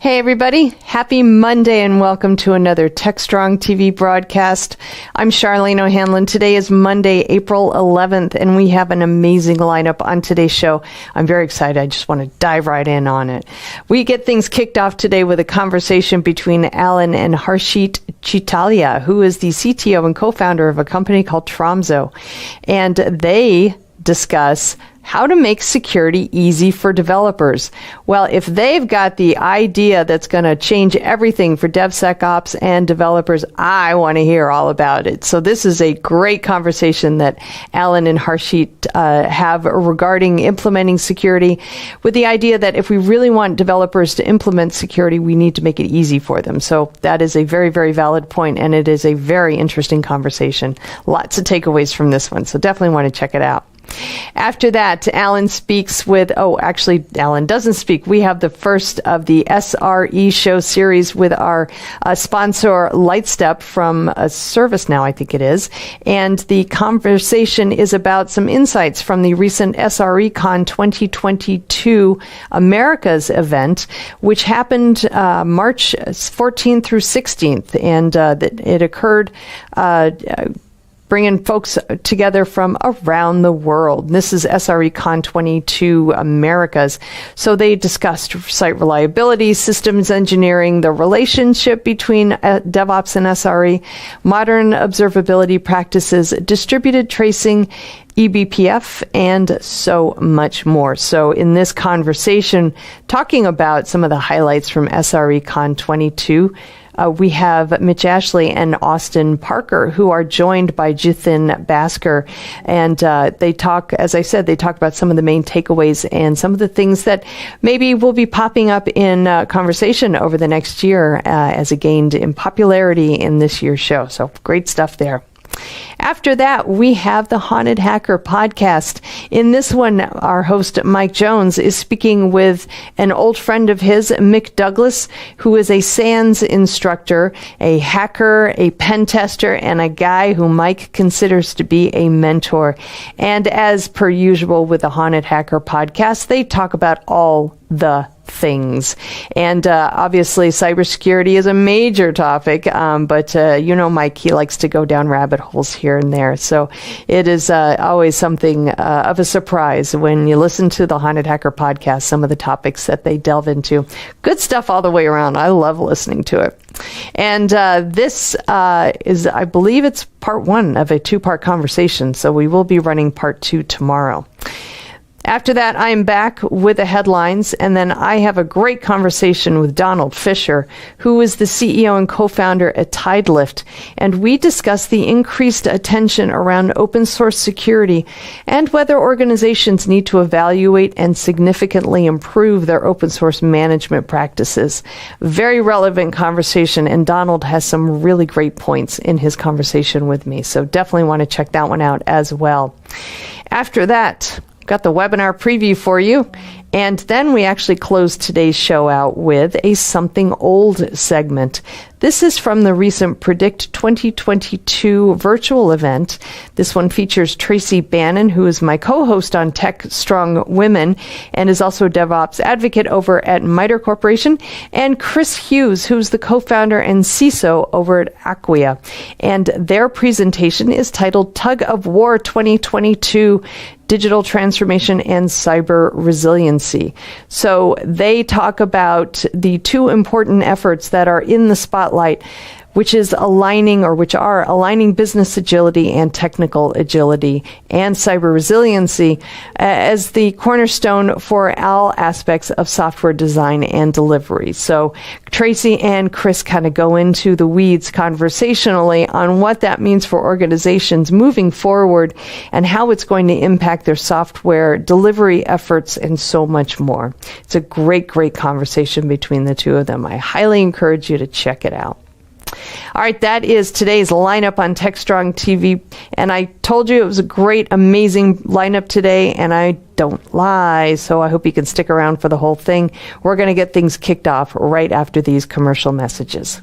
Hey everybody, happy Monday and welcome to another Techstrong TV broadcast. I'm Charlene O'Hanlon. Today is Monday, April 11th, and we have an amazing lineup on today's show. I'm very excited. I just want to dive right in on it. We get things kicked off today with a conversation between Alan and Harshit Chitalia, who is the CTO and co-founder of a company called Tromzo. And they discuss how to make security easy for developers. Well, if they've got the idea that's going to change everything for DevSecOps and developers, I want to hear all about it. So this is a great conversation that Alan and Harshit have regarding implementing security, with the idea that if we really want developers to implement security, we need to make it easy for them. So that is a very, very valid point, and it is a very interesting conversation. Lots of takeaways from this one, so definitely want to check it out. After that, Alan speaks with, actually, Alan doesn't speak. We have the first of the SRE show series with our sponsor, Lightstep from ServiceNow, I think it is. And the conversation is about some insights from the recent SRECon 2022 Americas event, which happened March 14th through 16th. And it occurred bringing folks together from around the world. This is SRECon 22 Americas. So they discussed site reliability, systems engineering, the relationship between DevOps and SRE, modern observability practices, distributed tracing, eBPF, and so much more. So in this conversation, talking about some of the highlights from SRECon 22, we have Mitch Ashley and Austin Parker, who are joined by Jithin Bhaskar. And they talk, as I said, they talk about some of the main takeaways and some of the things that maybe will be popping up in conversation over the next year as it gained in popularity in this year's show. So great stuff there. After that, we have the Haunted Hacker podcast. In this one, our host, Mike Jones, is speaking with an old friend of his, Mick Douglas, who is a SANS instructor, a hacker, a pen tester, and a guy who Mike considers to be a mentor. And as per usual with the Haunted Hacker podcast, they talk about all the things. And obviously, cybersecurity is a major topic, but Mike, he likes to go down rabbit holes here and there. So it is always something of a surprise when you listen to the Haunted Hacker podcast, some of the topics that they delve into. Good stuff all the way around. I love listening to it. And this is, I believe it's part one of a two-part conversation. So we will be running part two tomorrow. After that, I am back with the headlines, and then I have a great conversation with Donald Fisher, who is the CEO and co-founder at Tidelift, and we discuss the increased attention around open source security and whether organizations need to evaluate and significantly improve their open source management practices. Very relevant conversation, and Donald has some really great points in his conversation with me, so definitely want to check that one out as well. After that, got the webinar preview for you. And then we actually close today's show out with a Something Old segment. This is from the recent Predict 2022 virtual event. This one features Tracy Bannon, who is my co-host on Techstrong Women and is also a DevOps advocate over at MITRE Corporation, and Chris Hughes, who's the co-founder and CISO over at Acquia. And their presentation is titled Tug of War 2022, Digital Transformation and Cyber Resiliency. So they talk about the two important efforts that are in the spotlight, which are aligning business agility and technical agility and cyber resiliency as the cornerstone for all aspects of software design and delivery. So Tracy and Chris kind of go into the weeds conversationally on what that means for organizations moving forward and how it's going to impact their software delivery efforts and so much more. It's a great, great conversation between the two of them. I highly encourage you to check it out. All right, that is today's lineup on Techstrong TV. And I told you it was a great, amazing lineup today, and I don't lie, so I hope you can stick around for the whole thing. We're going to get things kicked off right after these commercial messages.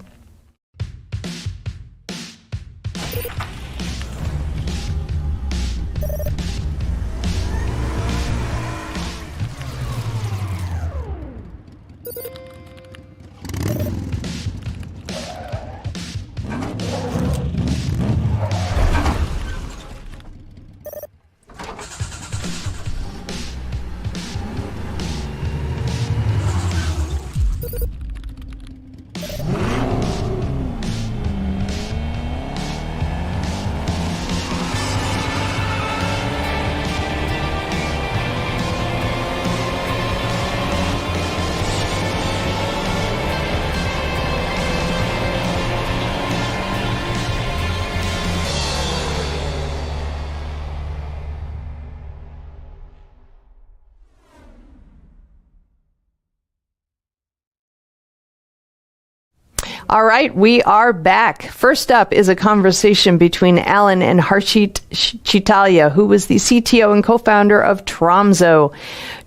All right, we are back. First up is a conversation between Alan and Harshit Chitalia, who was the CTO and co-founder of Tromzo.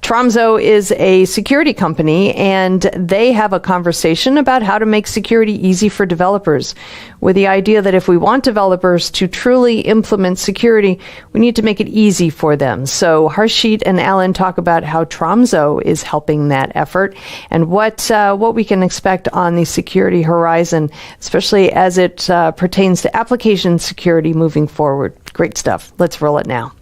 Tromzo is a security company, and they have a conversation about how to make security easy for developers, with the idea that if we want developers to truly implement security, we need to make it easy for them. So Harshit and Alan talk about how Tromzo is helping that effort and what we can expect on the security horizon, especially as it pertains to application security moving forward. Great stuff. Let's roll it now.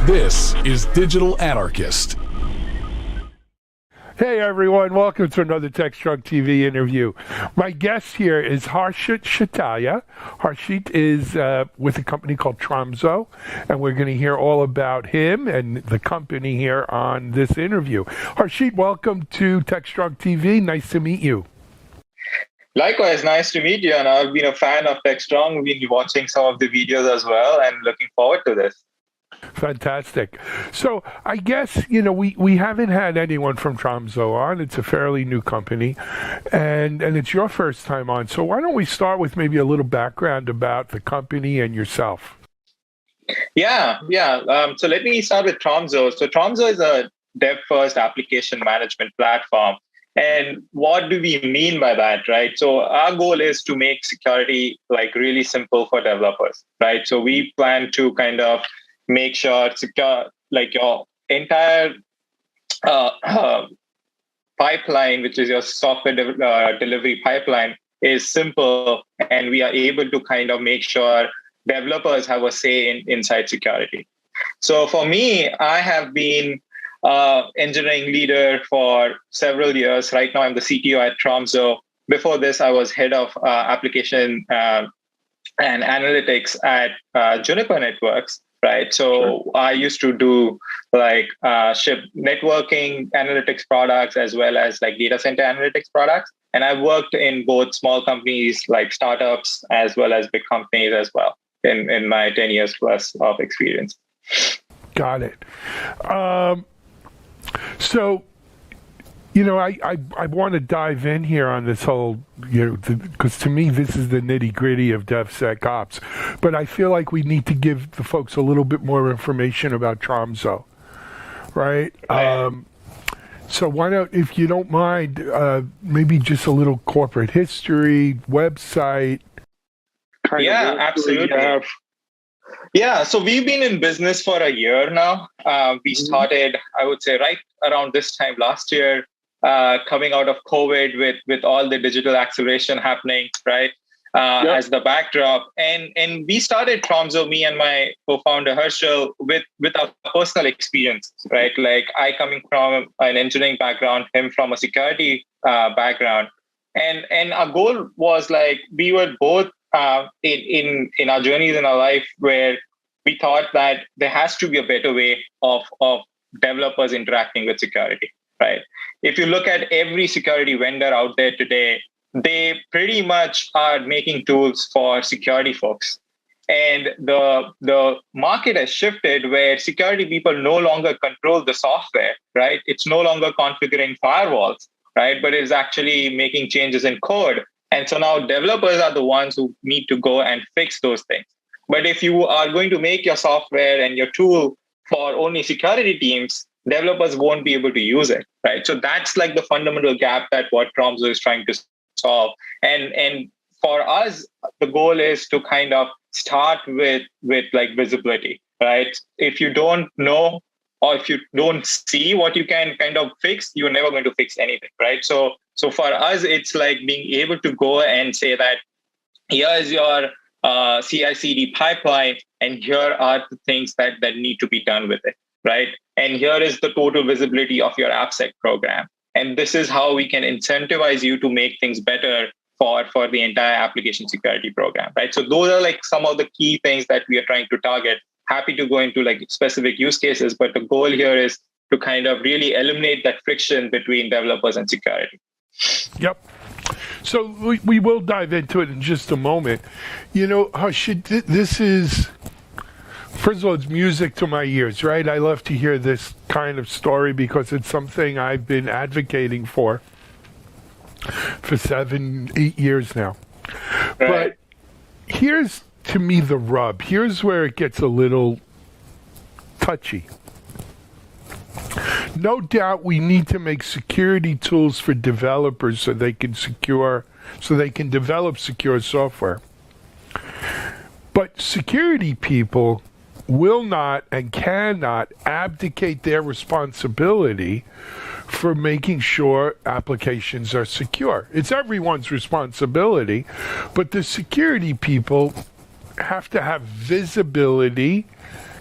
This is Digital Anarchist. Hey everyone, welcome to another Techstrong TV interview. My guest here is Harshit Chitalia. Harshit is with a company called Tromzo, and we're going to hear all about him and the company here on this interview. Harshit, welcome to Techstrong TV. Nice to meet you. Likewise, nice to meet you. And I've been a fan of Techstrong. We've been watching some of the videos as well and looking forward to this. Fantastic. So I guess, we haven't had anyone from Tromzo on. It's a fairly new company, and it's your first time on. So why don't we start with maybe a little background about the company and yourself? Yeah. So let me start with Tromzo. So Tromzo is a dev-first application management platform. And what do we mean by that, right? So our goal is to make security really simple for developers, right? So we plan to kind of make sure your entire pipeline, which is your software delivery pipeline, is simple, and we are able to kind of make sure developers have a say inside security. So for me, I have been engineering leader for several years. Right now, I'm the CTO at Tromzo. Before this, I was head of application and analytics at Juniper Networks. Right. So sure. I used to do ship networking analytics products as well as data center analytics products. And I worked in both small companies like startups as well as big companies as well in my 10 years plus of experience. Got it. So, I want to dive in here on this whole, because to me, this is the nitty gritty of DevSecOps. But I feel like we need to give the folks a little bit more information about Tromzo, right? So why don't, if you don't mind, maybe just a little corporate history, website. Yeah, absolutely. Yeah, so we've been in business for a year now. We started, I would say, right around this time last year. Coming out of COVID with all the digital acceleration happening, right, as the backdrop. And we started Tromzo, me and my co-founder Herschel, with our personal experience, right? I coming from an engineering background, him from a security background. And our goal was we were both in our journeys in our life where we thought that there has to be a better way of developers interacting with security. Right. If you look at every security vendor out there today, they pretty much are making tools for security folks. And the market has shifted where security people no longer control the software, right? It's no longer configuring firewalls, right? But it's actually making changes in code. And so now developers are the ones who need to go and fix those things. But if you are going to make your software and your tool for only security teams, developers won't be able to use it, right? So that's the fundamental gap that what Tromzo is trying to solve. And for us, the goal is to kind of start with visibility, right? If you don't know or if you don't see what you can kind of fix, you're never going to fix anything, right? So for us, it's being able to go and say that here is your CI/CD pipeline, and here are the things that need to be done with it. Right. And here is the total visibility of your AppSec program. And this is how we can incentivize you to make things better for the entire application security program. Right. So those are some of the key things that we are trying to target. Happy to go into specific use cases, but the goal here is to kind of really eliminate that friction between developers and security. Yep. So we will dive into it in just a moment. Harshit, this is... First of all, it's music to my ears, right? I love to hear this kind of story because it's something I've been advocating for for 7, 8 years now. But here's, to me, the rub. Here's where it gets a little touchy. No doubt we need to make security tools for developers so they can develop secure software. But security people will not and cannot abdicate their responsibility for making sure applications are secure. It's everyone's responsibility, but the security people have to have visibility,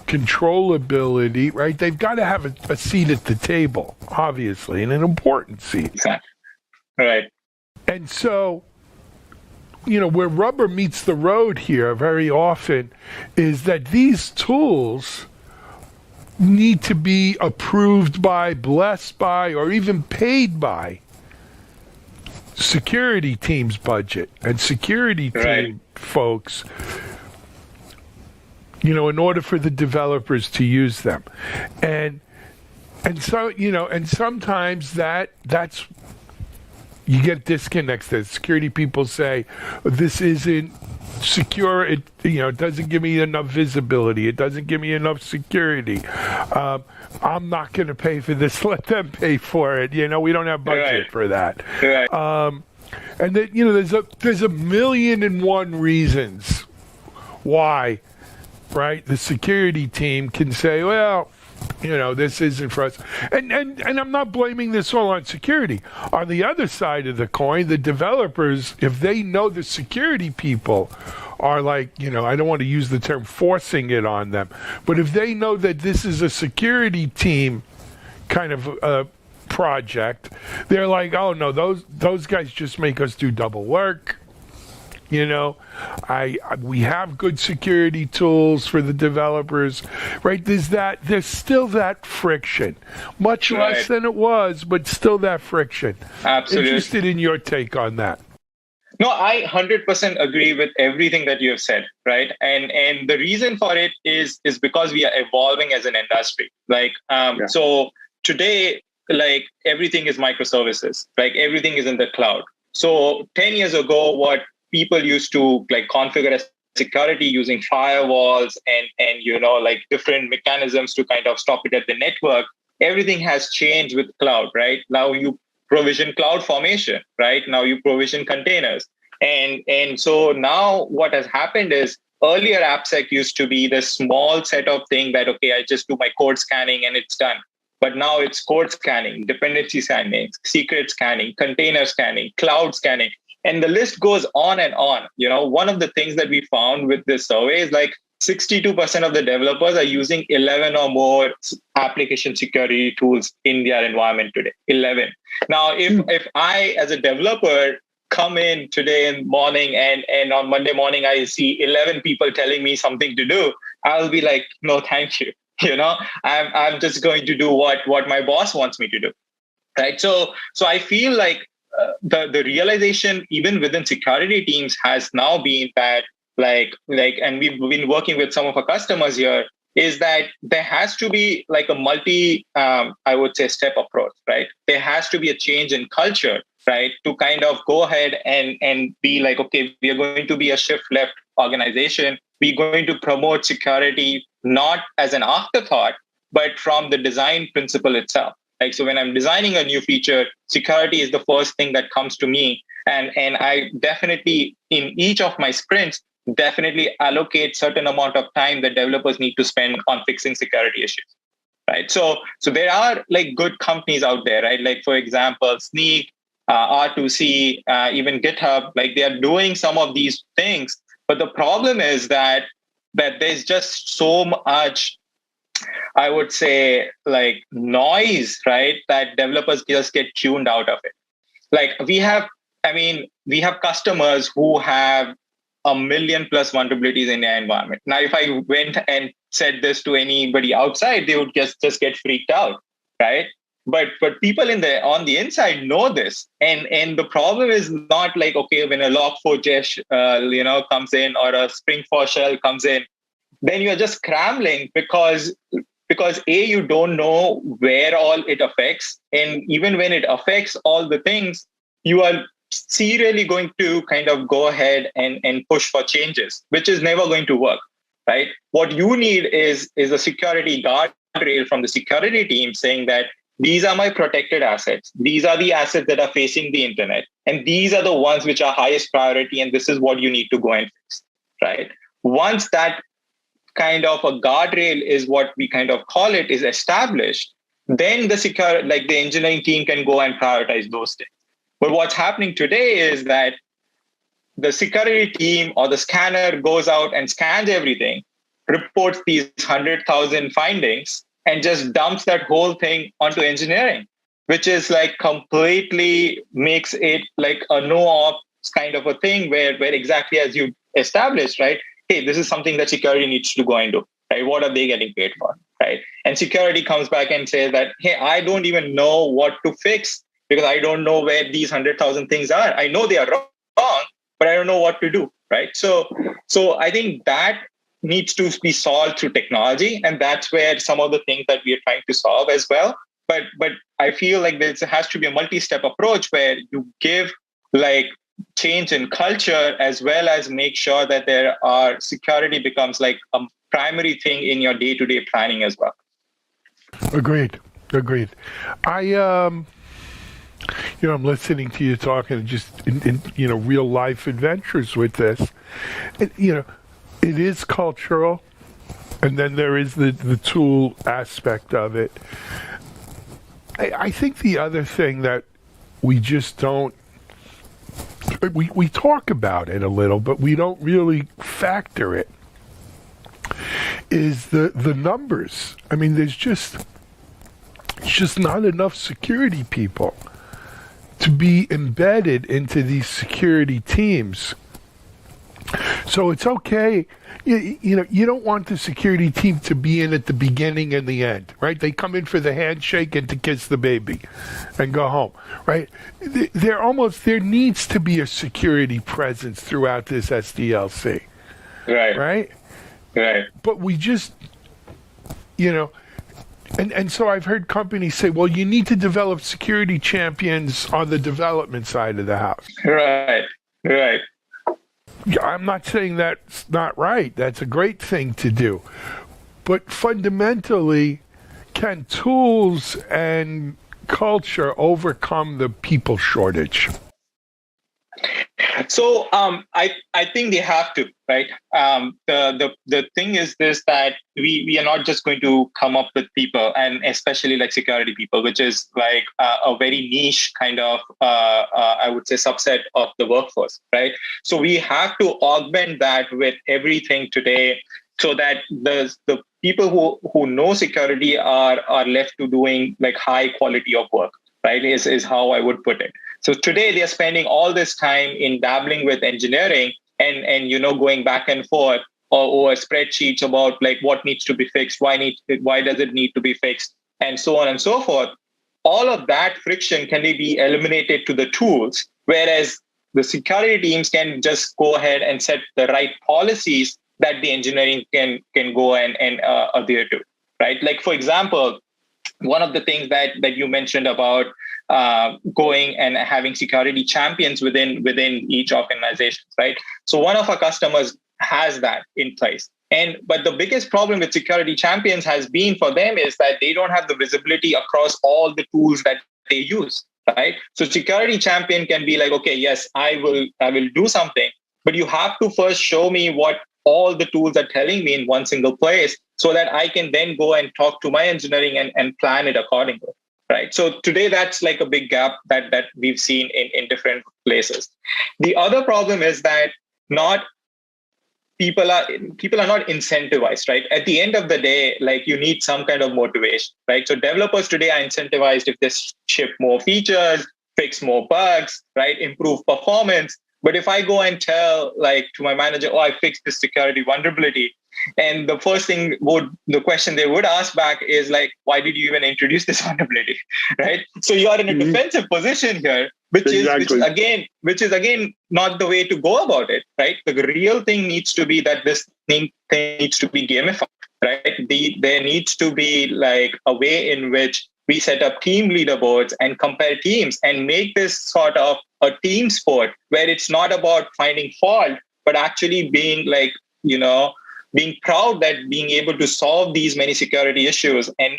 controllability, right? They've got to have a seat at the table, obviously, and an important seat. Exactly. Right. And so, where rubber meets the road here very often is that these tools need to be approved by, blessed by, or even paid by security team's budget and security team folks, in order for the developers to use them. And so, and sometimes that's you get disconnects there. Security people say, this isn't secure. It doesn't give me enough visibility. It doesn't give me enough security. I'm not going to pay for this. Let them pay for it. We don't have budget for that. And then, there's a million and one reasons why, right? The security team can say, well, this isn't for us. And I'm not blaming this all on security. On the other side of the coin, the developers, if they know the security people are like, I don't want to use the term forcing it on them, but if they know that this is a security team kind of project, they're like, oh no, those guys just make us do double work. We have good security tools for the developers, right? There's still that friction, much less than it was, but still that friction. Absolutely. Interested in your take on that. No, I 100% agree with everything that you have said, right? And the reason for it is because we are evolving as an industry. So today, everything is microservices, everything is in the cloud. So 10 years ago, what people used to configure as security using firewalls and different mechanisms to kind of stop it at the network, everything has changed with cloud, right? Now you provision cloud formation, right? Now you provision containers. And so now what has happened is earlier AppSec used to be the small set of thing that, okay, I just do my code scanning and it's done. But now it's code scanning, dependency scanning, secret scanning, container scanning, cloud scanning. And the list goes on and on. One of the things that we found with this survey is 62% of the developers are using 11 or more application security tools in their environment today. 11. Now, if I, as a developer, come in today in morning and on Monday morning, I see 11 people telling me something to do, I'll be like, no, thank you. I'm just going to do what my boss wants me to do. Right. So I feel like the realization even within security teams has now been that and we've been working with some of our customers here, is that there has to be a multi I would say step approach, right? There has to be a change in culture, right, to kind of go ahead and be like, okay, we are going to be a shift left organization. We're going to promote security not as an afterthought, but from the design principle itself. So when I'm designing a new feature, security is the first thing that comes to me. And I definitely, in each of my sprints, definitely allocate certain amount of time that developers need to spend on fixing security issues. Right. So there are good companies out there, right? For example, Sneak, R2C, even GitHub, they are doing some of these things. But the problem is that there's just so much, I would say, noise, right, that developers just get tuned out of it. We have customers who have 1 million plus vulnerabilities in their environment. Now, if I went and said this to anybody outside, they would just get freaked out, right? But people on the inside know this, and the problem is not okay, when a Log4j comes in or a Spring4 shell comes in, then you're just scrambling because you don't know where all it affects, and even when it affects all the things, you are serially going to kind of go ahead and push for changes, which is never going to work, right? What you need is a security guardrail from the security team saying that these are my protected assets. These are the assets that are facing the internet. And these are the ones which are highest priority. And this is what you need to go and fix, right? Once that kind of a guardrail is what we kind of call it is established, then the engineering team can go and prioritize those things. But what's happening today is that the security team or the scanner goes out and scans everything, reports these 100,000 findings, and just dumps that whole thing onto engineering, which is like completely makes it like a no-ops kind of a thing where exactly as you established, right? Hey, this is something that security needs to go and do, right? What are they getting paid for, right? And security comes back and says that, hey, I don't even know what to fix because I don't know where these 100,000 things are. I know they are wrong, but I don't know what to do, right? So I think that needs to be solved through technology, and that's where some of the things that we are trying to solve as well. But I feel like there has to be a multi-step approach where you give like change in culture as well as make sure that security becomes like a primary thing in your day-to-day planning as well. Agreed. I'm listening to you talking just in real life adventures with this. It is cultural, and then there is the tool aspect of it. I think the other thing that we just don't, we talk about it a little, but we don't really factor it, is the numbers. I mean, it's just not enough security people to be embedded into these security teams. So it's okay. You don't want the security team to be in at the beginning and the end, right? They come in for the handshake and to kiss the baby and go home, right? There needs to be a security presence throughout this SDLC. Right. But we just, and so I've heard companies say, well, you need to develop security champions on the development side of the house. Right. I'm not saying that's not right. That's a great thing to do. But fundamentally, can tools and culture overcome the people shortage? So I think they have to, right? The thing is this, that we are not just going to come up with people, and especially like security people, which is like a very niche kind of, I would say, subset of the workforce, right? So we have to augment that with everything today so that the people who know security are left to doing like high quality of work, right? Is how I would put it. So today they're spending all this time in dabbling with engineering and going back and forth or spreadsheets about like what needs to be fixed, why does it need to be fixed, and so on and so forth. All of that friction can be eliminated to the tools, whereas the security teams can just go ahead and set the right policies that the engineering can go and adhere to, right? Like, for example, one of the things that you mentioned about going and having security champions within each organization, right? So one of our customers has that in place. But the biggest problem with security champions has been for them is that they don't have the visibility across all the tools that they use, right? So security champion can be like, okay, yes, I will do something, but you have to first show me what all the tools are telling me in one single place so that I can then go and talk to my engineering and plan it accordingly. Right. So today that's like a big gap that we've seen in different places. The other problem is that people are not incentivized, right? At the end of the day, like you need some kind of motivation, right? So developers today are incentivized if they ship more features, fix more bugs, right? Improve performance. But if I go and tell like to my manager, oh, I fixed this security vulnerability, and the question they would ask back is like, why did you even introduce this vulnerability, right? So you are in a defensive position here, which is again not the way to go about it, right? The real thing needs to be that this thing needs to be gamified, right? There needs to be like a way in which we set up team leaderboards and compare teams and make this sort of a team sport where it's not about finding fault, but actually being like, being proud that being able to solve these many security issues and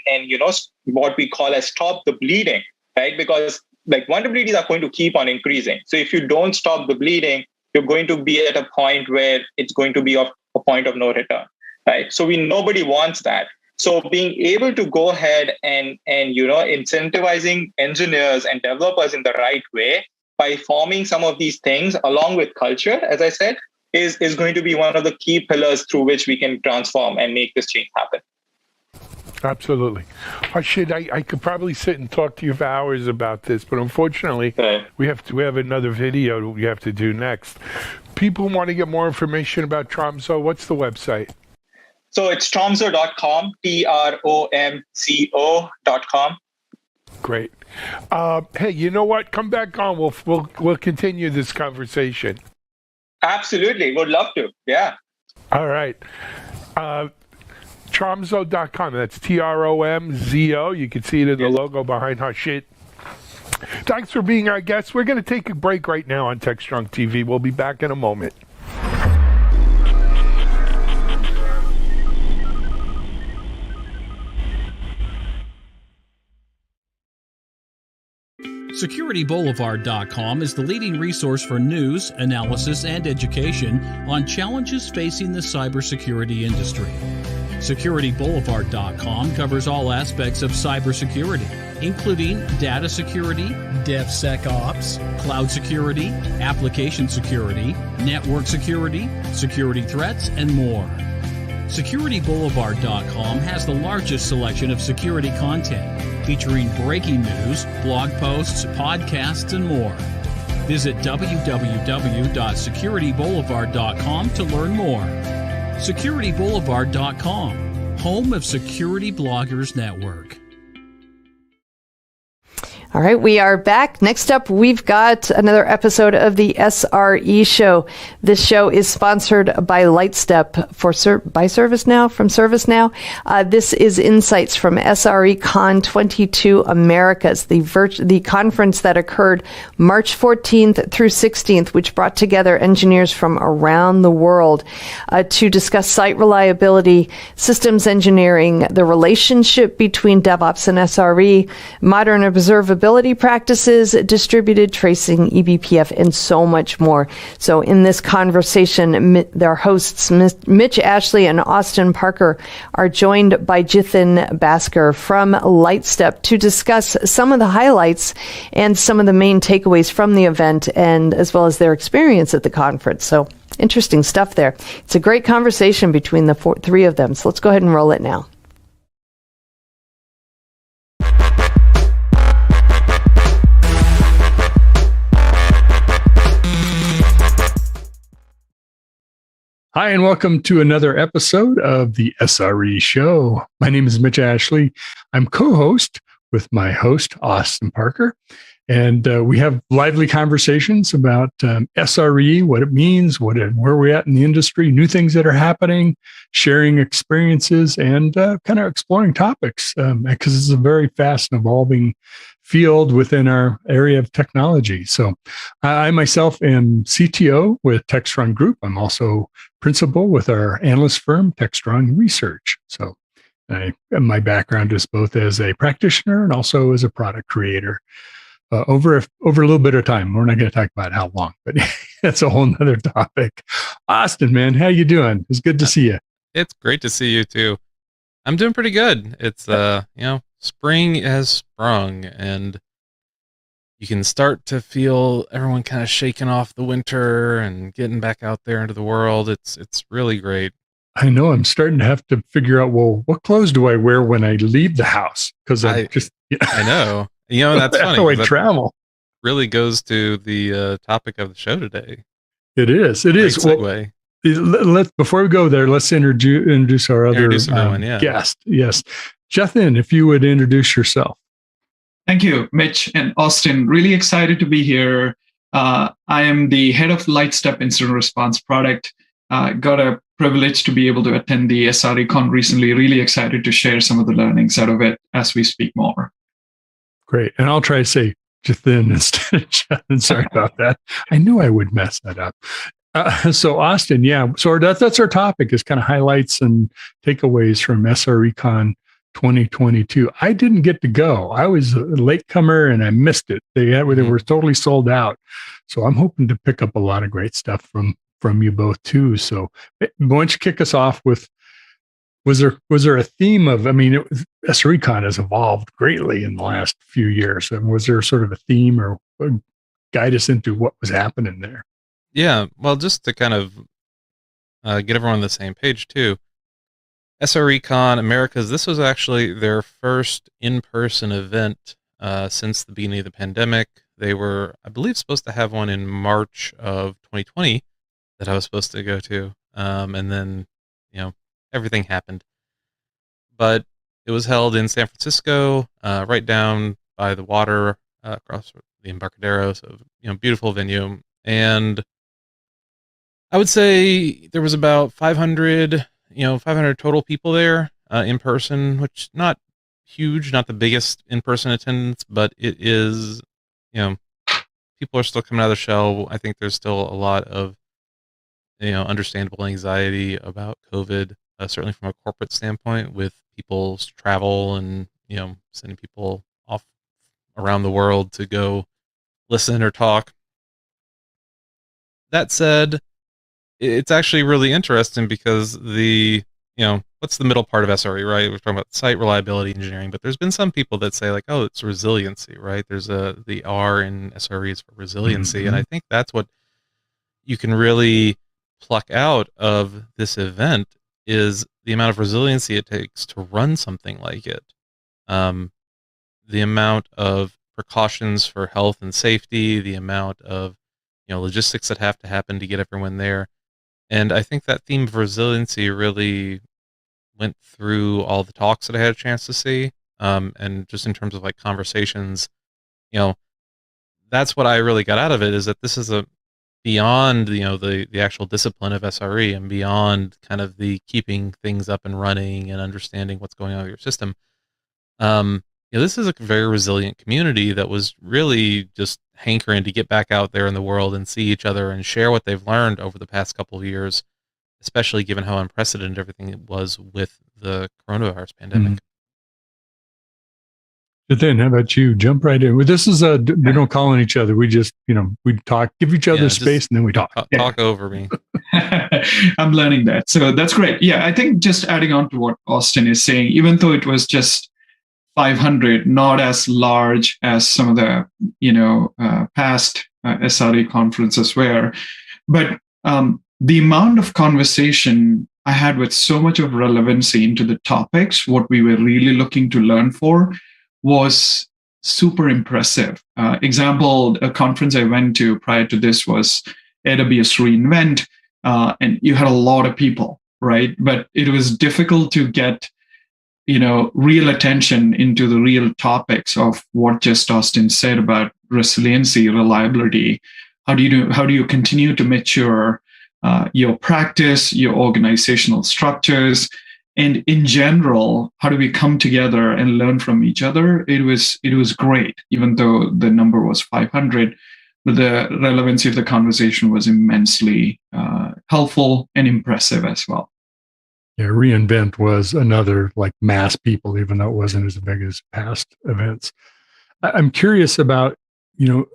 what we call as stop the bleeding, right? Because like vulnerabilities are going to keep on increasing. So if you don't stop the bleeding, you're going to be at a point where it's going to be a point of no return, right? So nobody wants that. So being able to go ahead and incentivizing engineers and developers in the right way by forming some of these things along with culture, as I said, is going to be one of the key pillars through which we can transform and make this change happen. Absolutely. I could probably sit and talk to you for hours about this, but unfortunately, we have another video we have to do next. People want to get more information about Tromso. What's the website? So it's tromso.com, tromco.com. Great. Hey, you know what? Come back on. We'll continue this conversation. Absolutely. Would love to. Yeah. All right. Tromso.com. That's Tromzo. You can see it in the logo behind Harshit. Thanks for being our guest. We're going to take a break right now on Techstrong TV. We'll be back in a moment. SecurityBoulevard.com is the leading resource for news, analysis, and education on challenges facing the cybersecurity industry. SecurityBoulevard.com covers all aspects of cybersecurity, including data security, DevSecOps, cloud security, application security, network security, security threats, and more. SecurityBoulevard.com has the largest selection of security content, featuring breaking news, blog posts, podcasts, and more. Visit www.securityboulevard.com to learn more. SecurityBoulevard.com, home of Security Bloggers Network. All right, we are back. Next up, we've got another episode of the SRE Show. This show is sponsored by Lightstep by ServiceNow, from ServiceNow. This is insights from SRE Con 22 Americas, the conference that occurred March 14th through 16th, which brought together engineers from around the world to discuss site reliability, systems engineering, the relationship between DevOps and SRE, modern observability practices, distributed tracing, eBPF, and so much more. So in this conversation, their hosts, Mitch Ashley and Austin Parker, are joined by Jithin Bhaskar from Lightstep to discuss some of the highlights and some of the main takeaways from the event, and as well as their experience at the conference. So interesting stuff there. It's a great conversation between the three of them. So let's go ahead and roll it now. Hi, and welcome to another episode of the SRE Show. My name is Mitch Ashley. I'm co-host with my host, Austin Parker. And we have lively conversations about SRE, what it means, where we're at in the industry, new things that are happening, sharing experiences, and kind of exploring topics, because it's a very fast and evolving field within our area of technology. So I myself am CTO with Techstrong Group. I'm also principal with our analyst firm, Techstrong Research. So my background is both as a practitioner and also as a product creator. Over a little bit of time. We're not going to talk about how long, but that's a whole nother topic. Austin, man, how you doing? It's good to see you. It's great to see you too. I'm doing pretty good. It's spring has sprung, and you can start to feel everyone kind of shaking off the winter and getting back out there into the world. It's really great. I know. I'm starting to have to figure out, well, what clothes do I wear when I leave the house? Because I know. That's funny. How I travel really goes to the topic of the show today. It is. Segue. Well, before we go there, let's introduce our other guest. Yes. Jithin, if you would introduce yourself. Thank you, Mitch and Austin. Really excited to be here. I am the head of Lightstep Incident Response product. Got a privilege to be able to attend the SRE Con recently. Really excited to share some of the learnings out of it as we speak more. Great. And I'll try to say Jathin instead of Jathin. Sorry about that. I knew I would mess that up. So Austin, yeah. So that's our topic, is kind of highlights and takeaways from SRECon 2022. I didn't get to go. I was a latecomer and I missed it. They were totally sold out. So I'm hoping to pick up a lot of great stuff from you both too. So why don't you kick us off with, was there a theme of, I mean, SRECon has evolved greatly in the last few years. And was there sort of a theme or guide us into what was happening there? Yeah, well, just to kind of get everyone on the same page too, SRECon Americas, this was actually their first in-person event since the beginning of the pandemic. They were, I believe, supposed to have one in March of 2020 that I was supposed to go to, and then, everything happened. But it was held in San Francisco, right down by the water, across the Embarcadero, so, beautiful venue. And I would say there was about 500 total people there in person, which not huge, not the biggest in-person attendance, but it is, people are still coming out of the shell. I think there's still a lot of, understandable anxiety about COVID, certainly from a corporate standpoint, with people's travel and, sending people off around the world to go listen or talk. That said, it's actually really interesting because what's the middle part of SRE, right? We're talking about site reliability engineering, but there's been some people that say like, oh, it's resiliency, right? There's the R in SRE is for resiliency. And I think that's what you can really pluck out of this event is the amount of resiliency it takes to run something like it. The amount of precautions for health and safety, the amount of, logistics that have to happen to get everyone there. And I think that theme of resiliency really went through all the talks that I had a chance to see. And just in terms of like conversations, that's what I really got out of it, is that this is beyond, the actual discipline of SRE and beyond kind of the keeping things up and running and understanding what's going on with your system. This is a very resilient community that was really just hankering to get back out there in the world and see each other and share what they've learned over the past couple of years, especially given how unprecedented everything was with the coronavirus pandemic. But then, how about you? Jump right in. Well, this is we don't call on each other. We just, we talk, give each other space, and then we talk. Talk over me. I'm learning that. So that's great. Yeah, I think just adding on to what Austin is saying, even though it was just 500, not as large as some of the, past SRE conferences were, but the amount of conversation I had with so much of relevancy into the topics, what we were really looking to learn for, was super impressive. Example, a conference I went to prior to this was AWS reInvent, and you had a lot of people, right? But it was difficult to get, real attention into the real topics of what just Austin said about resiliency, reliability. How do you continue to mature your practice, your organizational structures, and in general, how do we come together and learn from each other? It was great, even though the number was 500. But the relevancy of the conversation was immensely helpful and impressive as well. Yeah, reInvent was another like mass people, even though it wasn't as big as past events. I'm curious about, you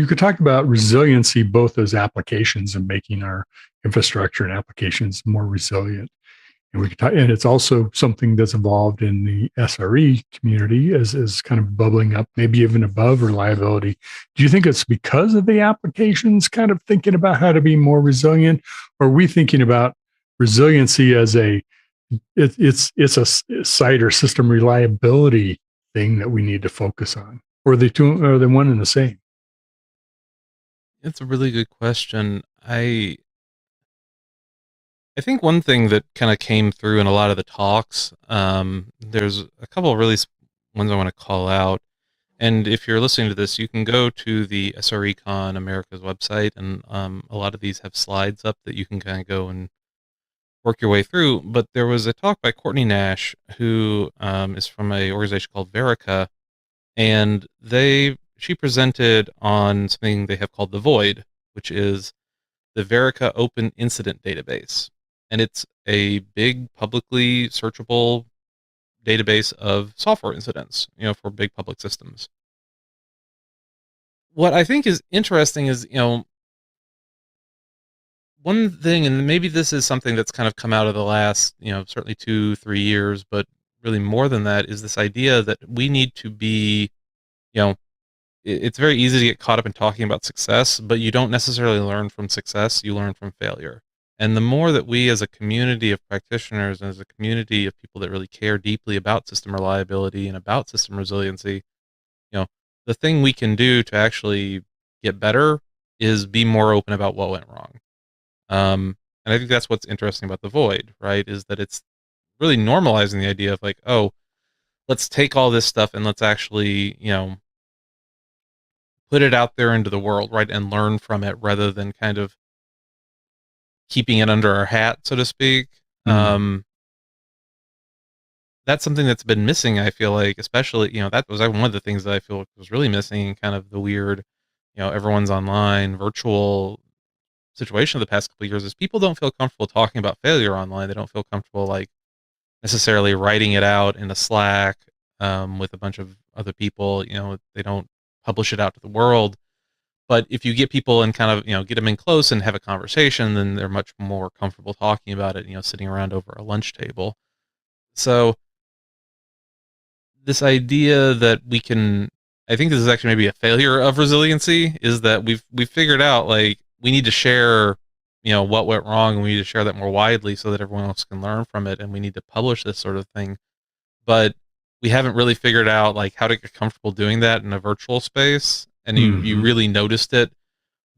could talk about resiliency, both as applications and making our infrastructure and applications more resilient. And we could talk, and it's also something that's evolved in the SRE community as kind of bubbling up, maybe even above reliability. Do you think it's because of the applications kind of thinking about how to be more resilient, or are we thinking about resiliency as it's a site or system reliability thing that we need to focus on, or are they one and the same? It's a really good question. I think one thing that kind of came through in a lot of the talks, there's a couple of really ones I want to call out. And if you're listening to this, you can go to the SRECon America's website, and a lot of these have slides up that you can kind of go and work your way through. But there was a talk by Courtney Nash, who is from an organization called Verica, and she presented on something they have called the Void, which is the Verica Open Incident Database. And it's a big publicly searchable database of software incidents, for big public systems. What I think is interesting is, one thing, and maybe this is something that's kind of come out of the last, certainly 2-3 years, but really more than that, is this idea that we need to be, it's very easy to get caught up in talking about success, but you don't necessarily learn from success, you learn from failure. And the more that we as a community of practitioners and as a community of people that really care deeply about system reliability and about system resiliency, the thing we can do to actually get better is be more open about what went wrong. And I think that's what's interesting about the Void, right? Is that it's really normalizing the idea of like, oh, let's take all this stuff and let's actually, put it out there into the world, right? And learn from it rather than kind of keeping it under our hat, so to speak. That's something that's been missing, I feel like, especially, that was one of the things that I feel was really missing, kind of the weird, everyone's online, virtual situation of the past couple of years, is people don't feel comfortable talking about failure online. They don't feel comfortable, like, necessarily writing it out in a Slack with a bunch of other people. They don't publish it out to the world. But if you get people and kind of, get them in close and have a conversation, then they're much more comfortable talking about it, sitting around over a lunch table. So this idea that we can, I think this is actually maybe a failure of resiliency, is that we've figured out, like, we need to share, what went wrong, and we need to share that more widely so that everyone else can learn from it, and we need to publish this sort of thing. But we haven't really figured out, like, how to get comfortable doing that in a virtual space. And you really noticed it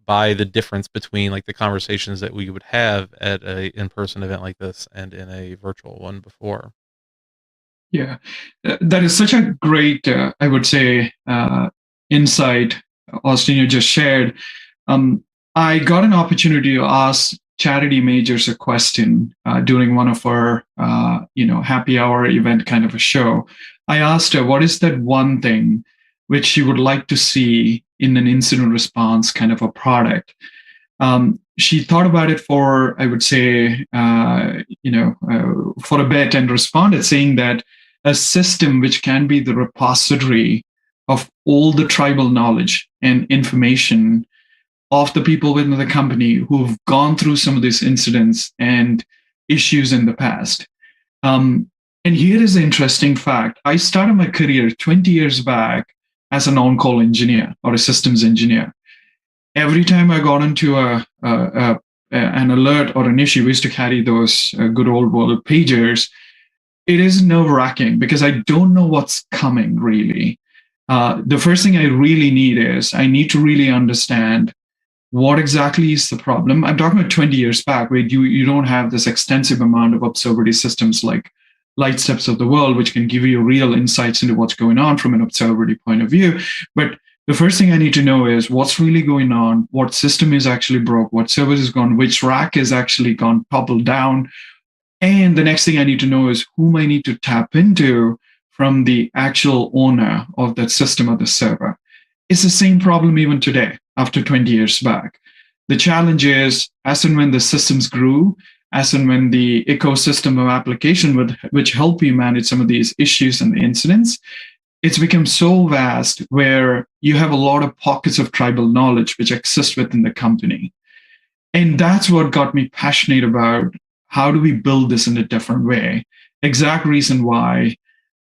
by the difference between, like, the conversations that we would have at a in-person event like this and in a virtual one before. Yeah, that is such a great, I would say, insight, Austin, you just shared. I got an opportunity to ask Charity Majors a question during one of our, happy hour event kind of a show. I asked her, what is that one thing which she would like to see in an incident response kind of a product? She thought about it for, I would say, for a bit, and responded saying that a system which can be the repository of all the tribal knowledge and information of the people within the company who've gone through some of these incidents and issues in the past. And here is an interesting fact. I started my career 20 years back as an on-call engineer or a systems engineer. Every time I got into an alert or an issue, we used to carry those good old world pagers. It is nerve-wracking because I don't know what's coming, really. The first thing I really need is I need to really understand what exactly is the problem. I'm talking about 20 years back, where you don't have this extensive amount of observability systems like Lightsteps of the world, which can give you real insights into what's going on from an observability point of view. But the first thing I need to know is what's really going on, what system is actually broke, what service is gone, which rack is actually gone toppled down. And the next thing I need to know is whom I need to tap into from the actual owner of that system or the server. It's the same problem even today, after 20 years back. The challenge is, as and when the systems grew, as and when the ecosystem of application which help you manage some of these issues and the incidents, it's become so vast where you have a lot of pockets of tribal knowledge which exist within the company. And that's what got me passionate about how do we build this in a different way? Exact reason why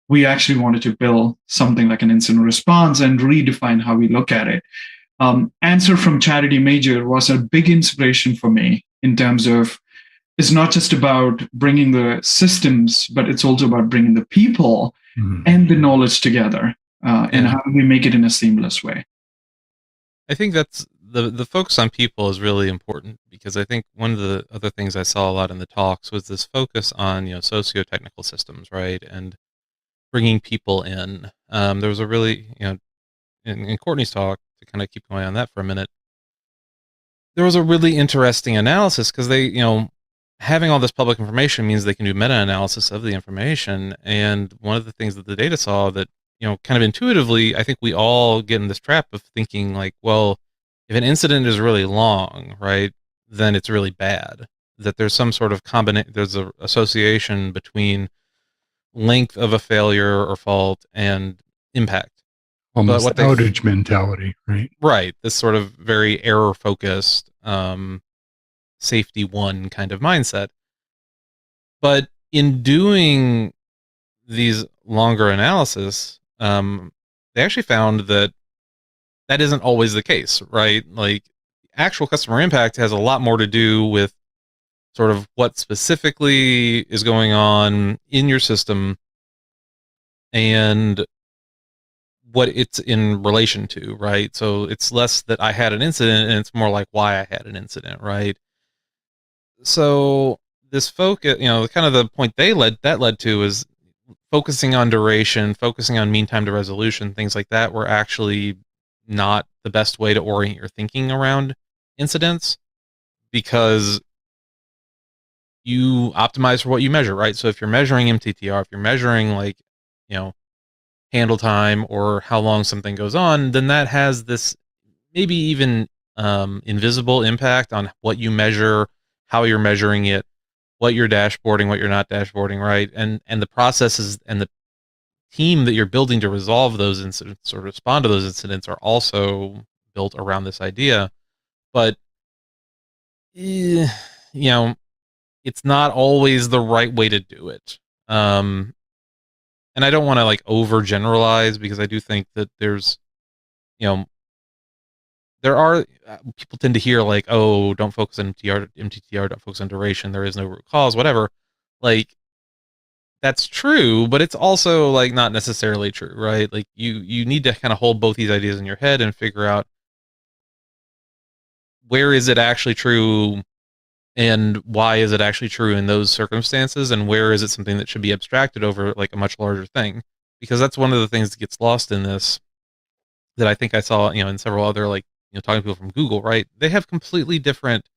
we actually wanted to build something like an incident response and redefine how we look at it. Answer from Charity Major was a big inspiration for me in terms of it's not just about bringing the systems, but it's also about bringing the people and the knowledge together and how do we make it in a seamless way. I think that's the focus on people is really important, because I think one of the other things I saw a lot in the talks was this focus on, socio-technical systems, right? And bringing people in. There was a really, in Courtney's talk, to kind of keep going on that for a minute, there was a really interesting analysis because they, having all this public information means they can do meta-analysis of the information. And one of the things that the data saw that kind of intuitively, I think we all get in this trap of thinking like, well, if an incident is really long, right, then it's really bad. That there's some sort of there's an association between length of a failure or fault and impact. Almost outage mentality, right? Right. This sort of very error focused, safety one kind of mindset. But in doing these longer analysis, they actually found that isn't always the case, right? Like actual customer impact has a lot more to do with sort of what specifically is going on in your system and what it's in relation to, right? So it's less that I had an incident and it's more like why I had an incident, right? So this focus, kind of the point that led to is focusing on duration, focusing on mean time to resolution, things like that were actually not the best way to orient your thinking around incidents, because you optimize for what you measure, right? So if you're measuring MTTR, if you're measuring like, handle time or how long something goes on, then that has this maybe even invisible impact on what you measure, how you're measuring it, what you're dashboarding, what you're not dashboarding, right? And the processes and the team that you're building to resolve those incidents or respond to those incidents are also built around this idea. But it's not always the right way to do it. And I don't want to like overgeneralize, because I do think that there's, there are people tend to hear like, oh, don't focus on MTTR, don't focus on duration. There is no root cause, whatever. Like that's true, but it's also like not necessarily true, right? Like you need to kind of hold both these ideas in your head and figure out where is it actually true and why is it actually true in those circumstances, and where is it something that should be abstracted over like a much larger thing? Because that's one of the things that gets lost in this, that I think I saw, in several other, like, talking to people from Google, right? They have completely different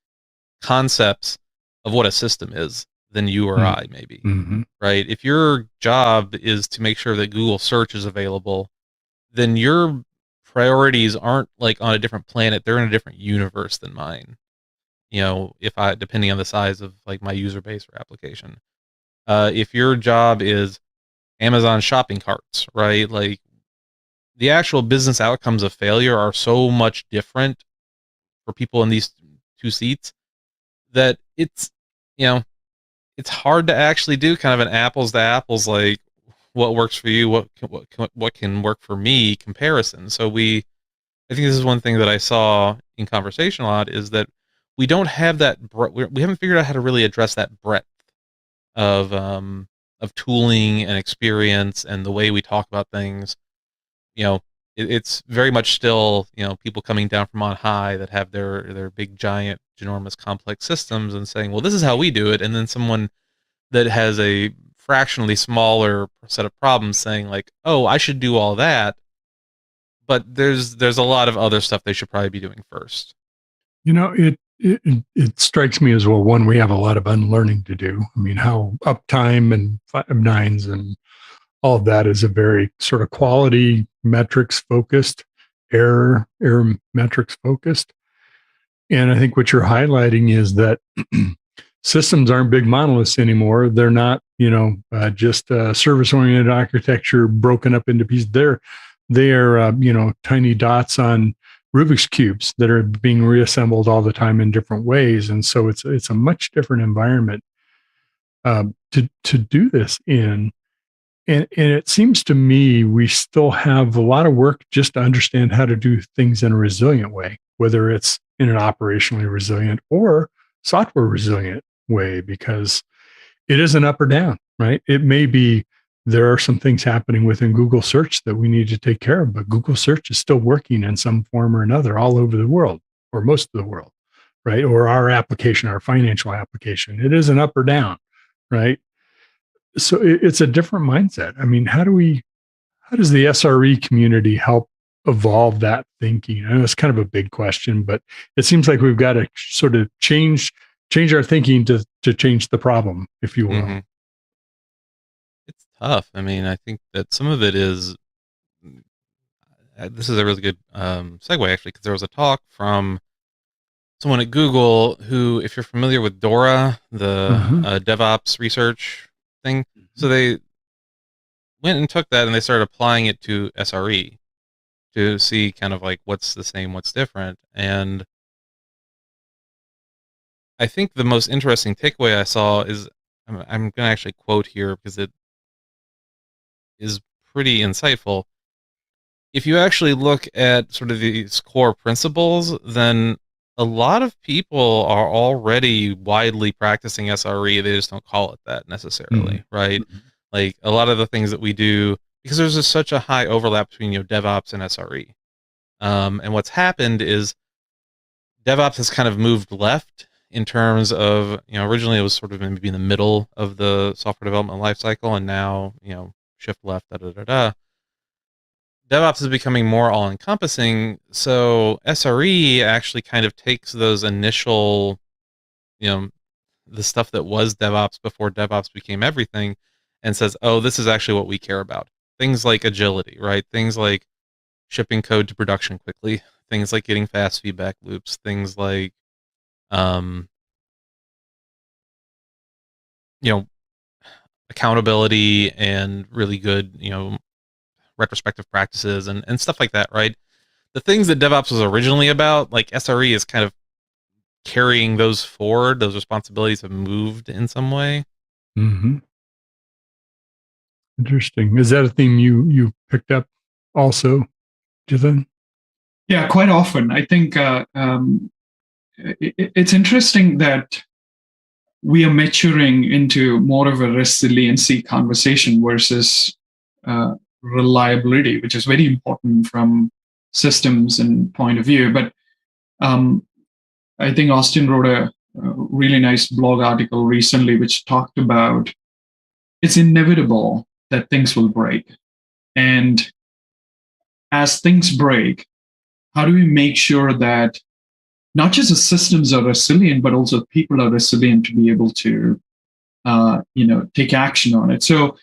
concepts of what a system is than you or I, maybe, right? If your job is to make sure that Google search is available, then your priorities aren't like on a different planet. They're in a different universe than mine. Depending on the size of like my user base or application. If your job is Amazon shopping carts, right? Like the actual business outcomes of failure are so much different for people in these two seats that it's hard to actually do kind of an apples to apples, like what works for you, what can work for me comparison. So I think this is one thing that I saw in conversation a lot, is that we don't have that. We haven't figured out how to really address that breadth of tooling and experience and the way we talk about things. It's very much still people coming down from on high that have their big giant ginormous complex systems and saying, well, this is how we do it, and then someone that has a fractionally smaller set of problems saying like, oh, I should do all that, but there's a lot of other stuff they should probably be doing first. It strikes me as well, one, we have a lot of unlearning to do. I mean, how uptime and 5.9s and all of that is a very sort of quality metrics focused, error metrics focused. And I think what you're highlighting is that systems aren't big monoliths anymore. They're not, just service-oriented architecture broken up into pieces. They are, tiny dots on Rubik's cubes that are being reassembled all the time in different ways. And so it's a much different environment to do this in. And it seems to me we still have a lot of work just to understand how to do things in a resilient way, whether it's in an operationally resilient or software resilient way, because it isn't up or down, right? It may be there are some things happening within Google Search that we need to take care of, but Google Search is still working in some form or another all over the world, or most of the world, right? Or our application, our financial application, it isn't up or down, right? So it's a different mindset. I mean, how does the SRE community help evolve that thinking? I know it's kind of a big question, but it seems like we've got to sort of change our thinking to change the problem, if you will. It's tough. I mean, I think that some of it is this is a really good segue, actually, because there was a talk from someone at Google who, if you're familiar with Dora, the DevOps research thing, so they went and took that and they started applying it to SRE to see kind of like what's the same, what's different. And I think the most interesting takeaway I saw is, I'm going to actually quote here because it is pretty insightful. If you actually look at sort of these core principles, then a lot of people are already widely practicing SRE. They just don't call it that necessarily, right? Like a lot of the things that we do, because there's just such a high overlap between, you know, DevOps and SRE. And what's happened is DevOps has kind of moved left in terms of, you know, originally it was sort of maybe in the middle of the software development lifecycle, and now, you know, shift left, DevOps is becoming more all-encompassing, so SRE actually kind of takes those initial, you know, the stuff that was DevOps before DevOps became everything, and says, oh, this is actually what we care about. Things like agility, right? Things like shipping code to production quickly. Things like getting fast feedback loops. Things like, you know, accountability and really good, you know, retrospective practices and stuff like that, right? The things that DevOps was originally about, like SRE is kind of carrying those forward. Those responsibilities have moved in some way. Interesting. Is that a theme you picked up also, Jithan? Yeah, quite often. I think it's interesting that we are maturing into more of a resiliency conversation versus reliability, which is very important from systems and point of view. But I think Austin wrote a really nice blog article recently which talked about it's inevitable that things will break. And as things break, how do we make sure that not just the systems are resilient, but also people are resilient to be able to, take action on it? So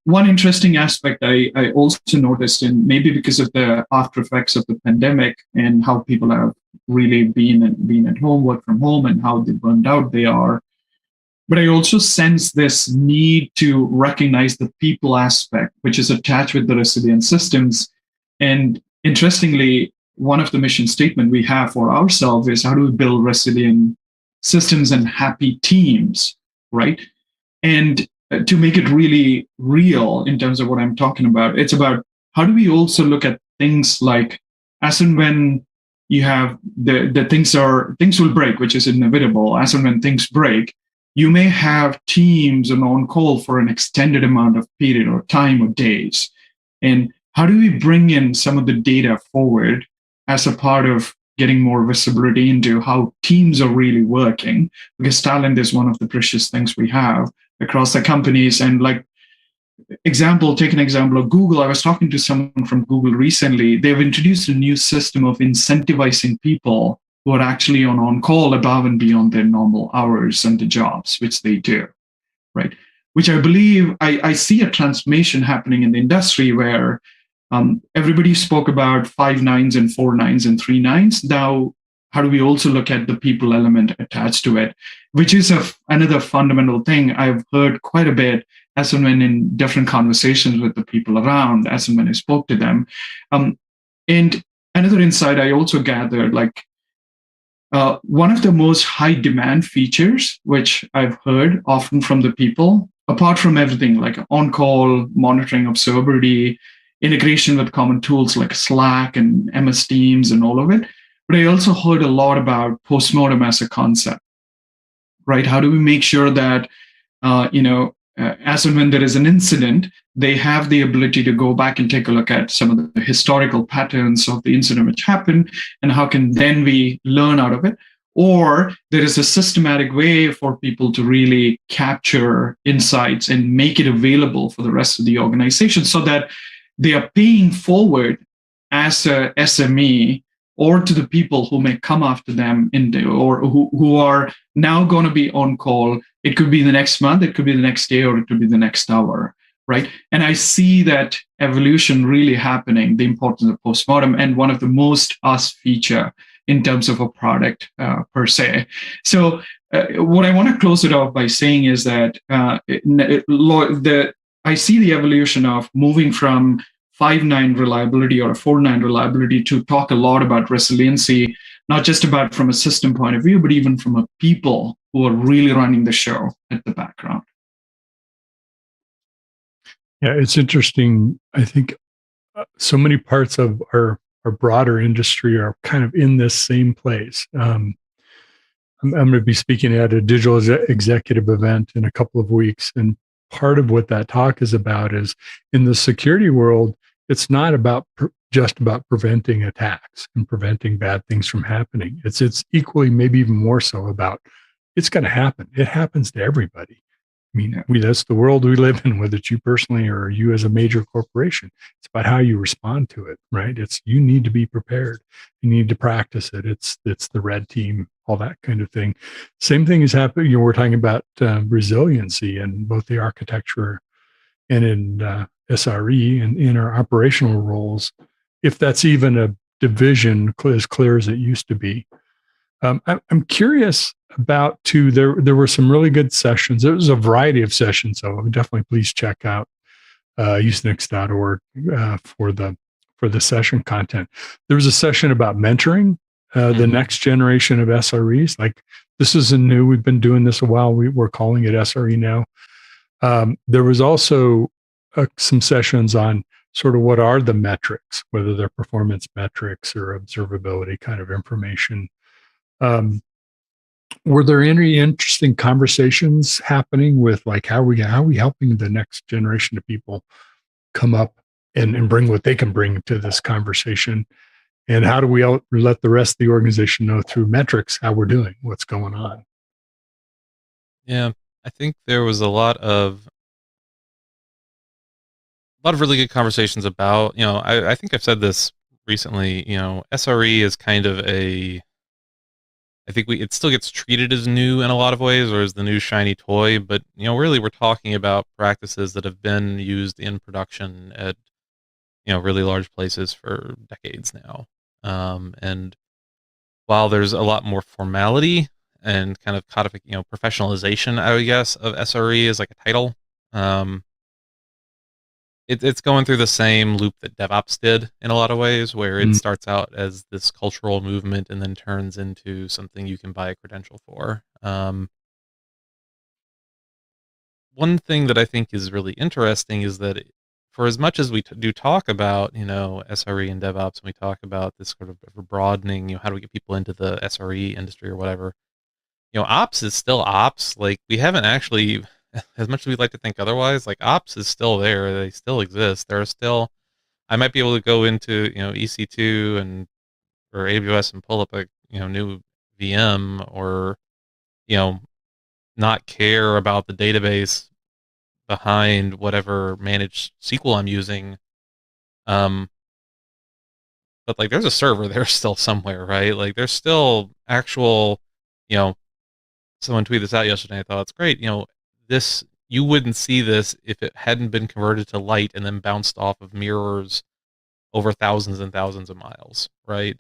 one interesting aspect I also noticed, and maybe because of the after effects of the pandemic and how people have really been at home, work from home, and how burned out they are. But I also sense this need to recognize the people aspect, which is attached with the resilient systems. And interestingly, one of the mission statement we have for ourselves is how do we build resilient systems and happy teams, right? And to make it really real in terms of what I'm talking about, it's about how do we also look at things like as and when you have the things will break, which is inevitable. As and when things break, you may have teams on call for an extended amount of period or time or days. And how do we bring in some of the data forward as a part of getting more visibility into how teams are really working? Because talent is one of the precious things we have across the companies. And like take an example of Google. I was talking to someone from Google recently. They've introduced a new system of incentivizing people who are actually on call above and beyond their normal hours and the jobs which they do, right? Which I believe I see a transformation happening in the industry where everybody spoke about 5 nines and 4 nines and 3 nines. Now, how do we also look at the people element attached to it, which is another fundamental thing I've heard quite a bit as and when in different conversations with the people around, as and when I spoke to them. And another insight I also gathered, like one of the most high demand features, which I've heard often from the people, apart from everything like on-call, monitoring, observability, integration with common tools like Slack and MS Teams and all of it. But I also heard a lot about postmortem as a concept, right? How do we make sure that, as and when there is an incident, they have the ability to go back and take a look at some of the historical patterns of the incident which happened, and how can then we learn out of it? Or there is a systematic way for people to really capture insights and make it available for the rest of the organization so that they are paying forward as a SME or to the people who may come after them or who are now going to be on call. It could be the next month, it could be the next day, or it could be the next hour. right? And I see that evolution really happening, the importance of postmortem, and one of the most asked feature in terms of a product per se. So what I want to close it off by saying is that I see the evolution of moving from 5.9 reliability or a 4.9 reliability to talk a lot about resiliency, not just about from a system point of view, but even from a people who are really running the show at the background. Yeah, it's interesting. I think so many parts of our broader industry are kind of in this same place. I'm going to be speaking at a digital executive event in a couple of weeks. And part of what that talk is about is in the security world, it's not about just about preventing attacks and preventing bad things from happening. It's equally, maybe even more so about it's going to happen. It happens to everybody. I mean, that's the world we live in, whether it's you personally or you as a major corporation. It's about how you respond to it, right? You need to be prepared. You need to practice it. It's the red team, all that kind of thing. Same thing is happening. We're talking about resiliency in both the architecture and in SRE and in our operational roles, if that's even a division as clear as it used to be. I'm curious about too. There were some really good sessions. There was a variety of sessions, so definitely please check out usenix.org for the session content. There was a session about mentoring the next generation of SREs. Like this isn't new. We've been doing this a while. We're calling it SRE now. There was also some sessions on sort of what are the metrics, whether they're performance metrics or observability kind of information. Were there any interesting conversations happening with like how are we helping the next generation of people come up and bring what they can bring to this conversation? And how do we let the rest of the organization know through metrics how we're doing, what's going on? Yeah, I think there was a lot of really good conversations about, I think I've said this recently, SRE is kind of I think it still gets treated as new in a lot of ways, or as the new shiny toy, but really we're talking about practices that have been used in production at really large places for decades now. And while there's a lot more formality and kind of professionalization, I would guess, of SRE as like a title, it's going through the same loop that DevOps did in a lot of ways, where it starts out as this cultural movement and then turns into something you can buy a credential for. One thing that I think is really interesting is that for as much as we do talk about, SRE and DevOps, and we talk about this sort of broadening, how do we get people into the SRE industry or whatever, ops is still ops. Like we haven't actually, as much as we'd like to think otherwise, like ops is still there. They still exist. There are still, I might be able to go into, EC2 or AWS and pull up a, new VM, or, not care about the database behind whatever managed SQL I'm using. But like there's a server there still somewhere, right? Like there's still actual, someone tweeted this out yesterday. I thought it's great. This, you wouldn't see this if it hadn't been converted to light and then bounced off of mirrors over thousands and thousands of miles, right?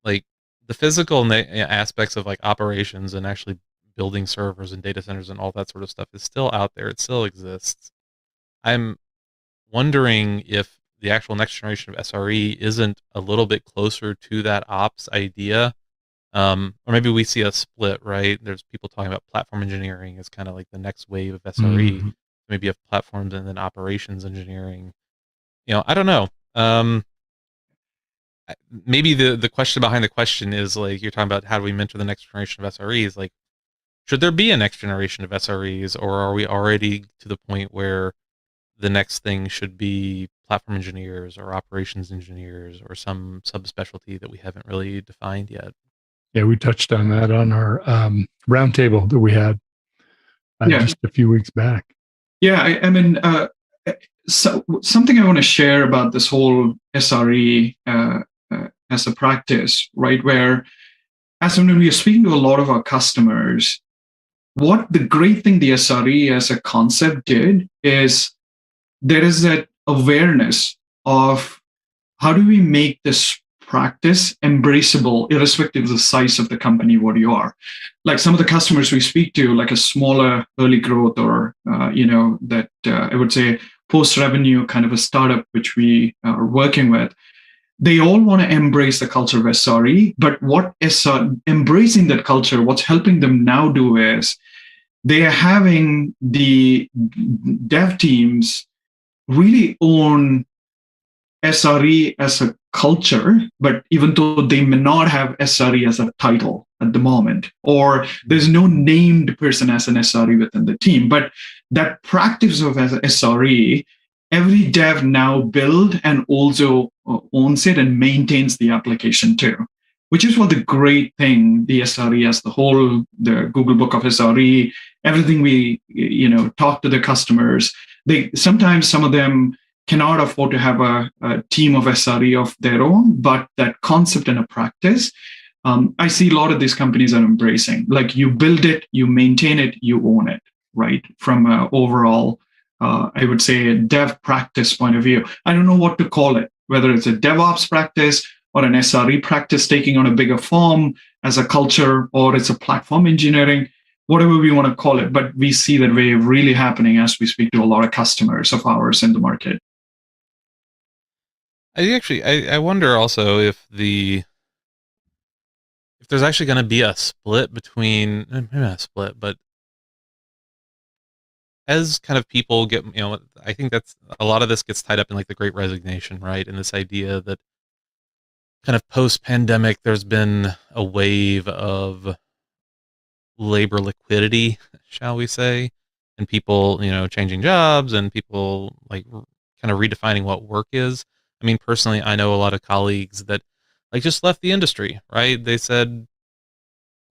Like the physical aspects of like operations and actually building servers and data centers and all that sort of stuff is still out there. It still exists. I'm wondering if the actual next generation of SRE isn't a little bit closer to that ops idea. Or maybe we see a split, right? There's people talking about platform engineering as kind of like the next wave of SRE. Maybe you have platforms and then operations engineering. I don't know. Maybe the question behind the question is like, you're talking about how do we mentor the next generation of SREs? Like, should there be a next generation of SREs, or are we already to the point where the next thing should be platform engineers or operations engineers or some subspecialty that we haven't really defined yet? Yeah, we touched on that on our roundtable that we had just a few weeks back. Yeah, I mean, so something I want to share about this whole SRE as a practice, right? Where, as when we are speaking to a lot of our customers, what the great thing the SRE as a concept did is there is that awareness of how do we make this practice embraceable, irrespective of the size of the company, what you are. Like some of the customers we speak to, like a smaller early growth or, that I would say post-revenue kind of a startup, which we are working with, they all want to embrace the culture of SRE, but what embracing that culture, what's helping them now do is they are having the dev teams really own SRE as a culture, but even though they may not have SRE as a title at the moment, or there's no named person as an SRE within the team, but that practice of SRE, every dev now build and also owns it and maintains the application too, which is what the great thing, the SRE as the whole, the Google Book of SRE, everything we, talk to the customers, sometimes some of them cannot afford to have a team of SRE of their own, but that concept and a practice, I see a lot of these companies are embracing. Like you build it, you maintain it, you own it, right? From an overall, I would say, a dev practice point of view. I don't know what to call it, whether it's a DevOps practice or an SRE practice taking on a bigger form as a culture, or it's a platform engineering, whatever we want to call it. But we see that wave really happening as we speak to a lot of customers of ours in the market. I wonder also if there's actually going to be a split between, maybe not a split, but as kind of people get, I think that's a lot of this gets tied up in like the Great Resignation, right? And this idea that kind of post-pandemic, there's been a wave of labor liquidity, shall we say, and people, changing jobs and people like kind of redefining what work is. I mean, personally, I know a lot of colleagues that like just left the industry, right? They said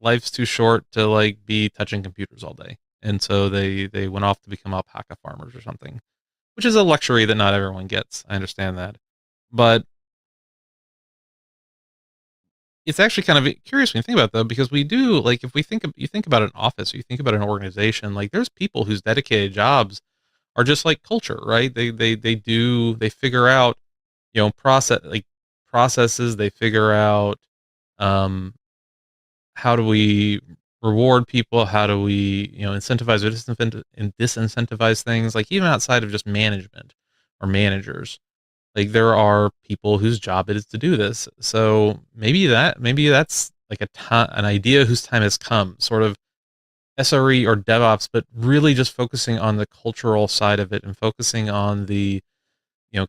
life's too short to like be touching computers all day. And so they went off to become alpaca farmers or something, which is a luxury that not everyone gets. I understand that. But it's actually kind of curious when you think about it, though, because we do, like, if you think about an office, or you think about an organization, like there's people whose dedicated jobs are just like culture, right? They figure out, processes, they figure out, how do we reward people? How do we, incentivize or disincentivize things? Like even outside of just management or managers, like there are people whose job it is to do this. So maybe that's like an idea whose time has come, sort of SRE or DevOps, but really just focusing on the cultural side of it and focusing on the,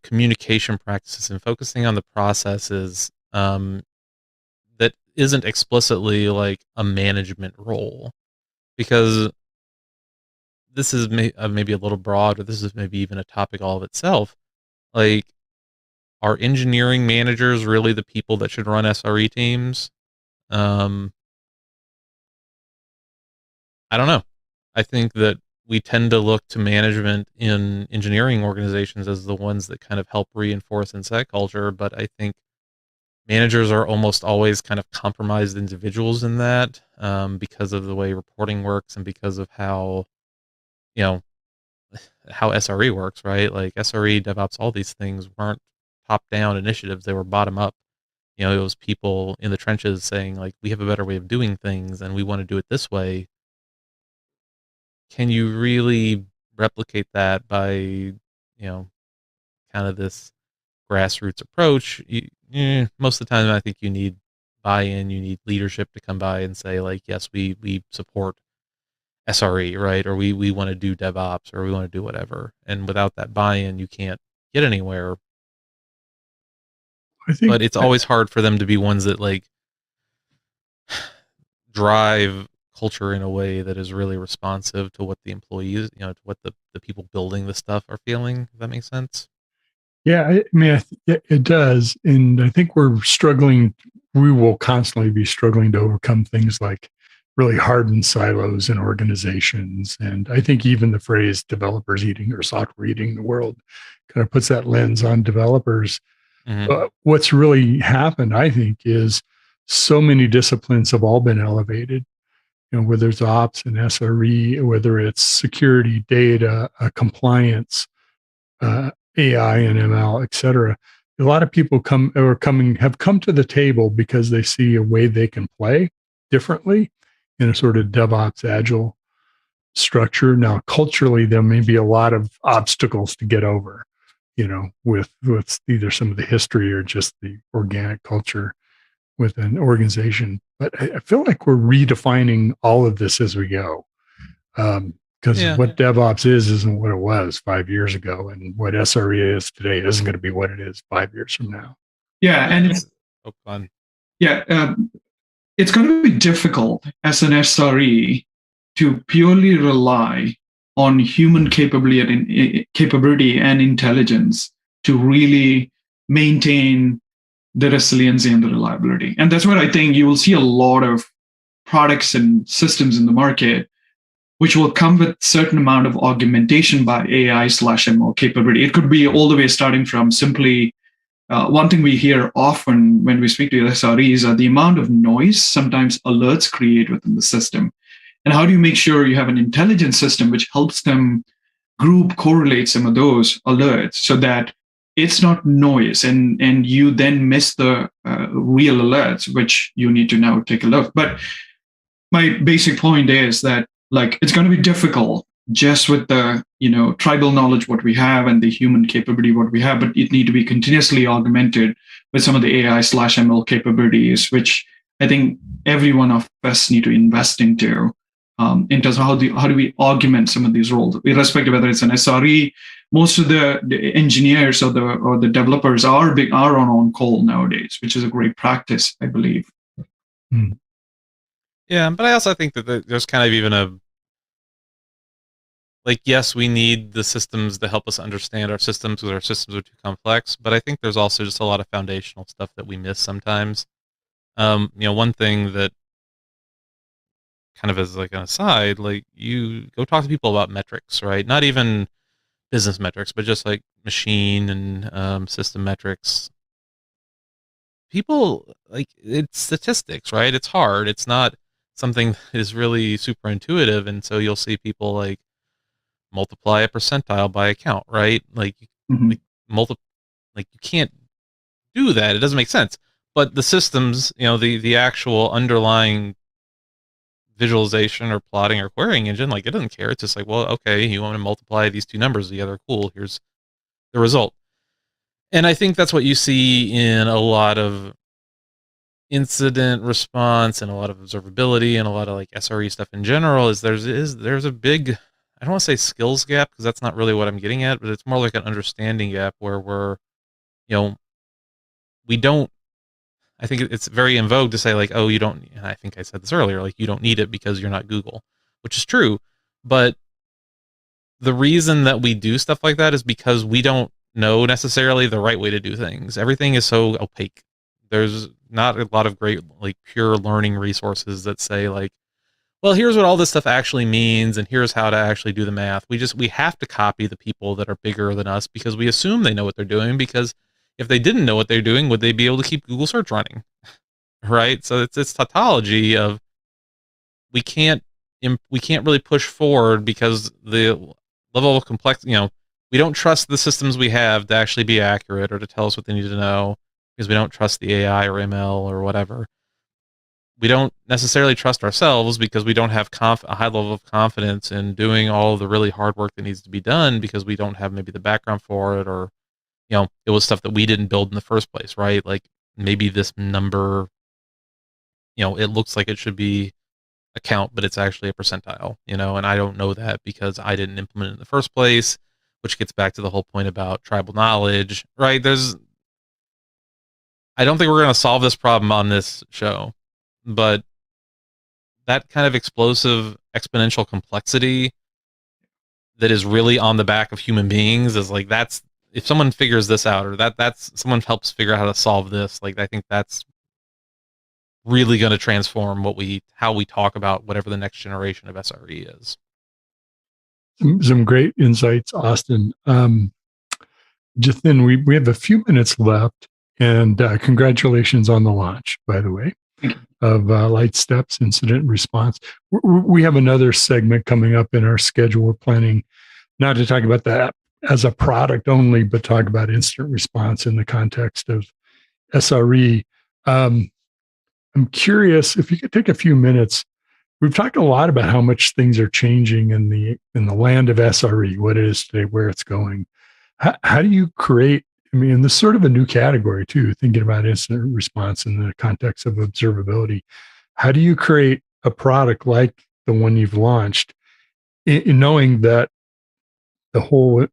communication practices and focusing on the processes, that isn't explicitly like a management role, because this is maybe a little broad, or this is maybe even a topic all of itself. Like, are engineering managers really the people that should run SRE teams? I don't know. I think that we tend to look to management in engineering organizations as the ones that kind of help reinforce and set culture, but I think managers are almost always kind of compromised individuals in that, because of the way reporting works and because of how SRE works, right? Like SRE, DevOps, all these things weren't top-down initiatives; they were bottom-up. It was people in the trenches saying, like, we have a better way of doing things, and we want to do it this way. Can you really replicate that by, kind of this grassroots approach? Most of the time, I think you need buy-in, you need leadership to come by and say, like, yes, we support SRE, right? Or we want to do DevOps, or we want to do whatever. And without that buy-in, you can't get anywhere. But it's always hard for them to be ones that like drive culture in a way that is really responsive to what the employees, to what the people building the stuff are feeling. If that makes sense. Yeah, I mean, it does. And I think we will constantly be struggling to overcome things like really hardened silos in organizations. And I think even the phrase developers eating or software eating the world kind of puts that lens on developers. Mm-hmm. What's really happened, I think, is so many disciplines have all been elevated, whether it's ops and SRE, whether it's security, data, compliance, AI and ML, et cetera. A lot of people have come to the table because they see a way they can play differently in a sort of DevOps agile structure. Now, culturally, there may be a lot of obstacles to get over, with either some of the history or just the organic culture with an organization. But I feel like we're redefining all of this as we go. Because what DevOps isn't what it was 5 years ago, and what SRE is today isn't going to be what it is 5 years from now. Yeah, and it's fun. Yeah, it's going to be difficult as an SRE to purely rely on human capability and intelligence to really maintain the resiliency and the reliability. And that's where I think you will see a lot of products and systems in the market which will come with certain amount of augmentation by AI/ML capability. It could be all the way starting from simply, one thing we hear often when we speak to SREs are the amount of noise sometimes alerts create within the system. And how do you make sure you have an intelligent system which helps them correlate some of those alerts so that it's not noise and you then miss the real alerts, which you need to now take a look. But my basic point is that it's going to be difficult just with the tribal knowledge what we have and the human capability what we have, but it need to be continuously augmented with some of the AI/ML capabilities, which I think every one of us need to invest into in terms of how do we augment some of these roles, irrespective of whether it's an SRE. Most of the engineers or the developers are on call nowadays, which is a great practice, I believe. Yeah, but I also think that there's kind of even yes, we need the systems to help us understand our systems because our systems are too complex, but I think there's also just a lot of foundational stuff that we miss sometimes. One thing that kind of as an aside, you go talk to people about metrics, right? Not even business metrics, but just machine and system metrics. People it's statistics, right? It's hard. It's not something that is really super intuitive, and so you'll see people multiply a percentile by a count, right? You can't do that. It doesn't make sense. But the systems, the actual underlying visualization or plotting or querying engine, it doesn't care. It's just well, okay, you want to multiply these two numbers together, cool, here's the result. And I think that's what you see in a lot of incident response and a lot of observability and a lot of SRE stuff in general is there's a big, I don't want to say skills gap because that's not really what I'm getting at, but it's more like an understanding gap where we don't, I think it's very in vogue to say oh, you don't, I think I said this earlier, you don't need it because you're not Google, which is true. But the reason that we do stuff like that is because we don't know necessarily the right way to do things. Everything is so opaque. There's not a lot of great pure learning resources that say well, here's what all this stuff actually means and here's how to actually do the math. We have to copy the people that are bigger than us because we assume they know what they're doing, because if they didn't know what they're doing, would they be able to keep Google search running? Right? So it's this tautology of we can't really push forward because the level of complexity, we don't trust the systems we have to actually be accurate or to tell us what they need to know because we don't trust the AI or ML or whatever. We don't necessarily trust ourselves because we don't have a high level of confidence in doing all of the really hard work that needs to be done because we don't have maybe the background for it, or, it was stuff that we didn't build in the first place, right? Maybe this number, it looks like it should be a count, but it's actually a percentile, and I don't know that because I didn't implement it in the first place, which gets back to the whole point about tribal knowledge, right? I don't think we're going to solve this problem on this show. But that kind of explosive exponential complexity that is really on the back of human beings is that's, if someone figures this out, or that's someone helps figure out how to solve this, I think that's really going to transform how we talk about whatever the next generation of SRE is. Some great insights, Austin. Jathin, we have a few minutes left, and congratulations on the launch, by the way, of Lightstep's incident response. We have another segment coming up in our schedule. We're planning not to talk about the as a product only, but talk about incident response in the context of SRE. I'm curious if you could take a few minutes. We've talked a lot about how much things are changing in the land of SRE, what it is today, where it's going. How do you create? I mean, this is sort of a new category too, thinking about incident response in the context of observability. How do you create a product like the one you've launched, in knowing that the whole,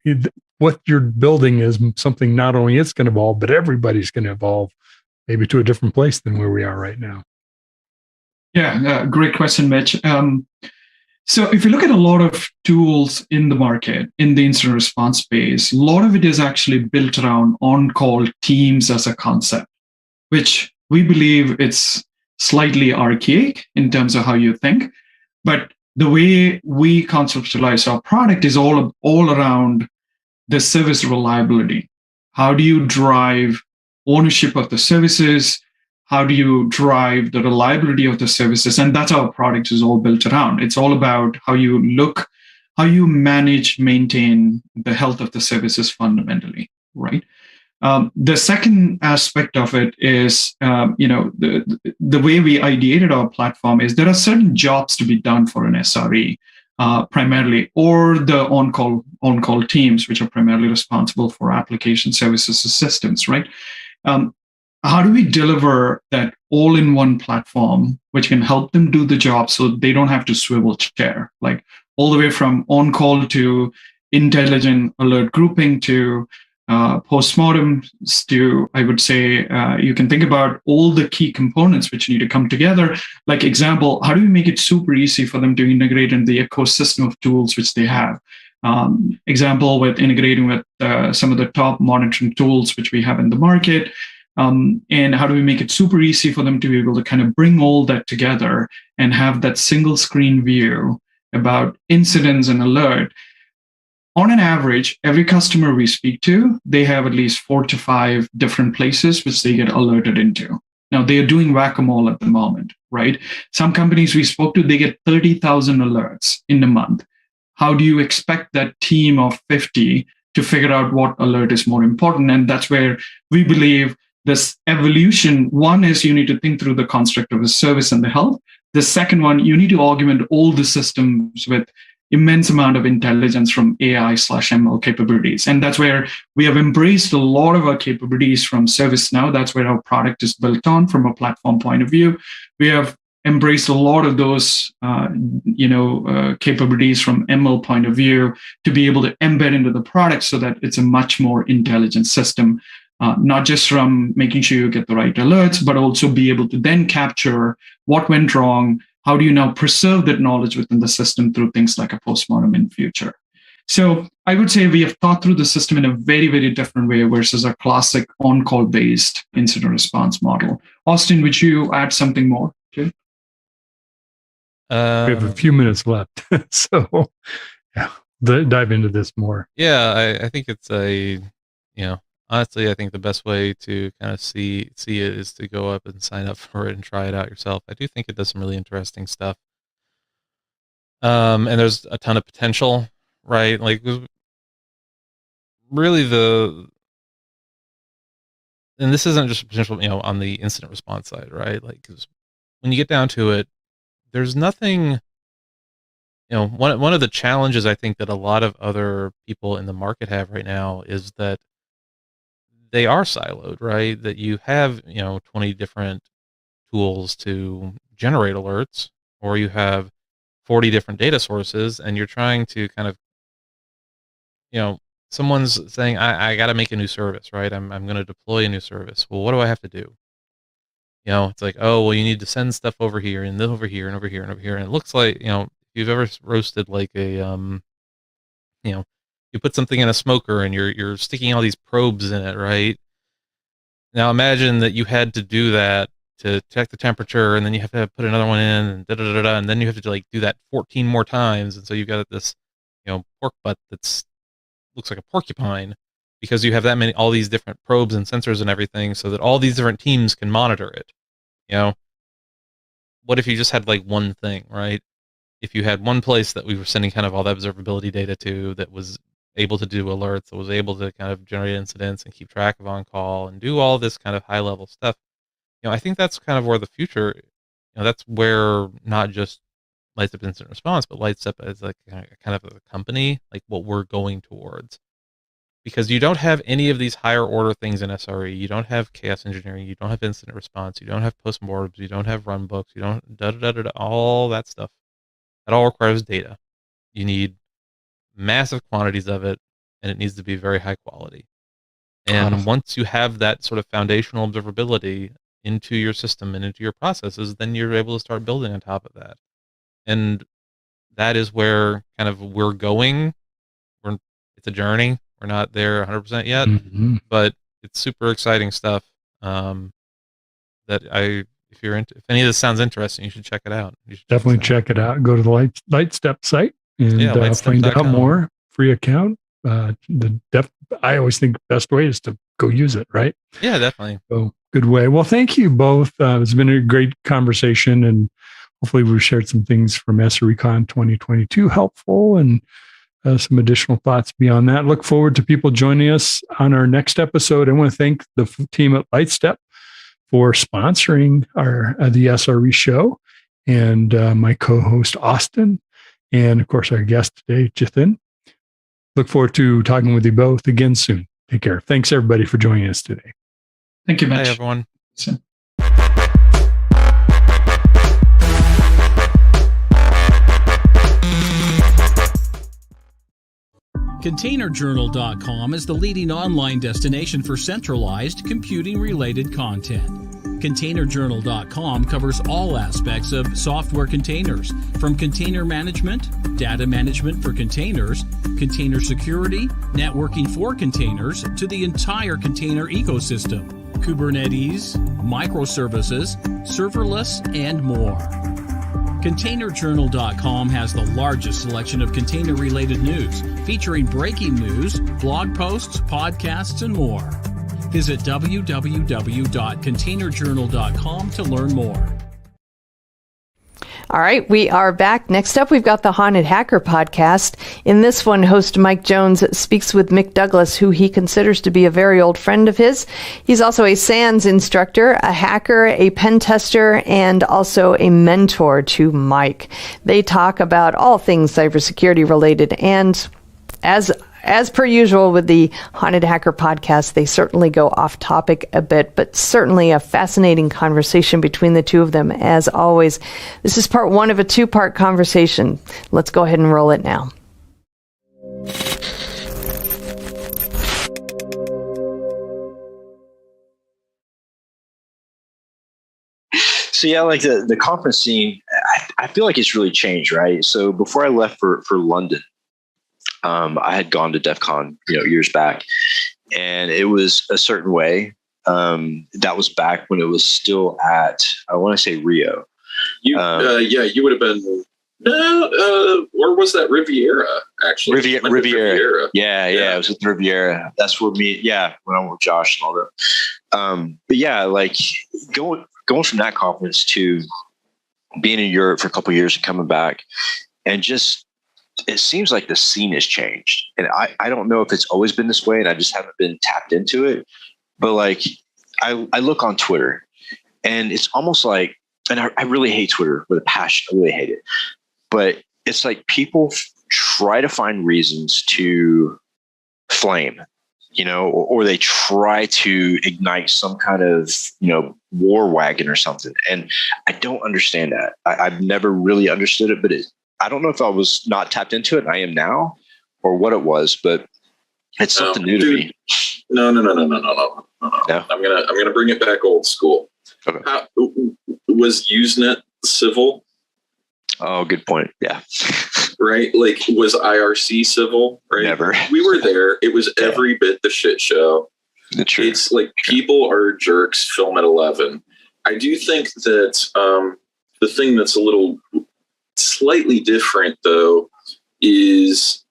what you're building is something not only it's going to evolve, but everybody's going to evolve maybe to a different place than where we are right now? Yeah, great question, Mitch. So if you look at a lot of tools in the market, in the incident response space, a lot of it is actually built around on-call teams as a concept, which we believe it's slightly archaic in terms of how you think. But the way we conceptualize our product is all around the service reliability. How do you drive ownership of the services? How do you drive the reliability of the services? And that's how our product is all built around. It's all about how you manage, maintain the health of the services fundamentally, right? The second aspect of it is, the way we ideated our platform is there are certain jobs to be done for an SRE, primarily, or the on-call teams, which are primarily responsible for application services systems, right? How do we deliver that all-in-one platform, which can help them do the job so they don't have to swivel chair, like all the way from on-call to intelligent alert grouping to postmortems to, I would say, you can think about all the key components which need to come together. Like example, how do we make it super easy for them to integrate in the ecosystem of tools which they have? Example with integrating with some of the top monitoring tools which we have in the market. And how do we make it super easy for them to be able to kind of bring all that together and have that single screen view about incidents and alert? On an average, every customer we speak to, they have at least 4 to 5 different places which they get alerted into. Now, they are doing whack-a-mole at the moment, right? Some companies we spoke to, they get 30,000 alerts in a month. How do you expect that team of 50 to figure out what alert is more important? And that's where we believe this evolution, one is you need to think through the construct of the service and the health. The second one, you need to augment all the systems with immense amount of intelligence from AI/ML capabilities. And that's where we have embraced a lot of our capabilities from ServiceNow. That's where our product is built on from a platform point of view. We have embraced a lot of those capabilities from ML point of view to be able to embed into the product so that it's a much more intelligent system. Not just from making sure you get the right alerts, but also be able to then capture what went wrong. How do you now preserve that knowledge within the system through things like a postmortem in future? So I would say we have thought through the system in a very, very different way versus a classic on-call based incident response model. Austin, would you add something more to it? We have a few minutes left. So yeah, dive into this more. Yeah, I think it's honestly, I think the best way to kind of see it is to go up and sign up for it and try it out yourself. I do think it does some really interesting stuff. And there's a ton of potential, right? Like really and this isn't just potential, on the incident response side, right? Like, 'cause when you get down to it, there's nothing, one of the challenges I think that a lot of other people in the market have right now is that they are siloed, right? That you have, 20 different tools to generate alerts, or you have 40 different data sources, and you're trying to kind of, someone's saying, I got to make a new service, right? I'm going to deploy a new service. Well, what do I have to do? It's like, oh, well, you need to send stuff over here and then over here and over here and over here. And it looks like, if you've ever roasted like a, you put something in a smoker and you're sticking all these probes in it, right? Now imagine that you had to do that to check the temperature, and then you have to put another one in, and and then you have to like do that 14 more times, and so you've got this, pork butt looks like a porcupine because you have that many, all these different probes and sensors and everything, so that all these different teams can monitor it. What if you just had like one thing, right? If you had one place that we were sending kind of all the observability data to that was able to do alerts, that was able to kind of generate incidents and keep track of on call and do all this kind of high level stuff. I think that's kind of where the future, that's where not just Lightstep Incident Response, but Lightstep as like kind of a company, like what we're going towards. Because you don't have any of these higher order things in SRE. You don't have chaos engineering. You don't have incident response. You don't have postmortems. You don't have run books. You don't all that stuff. That all requires data. You need massive quantities of it, and it needs to be very high quality. And once you have that sort of foundational observability into your system and into your processes, then you're able to start building on top of that. And that is where kind of we're going. It's a journey. We're not there 100% yet, but it's super exciting stuff. That if any of this sounds interesting, you should check it out. You should definitely check it out. Go to the Lightstep site and find out more. Free account. I always think the best way is to go use it, right? Yeah, definitely. So good way. Well, thank you both. It's been a great conversation, and hopefully we've shared some things from SRECon 2022 helpful, and some additional thoughts beyond that. Look forward to people joining us on our next episode. I want to thank the team at Lightstep for sponsoring the SRE show, and my co-host Austin, and of course our guest today, Jithin. Look forward to talking with you both again soon. Take care. Thanks everybody for joining us today. Thank you, Mitch. Hey everyone. ContainerJournal.com is the leading online destination for centralized computing-related content. ContainerJournal.com covers all aspects of software containers, from container management, data management for containers, container security, networking for containers, to the entire container ecosystem, Kubernetes, microservices, serverless, and more. ContainerJournal.com has the largest selection of container-related news, featuring breaking news, blog posts, podcasts, and more. Visit www.containerjournal.com to learn more. All right, we are back. Next up, we've got the Haunted Hacker podcast. In this one, host Mike Jones speaks with Mick Douglas, who he considers to be a very old friend of his. He's also a SANS instructor, a hacker, a pen tester, and also a mentor to Mike. They talk about all things cybersecurity related, and as per usual with the Haunted Hacker podcast, they certainly go off topic a bit, but certainly a fascinating conversation between the two of them, as always. This is part one of a two-part conversation. Let's go ahead and roll it now. So yeah, like the conference scene, I feel like it's really changed, right? So before I left for London, I had gone to DEF CON, years back, and it was a certain way. That was back when it was still at, I want to say Rio. You would have been, or was that Riviera, actually? Riviera. Yeah, it was with Riviera. That's where when I went with Josh and all that. But yeah, like going from that conference to being in Europe for a couple of years and coming back, and just, it seems like the scene has changed. And I don't know if it's always been this way and I just haven't been tapped into it. But like, I look on Twitter and it's almost like, and I really hate Twitter with a passion. I really hate it. But it's like people try to find reasons to flame, or they try to ignite some kind of, war wagon or something. And I don't understand that. I've never really understood it, but I don't know if I was not tapped into it and I am now, or what it was, but it's something new to me. No. I'm gonna bring it back old school. Okay. Was Usenet civil? Oh, good point. Yeah. Right? Like, was IRC civil? Right? Never. We were there. It was every bit the shit show. It's like people are jerks. Film at 11. I do think that the thing that's a little slightly different, though, is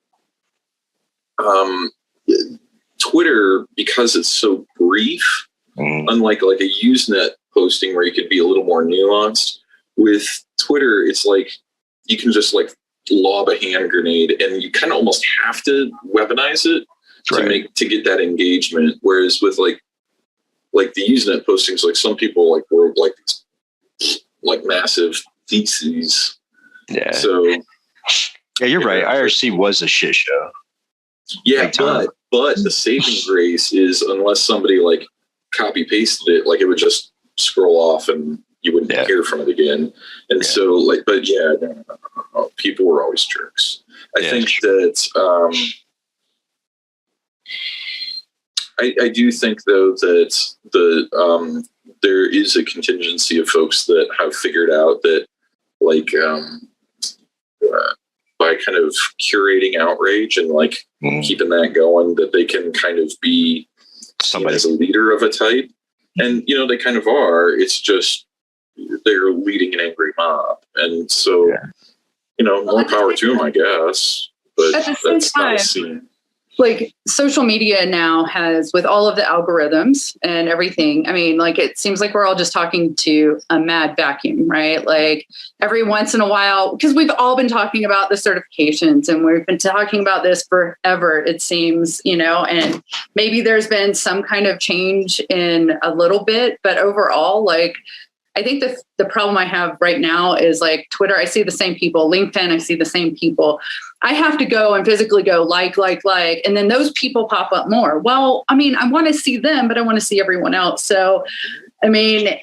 Twitter, because it's so brief, unlike like a Usenet posting where you could be a little more nuanced. With Twitter, it's like you can just like lob a hand grenade, and you kind of almost have to weaponize it to get that engagement. Whereas with like the Usenet postings, like some people like were like like massive theses. Yeah. So yeah, you're right. IRC was a shit show. Yeah, but the saving grace is unless somebody like copy pasted it, like it would just scroll off and you wouldn't hear from it again. And so like, but no, people were always jerks. I think that I do think though that there is a contingency of folks that have figured out that like by kind of curating outrage and like keeping that going, that they can kind of be somebody as a leader of a type. And, you know, they kind of are. It's just they're leading an angry mob. And so, you know, more power to them, I guess. But at the same that's time, not a scene. Like social media now has, with all of the algorithms and everything, I mean, like it seems like we're all just talking to a mad vacuum, right? Like every once in a while, because we've all been talking about the certifications and we've been talking about this forever, it seems, you know, and maybe there's been some kind of change in a little bit, but overall, like, I think the problem I have right now is like Twitter, I see the same people, LinkedIn, I see the same people. I have to go and physically go like, and then those people pop up more. Well, I mean, I want to see them, but I want to see everyone else. So, I mean,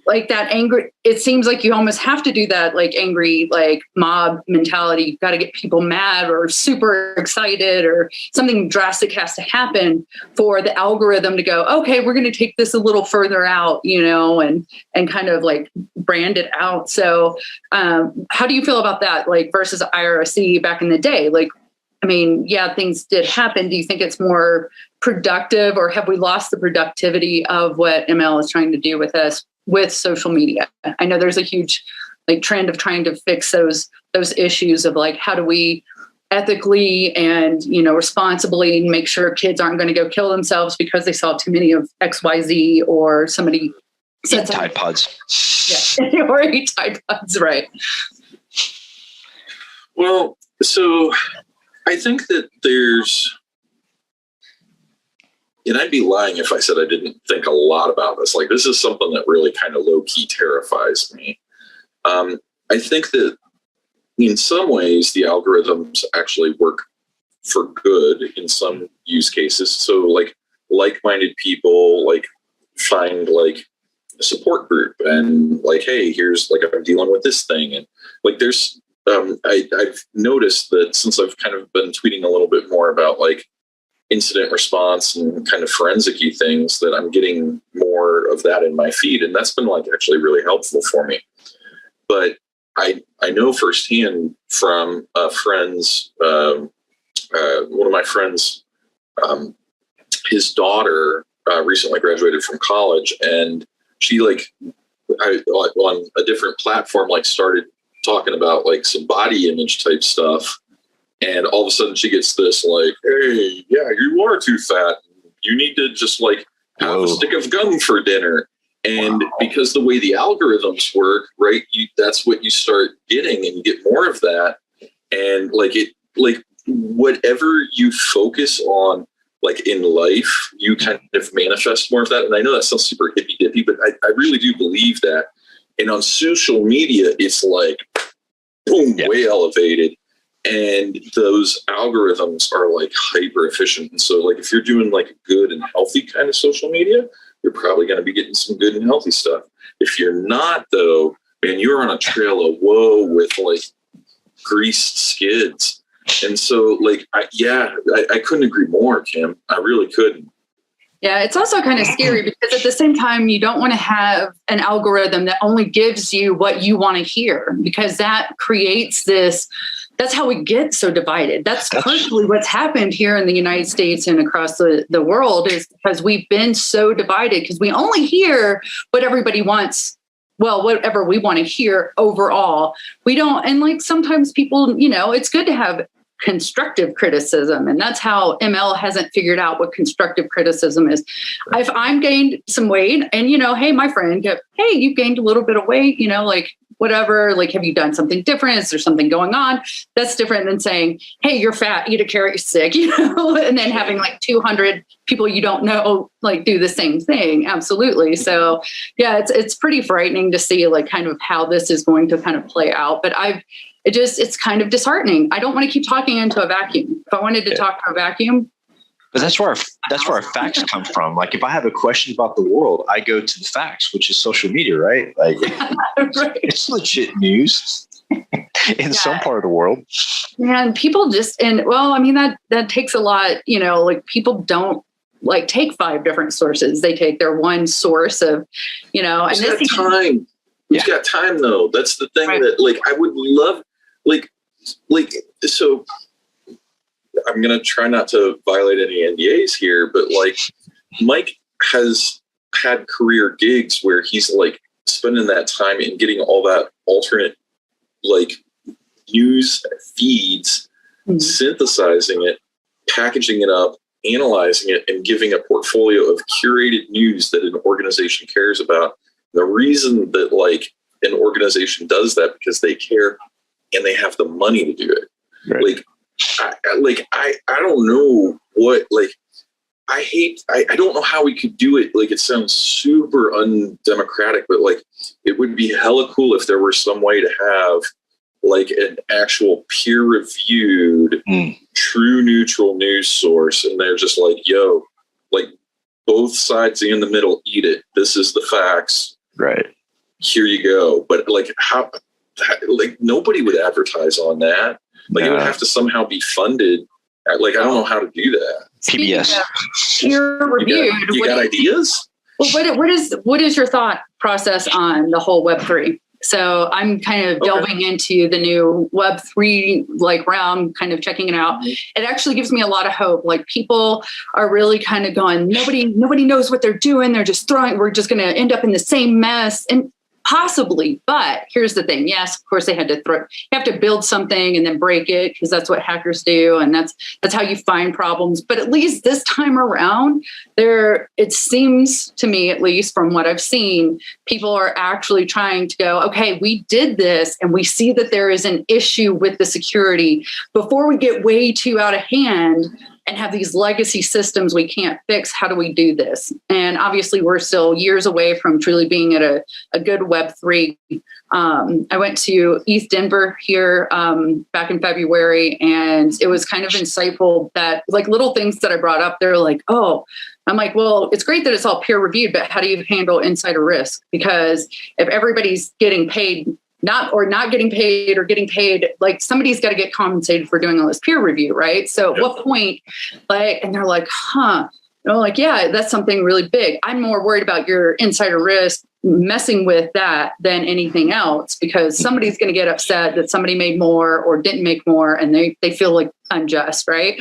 like that angry, it seems like you almost have to do that, like angry, like mob mentality. You've got to get people mad or super excited or something drastic has to happen for the algorithm to go, okay, we're going to take this a little further out, you know, and kind of like brand it out. So how do you feel about that? Like versus IRC back in the day? Like, I mean, yeah, things did happen. Do you think it's more productive or have we lost the productivity of what ML is trying to do with us with social media? I know there's a huge like trend of trying to fix those issues of like, how do we ethically and, you know, responsibly make sure kids aren't going to go kill themselves because they saw too many of XYZ or somebody said Tide Pods. Yeah, or eat Tide Pods, right. Well, so I think that there's, and I'd be lying if I said I didn't think a lot about this. Like, this is something that really kind of low-key terrifies me. I think that in some ways, the algorithms actually work for good in some use cases. So, like, like-minded people, like, find, like, a support group and, like, hey, here's, like, I'm dealing with this thing. And, like, there's, I've noticed that since I've kind of been tweeting a little bit more about, like, incident response and kind of forensic-y things, that I'm getting more of that in my feed. And that's been like actually really helpful for me. But I know firsthand from friends, one of my friends, his daughter recently graduated from college, and she like on a different platform, like started talking about like some body image type stuff. And all of a sudden she gets this like, hey, yeah, you are too fat. You need to just like have a stick of gum for dinner. And because the way the algorithms work, right, that's what you start getting, and you get more of that. And like it, like whatever you focus on, like in life, you kind of manifest more of that. And I know that sounds super hippy dippy, but I really do believe that. And on social media, it's like, boom, way elevated. And those algorithms are like hyper efficient. And so like if you're doing like good and healthy kind of social media, you're probably going to be getting some good and healthy stuff. If you're not though, man, you're on a trail of woe with like greased skids. And so like, I couldn't agree more, Kim. I really couldn't. Yeah, it's also kind of scary because at the same time, you don't want to have an algorithm that only gives you what you want to hear, because that creates this. That's how we get so divided. That's partially what's happened here in the United States and across the world, is because we've been so divided because we only hear what everybody wants. Well, whatever we want to hear overall, we don't. And like sometimes people, you know, it's good to have constructive criticism. And that's how ML hasn't figured out what constructive criticism is. If I'm gained some weight and, you know, hey, my friend hey, you've gained a little bit of weight, like whatever, like, have you done something different? Is there something going on? That's different than saying, hey, you're fat, eat a carrot, you're sick, and then having like 200 people you don't know, like, do the same thing. Absolutely. So yeah, it's pretty frightening to see like kind of how this is going to kind of play out. But it's kind of disheartening. I don't want to keep talking into a vacuum. If I wanted to talk to a vacuum, but that's where our facts come from. Like, if I have a question about the world, I go to the facts, which is social media, right? Like, right. It's legit news in some part of the world. And people that takes a lot. Like, people don't like take 5 different sources. They take their one source of, and this time. Who's got time though? That's the thing that, like, I would love, like, so. I'm going to try not to violate any NDAs here, but like, Mike has had career gigs where he's like spending that time and getting all that alternate like news feeds, synthesizing it, packaging it up, analyzing it, and giving a portfolio of curated news that an organization cares about. The reason that like an organization does that because they care and they have the money to do it. Right. I don't know what, like, I don't know how we could do it. Like, it sounds super undemocratic, but like, it would be hella cool if there were some way to have like an actual peer reviewed, true neutral news source. And they're just like, yo, like, both sides in the middle, eat it. This is the facts. Right. Here you go. But like, like, nobody would advertise on that. Like, it would have to somehow be funded. Like, I don't know how to do that. PBS. Peer reviewed. You got ideas? Well, what is your thought process on the whole Web3? So I'm kind of delving into the new Web3 like realm, kind of checking it out. It actually gives me a lot of hope. Like, people are really kind of going, nobody knows what they're doing. They're just we're just going to end up in the same mess. And possibly, but here's the thing. Yes, of course, they had to you have to build something and then break it, because that's what hackers do, and that's how you find problems. But at least this time around, it seems to me, at least from what I've seen, people are actually trying to go, okay, we did this, and we see that there is an issue with the security. Before we get way too out of hand and have these legacy systems we can't fix, how do we do this? And obviously, we're still years away from truly being at a good Web3. I went to East Denver here back in February, and it was kind of insightful that, like, little things that I brought up, they're like, oh, I'm like, well, it's great that it's all peer reviewed, but how do you handle insider risk? Because if everybody's getting paid not getting paid, or getting paid, like, somebody's got to get compensated for doing all this peer review, right? So at what point, like, and they're like, and I'm like, yeah, that's something really big. I'm more worried about your insider risk messing with that than anything else, because somebody's going to get upset that somebody made more or didn't make more, and they feel like unjust, right?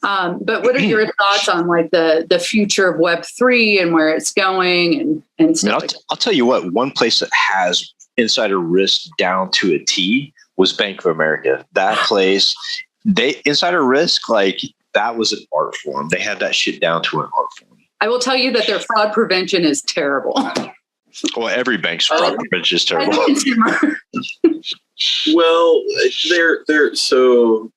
But what are your thoughts on like the future of Web3 and where it's going and stuff? I'll tell you what, one place that has insider risk down to a T was Bank of America. That place, insider risk, like, that was an art form. They had that shit down to an art form. I will tell you that their fraud prevention is terrible. Well, every bank's fraud prevention is terrible. Well, they're so,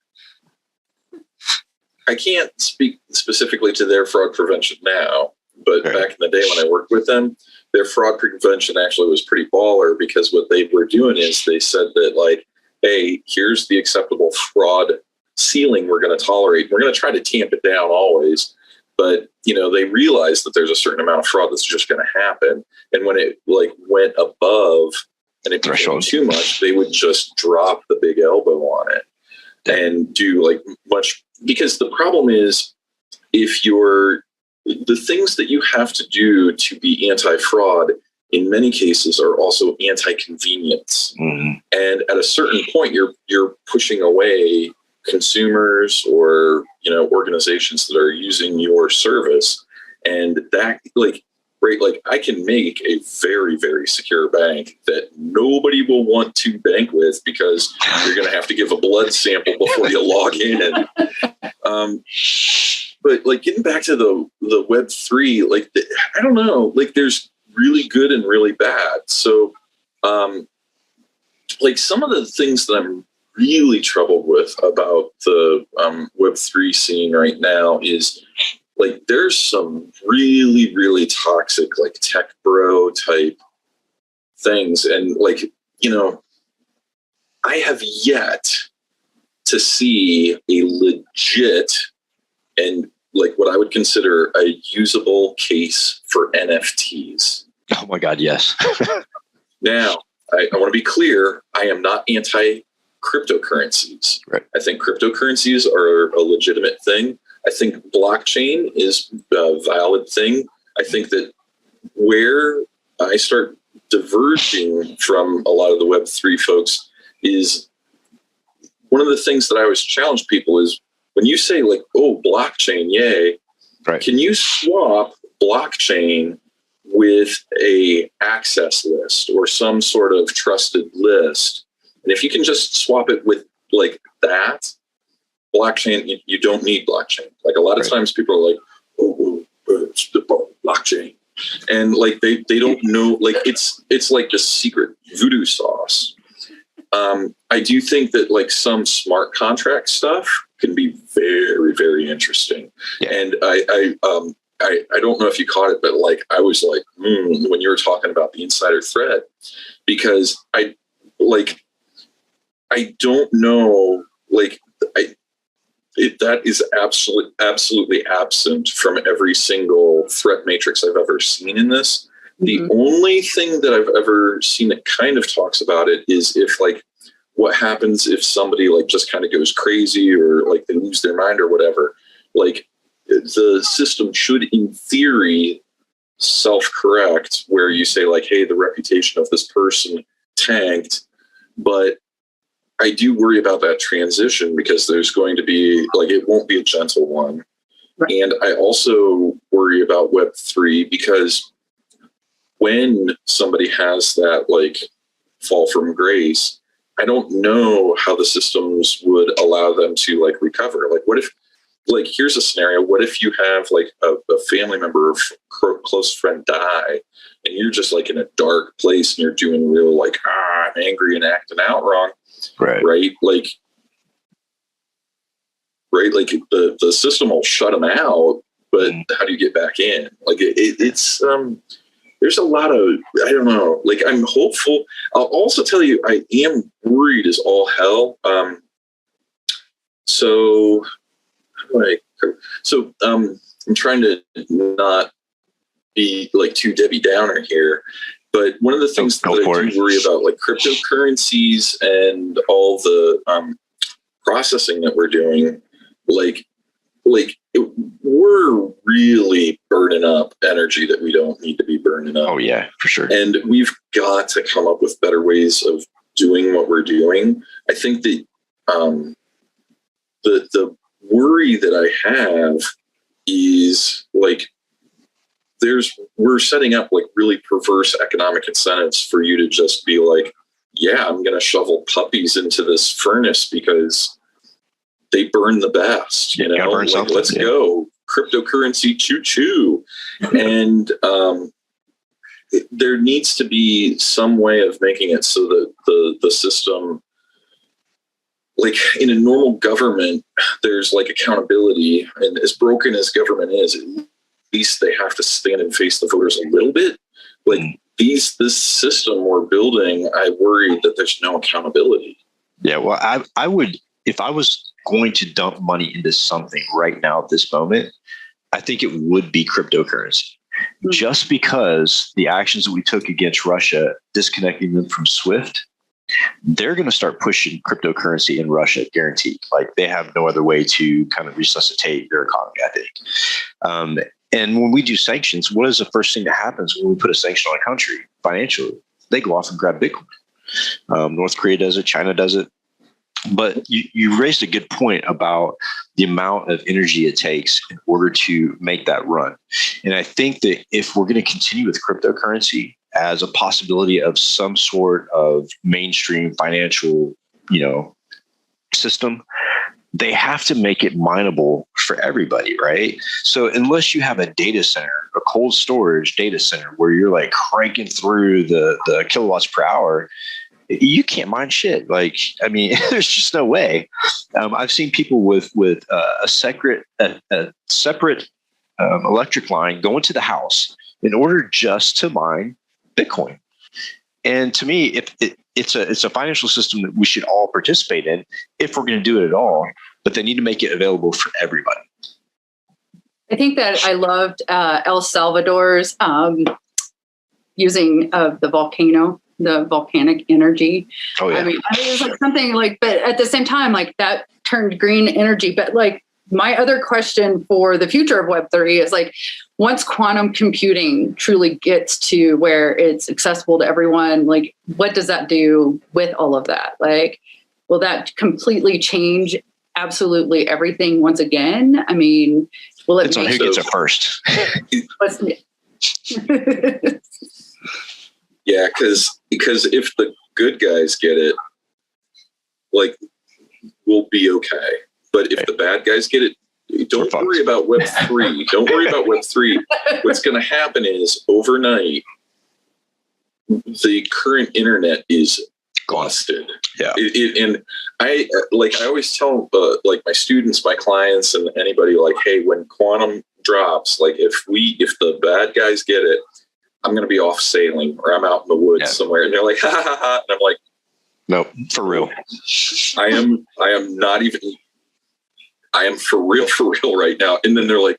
I can't speak specifically to their fraud prevention now, but back in the day when I worked with them, their fraud prevention actually was pretty baller, because what they were doing is they said that, like, hey, here's the acceptable fraud ceiling we're going to tolerate. We're going to try to tamp it down always. But, they realized that there's a certain amount of fraud that's just going to happen. And when it like went above and it became too much, they would just drop the big elbow on it and do like much, because the problem is, if the things that you have to do to be anti-fraud in many cases are also anti-convenience. And at a certain point, you're pushing away consumers or, organizations that are using your service. And that, like, right, like, I can make a very, very secure bank that nobody will want to bank with, because you're going to have to give a blood sample before you log in. And, but like, getting back to the Web3, like, I don't know, like, there's really good and really bad. So, like some of the things that I'm really troubled with about the Web3 scene right now is like there's some really, really toxic like tech bro type things. And like, you know, I have yet to see a legit and like what I would consider a usable case for NFTs. Oh my God, yes. Now, I want to be clear. I am not anti-cryptocurrencies. Right. I think cryptocurrencies are a legitimate thing. I think blockchain is a valid thing. I think that where I start diverging from a lot of the Web3 folks is one of the things that I always challenge people is when you say like, oh, blockchain, yay. Right. Can you swap blockchain with a access list or some sort of trusted list? And if you can just swap it with like that, blockchain, you don't need blockchain. Like a lot of times people are like, oh, it's the blockchain. And like they don't know, like it's like just secret voodoo sauce. I do think that like some smart contract stuff can be very, very interesting. Yeah. And I don't know if you caught it, but like I was like, when you were talking about the insider threat, because I don't know, like that is absolutely absent from every single threat matrix I've ever seen in this. The only thing that I've ever seen that kind of talks about it is if like what happens if somebody like just kind of goes crazy or like they lose their mind or whatever. Like the system should in theory self-correct where you say like, hey, the reputation of this person tanked. But I do worry about that transition because there's going to be like, it won't be a gentle one. Right. And I also worry about Web3 because when somebody has that like fall from grace, I don't know how the systems would allow them to like recover. Like what if, like, here's a scenario. What if you have like a family member or close friend die and you're just like in a dark place and you're doing real like, I'm angry and acting out wrong. Right. Like the system will shut them out, but how do you get back in? Like it's there's a lot of, I don't know, like I'm hopeful. I'll also tell you, I am worried as all hell. So I'm trying to not be like too Debbie Downer here, but one of the things that I do worry about, like cryptocurrencies and all the processing that we're doing, we're really burning up energy that we don't need to be burning up. Oh yeah, for sure. And we've got to come up with better ways of doing what we're doing. I think that the worry that I have is like we're setting up like really perverse economic incentives for you to just be like, yeah, I'm going to shovel puppies into this furnace because they burn the best, you know, like, let's go cryptocurrency choo-choo. And there needs to be some way of making it so that the system, like in a normal government, there's like accountability, and as broken as government is, at least they have to stand and face the voters a little bit. Like this system we're building, I worry that there's no accountability. Yeah, well, I would, if I was going to dump money into something right now at this moment, I think it would be cryptocurrency. Just because the actions that we took against Russia, disconnecting them from SWIFT, they're going to start pushing cryptocurrency in Russia, guaranteed. Like they have no other way to kind of resuscitate their economy, I think. And when we do sanctions, what is the first thing that happens when we put a sanction on a country financially? They go off and grab Bitcoin. North Korea does it. China does it. But you raised a good point about the amount of energy it takes in order to make that run. And I think that if we're going to continue with cryptocurrency as a possibility of some sort of mainstream financial, system, they have to make it mineable for everybody, right? So unless you have a data center, a cold storage data center where you're like cranking through the kilowatts per hour, you can't mine shit. Like, I mean, there's just no way. I've seen people with a separate electric line go into the house in order just to mine Bitcoin. And to me, it's a financial system that we should all participate in if we're going to do it at all. But they need to make it available for everybody. I think that I loved El Salvador's using the volcanic energy. Oh yeah. I mean, it was like something like, but at the same time, like that turned green energy. But like my other question for the future of Web3 is like, once quantum computing truly gets to where it's accessible to everyone, like what does that do with all of that? Like, will that completely change absolutely everything once again? I mean, will it? It's on who gets it first. Yeah, because if the good guys get it, like, we'll be okay. But if the bad guys get it, don't worry about Web3. Don't worry about Web3. What's going to happen is overnight, the current internet is busted. Yeah. And I always tell like my students, my clients, and anybody, like, hey, when quantum drops, like if the bad guys get it, I'm going to be off sailing, or I'm out in the woods somewhere. And they're like, ha, ha, ha, ha. And I'm like, no, for real. I am for real right now. And then they're like,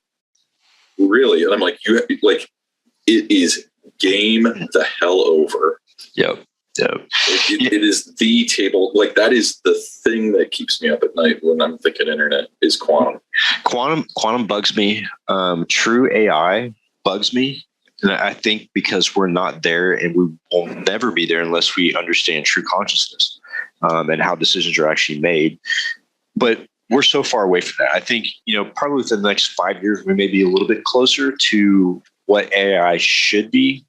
really? And I'm like, it is game the hell over. Yep. It is the table. Like, that is the thing that keeps me up at night when I'm thinking internet is quantum. Quantum bugs me. True AI bugs me. And I think because we're not there, and we will never be there unless we understand true consciousness and how decisions are actually made. But we're so far away from that. I think, probably within the next 5 years, we may be a little bit closer to what AI should be.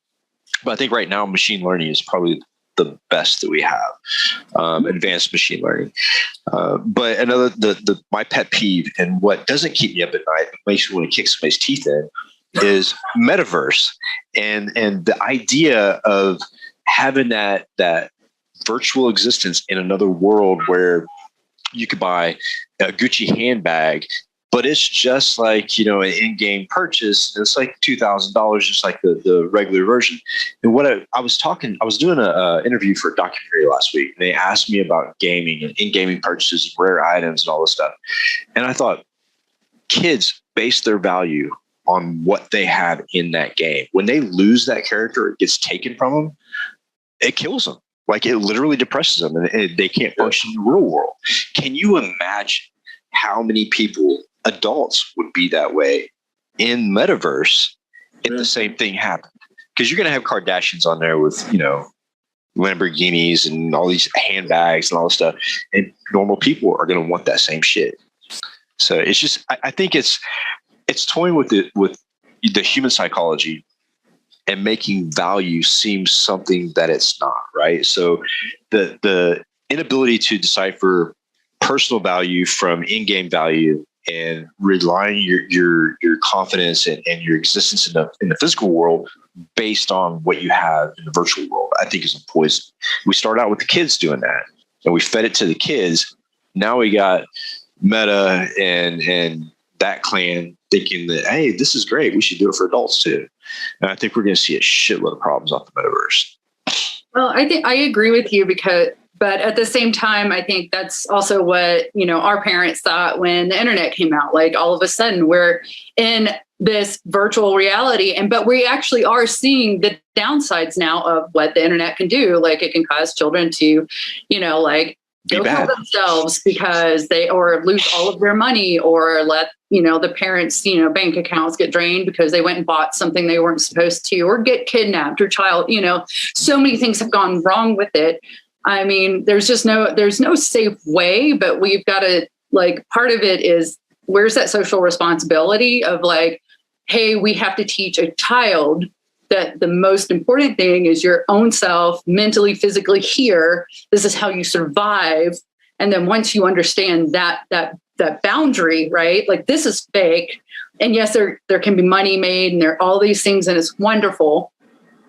But I think right now, machine learning is probably the best that we have, advanced machine learning. But another, my pet peeve, and what doesn't keep me up at night, but makes me want to kick somebody's teeth in, is metaverse and the idea of having that virtual existence in another world where you could buy a Gucci handbag, but it's just like, an in-game purchase. It's like $2,000, just like the regular version. And what I was doing an interview for a documentary last week, and they asked me about gaming and in-gaming purchases, rare items, and all this stuff. And I thought, kids base their value on what they have in that game. When they lose that character, it gets taken from them, it kills them. Like, it literally depresses them, and they can't function in the real world. Can you imagine how many people, adults, would be that way in metaverse if the same thing happened? Because you're going to have Kardashians on there with, Lamborghinis and all these handbags and all this stuff. And normal people are going to want that same shit. So it's just, I think it's toying with the human psychology and making value seem something that it's not, right? So the inability to decipher personal value from in-game value and relying your confidence and your existence in the physical world based on what you have in the virtual world, I think is a poison. We start out with the kids doing that, and we fed it to the kids. Now we got Meta and that clan thinking that, hey, this is great, we should do it for adults too. And I think we're going to see a shitload of problems off the metaverse. Well, I think I agree with you but at the same time, I think that's also what, our parents thought when the internet came out. Like, all of a sudden we're in this virtual reality, but we actually are seeing the downsides now of what the internet can do. Like, it can cause children to, go kill themselves because or lose all of their money, or let, the parents, bank accounts get drained because they went and bought something they weren't supposed to, or get kidnapped, or child, so many things have gone wrong with it. I mean, there's no safe way, but we've got to, part of it is, where's that social responsibility of hey, we have to teach a child that the most important thing is your own self, mentally, physically here. This is how you survive. And then once you understand that that boundary, right? Like, this is fake. And yes, there can be money made and there are all these things, and it's wonderful.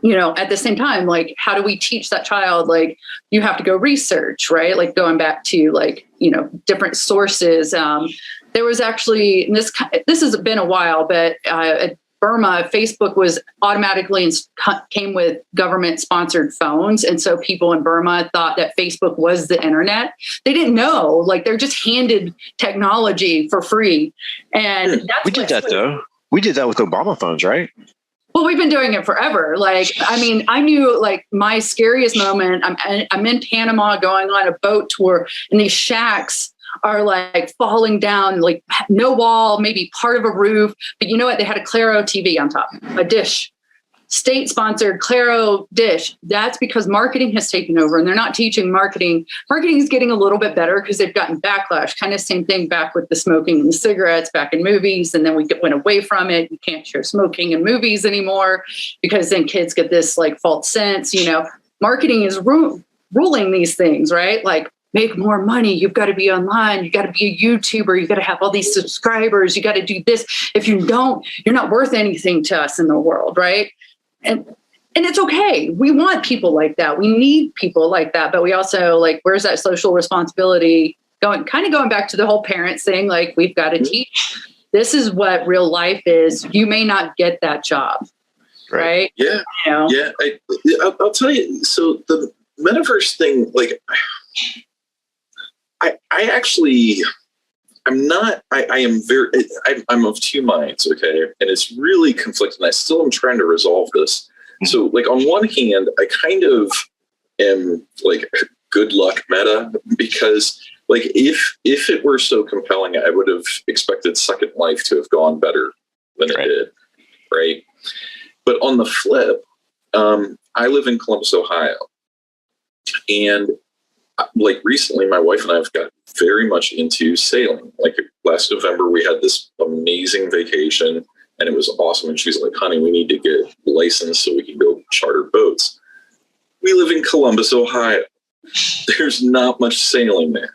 You know, at the same time, like, how do we teach that child? Like, you have to go research, right? Like, going back to, like, you know, different sources. There was actually, and this has been a while, but at Burma, Facebook was automatically came with government-sponsored phones. And so people in Burma thought that Facebook was the internet. They didn't know, like, they're just handed technology for free. And that's we did that, though. We did that with Obama phones, right? Well, we've been doing it forever. Like, I mean, I knew, like, my scariest moment, I'm in Panama going on a boat tour, and these shacks are like falling down, like no wall, maybe part of a roof. But you know what? They had a Claro TV on top, a dish, state-sponsored Claro dish. That's because marketing has taken over, and they're not teaching marketing. Marketing is getting a little bit better because they've gotten backlash. Kind of same thing back with the smoking and the cigarettes back in movies, and then we went away from it. You can't show smoking in movies anymore because then kids get this like false sense. You know, marketing is ruling these things, right? Like, make more money. You've got to be online. You got to be a YouTuber. You got to have all these subscribers. You got to do this. If you don't, you're not worth anything to us in the world, right? And it's okay. We want people like that. We need people like that. But we also, like, where's that social responsibility going back to the whole parents thing? Like, we've got to teach. This is what real life is. You may not get that job, right? Yeah. You know? Yeah. I'll tell you. So the metaverse thing, like, I'm of two minds, okay? And it's really conflicting. I still am trying to resolve this. So, like, on one hand, I kind of am like good luck meta, because, like, if it were so compelling, I would have expected Second Life to have gone better than it did, right? But on the flip, I live in Columbus, Ohio, and like recently, my wife and I have got very much into sailing. Like, last November, we had this amazing vacation, and it was awesome. And she's like, honey, we need to get licensed so we can go charter boats. We live in Columbus, Ohio. There's not much sailing there.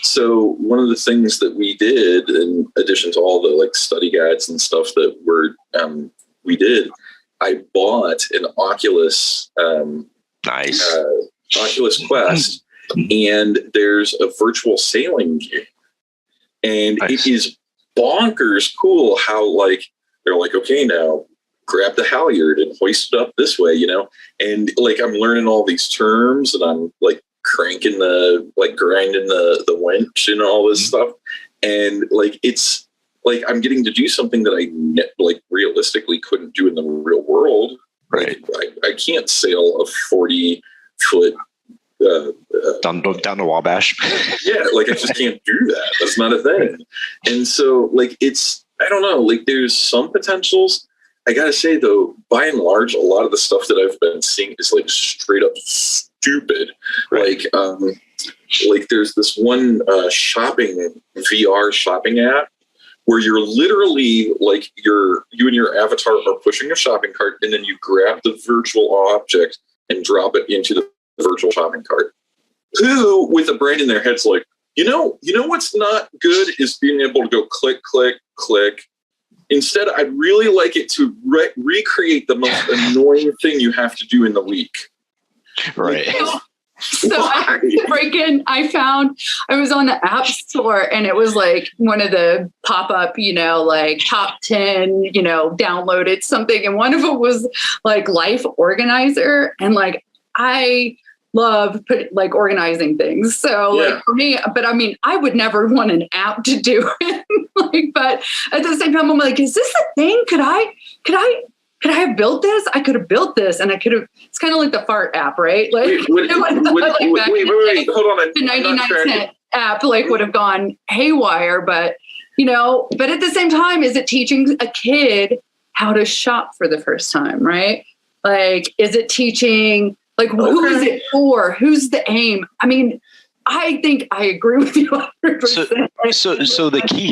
So one of the things that we did, in addition to all the like study guides and stuff that we did, I bought an Oculus, Oculus Quest. And there's a virtual sailing game, and it is bonkers cool how, like, they're like, okay, now grab the halyard and hoist it up this way, you know? And like, I'm learning all these terms, and I'm like grinding the winch and all this stuff. And like, it's like, I'm getting to do something that I like realistically couldn't do in the real world. Right. Like, I can't sail a 40-foot down the Wabash. Yeah, like, I just can't do that. That's not a thing. And so, like, it's, I don't know, like, there's some potentials. I gotta say, though, by and large, a lot of the stuff that I've been seeing is like straight up stupid. Right. Like there's this one VR shopping app where you're literally like you and your avatar are pushing a shopping cart, and then you grab the virtual object and drop it into the virtual shopping cart. Who, with a brain in their head's like, you know what's not good is being able to go click, click, click. Instead, I'd really like it to recreate the most annoying thing you have to do in the week. Right. So I was on the App Store, and it was like one of the pop-up, like top 10, downloaded something. And one of it was like Life Organizer. And like, I love organizing things. So like for me, but I mean, I would never want an app to do it. But at the same time, I'm like, is this a thing? Could I have built this? I could have built this, and I could have. It's kind of like the fart app, right? Like, wait, hold on. The 99-cent app would have gone haywire, but at the same time, is it teaching a kid how to shop for the first time, right? Like, is it teaching? Like, who is it for? Who's the aim? I mean, I think I agree with you 100%. So the key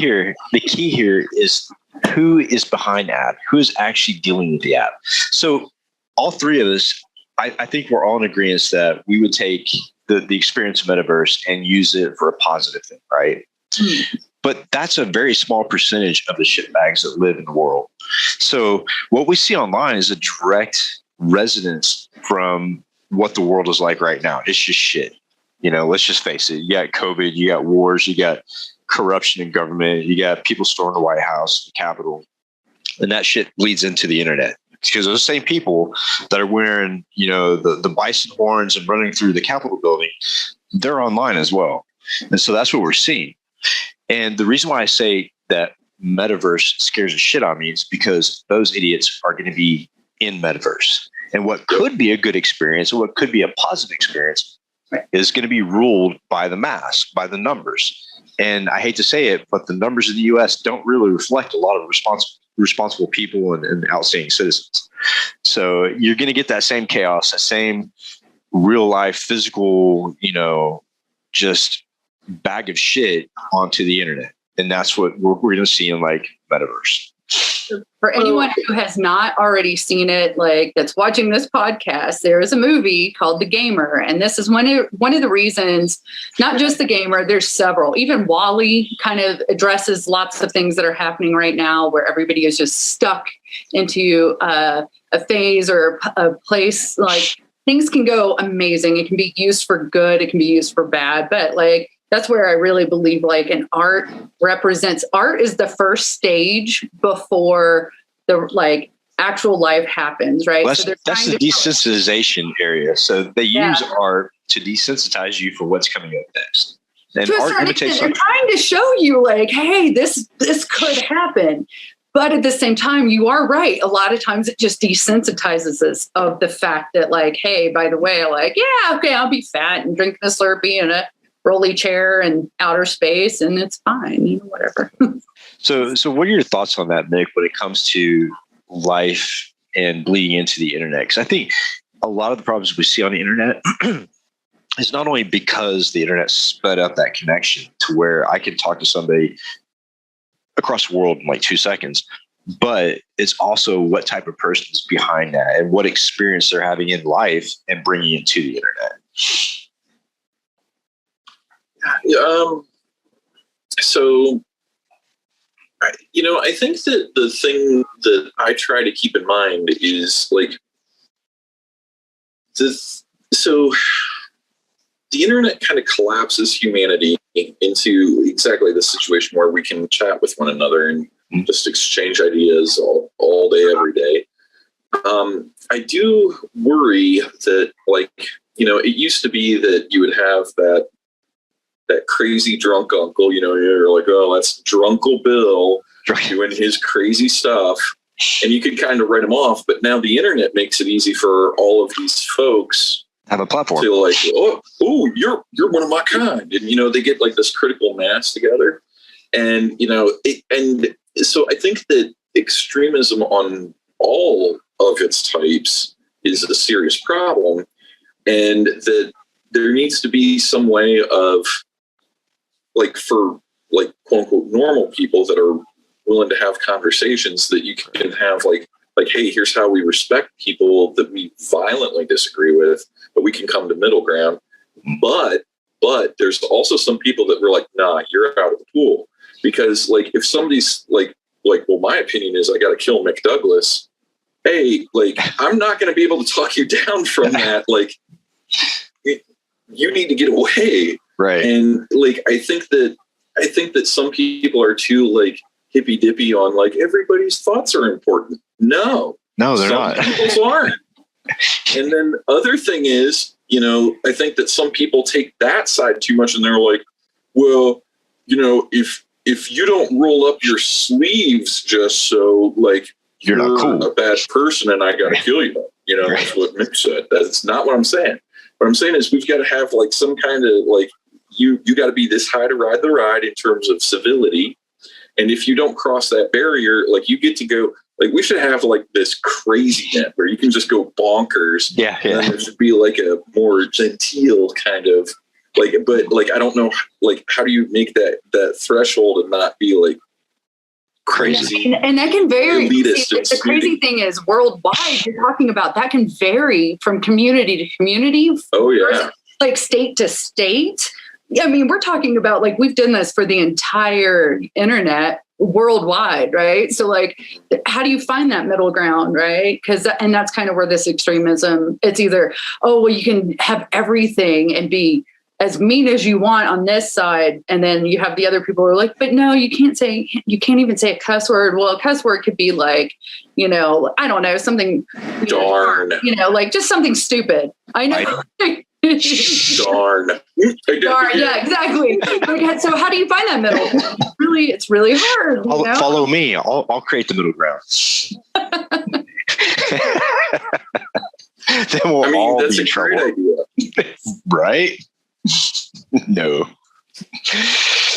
here is who is behind the app, who is actually dealing with the app. So all three of us, I think we're all in agreement that we would take the experience of Metaverse and use it for a positive thing, right? but that's a very small percentage of the shitbags that live in the world. So what we see online is a direct resonance from what the world is like right now. It's just shit. Let's just face it. You got COVID, you got wars, you got corruption in government, you got people storming the White House, the Capitol, and that shit bleeds into the internet. Because those same people that are wearing, the bison horns and running through the Capitol building, they're online as well. And so that's what we're seeing. And the reason why I say that metaverse scares the shit out of me is because those idiots are going to be in metaverse. And what could be a good experience, or what could be a positive experience, is going to be ruled by the mass, by the numbers. And I hate to say it, but the numbers in the U.S. don't really reflect a lot of responsible people and outstanding citizens. So you're going to get that same chaos, that same real life, physical, just bag of shit onto the internet. And that's what we're going to see in like metaverse. For anyone who has not already seen it, like that's watching this podcast, there is a movie called The Gamer. And this is one of the reasons, not just The Gamer, there's several. Even WALL-E kind of addresses lots of things that are happening right now where everybody is just stuck into a phase or a place. Like things can go amazing. It can be used for good. It can be used for bad. But like, that's where I really believe like an art is the first stage before the like actual life happens, right? Well, so that's the desensitization area. So they use art to desensitize you for what's coming up next. And art imitates they're trying to show you like, hey, this could happen. But at the same time, you are right. A lot of times it just desensitizes us of the fact that like, hey, by the way, like, yeah, okay, I'll be fat and drink a Slurpee in a rolly chair and outer space, and it's fine, whatever. So what are your thoughts on that, Mick, when it comes to life and bleeding into the internet? Because I think a lot of the problems we see on the internet is not only because the internet sped up that connection to where I can talk to somebody across the world in like 2 seconds, but it's also what type of person is behind that and what experience they're having in life and bringing it to the internet. So, I think that the thing that I try to keep in mind is like this. So the internet kind of collapses humanity into exactly the situation where we can chat with one another and just exchange ideas all day, every day. I do worry that it used to be that you would have that crazy drunk uncle, you're like, oh, that's Drunkle Bill doing his crazy stuff. And you could kind of write him off. But now the internet makes it easy for all of these folks have a platform to like, oh, you're one of my kind. And, they get like this critical mass together. And, and so I think that extremism on all of its types is a serious problem. And that there needs to be some way of, like for like quote unquote normal people that are willing to have conversations that you can have like, hey, here's how we respect people that we violently disagree with, but we can come to middle ground. But there's also some people that were like, nah, you're out of the pool. Because like if somebody's like, well, my opinion is I got to kill McDouglas. Hey, like, I'm not going to be able to talk you down from that. Like, you need to get away. Right. And like, I think that some people are too like hippy dippy on like everybody's thoughts are important. No, they're not. People's aren't. And then the other thing is, I think that some people take that side too much and they're like, well, if you don't roll up your sleeves just so like you're not cool, a bad person and I got to kill you. That's what Mick said. That's not what I'm saying. What I'm saying is we've got to have like some kind of like, you got to be this high to ride the ride in terms of civility. And if you don't cross that barrier, like you get to go, like we should have like this crazy net where you can just go bonkers. Yeah. And then there should be like a more genteel kind of like, but like, I don't know, like, how do you make that threshold and not be like crazy? And that can vary. The crazy thing is worldwide, you're talking about that can vary from community to community. Oh yeah. Like state to state. I mean, we're talking about like, we've done this for the entire internet worldwide, right? So like, how do you find that middle ground, right? And that's kind of where this extremism, it's either, oh, well, you can have everything and be as mean as you want on this side. And then you have the other people who are like, but no, you can't even say a cuss word. Well, a cuss word could be like, I don't know, something, darn, like just something stupid. I know. Darn. Yeah, exactly. So how do you find that middle? It's really hard. Follow me. I'll create the middle ground. Then we'll all that's be in a trouble. great idea. Right? No.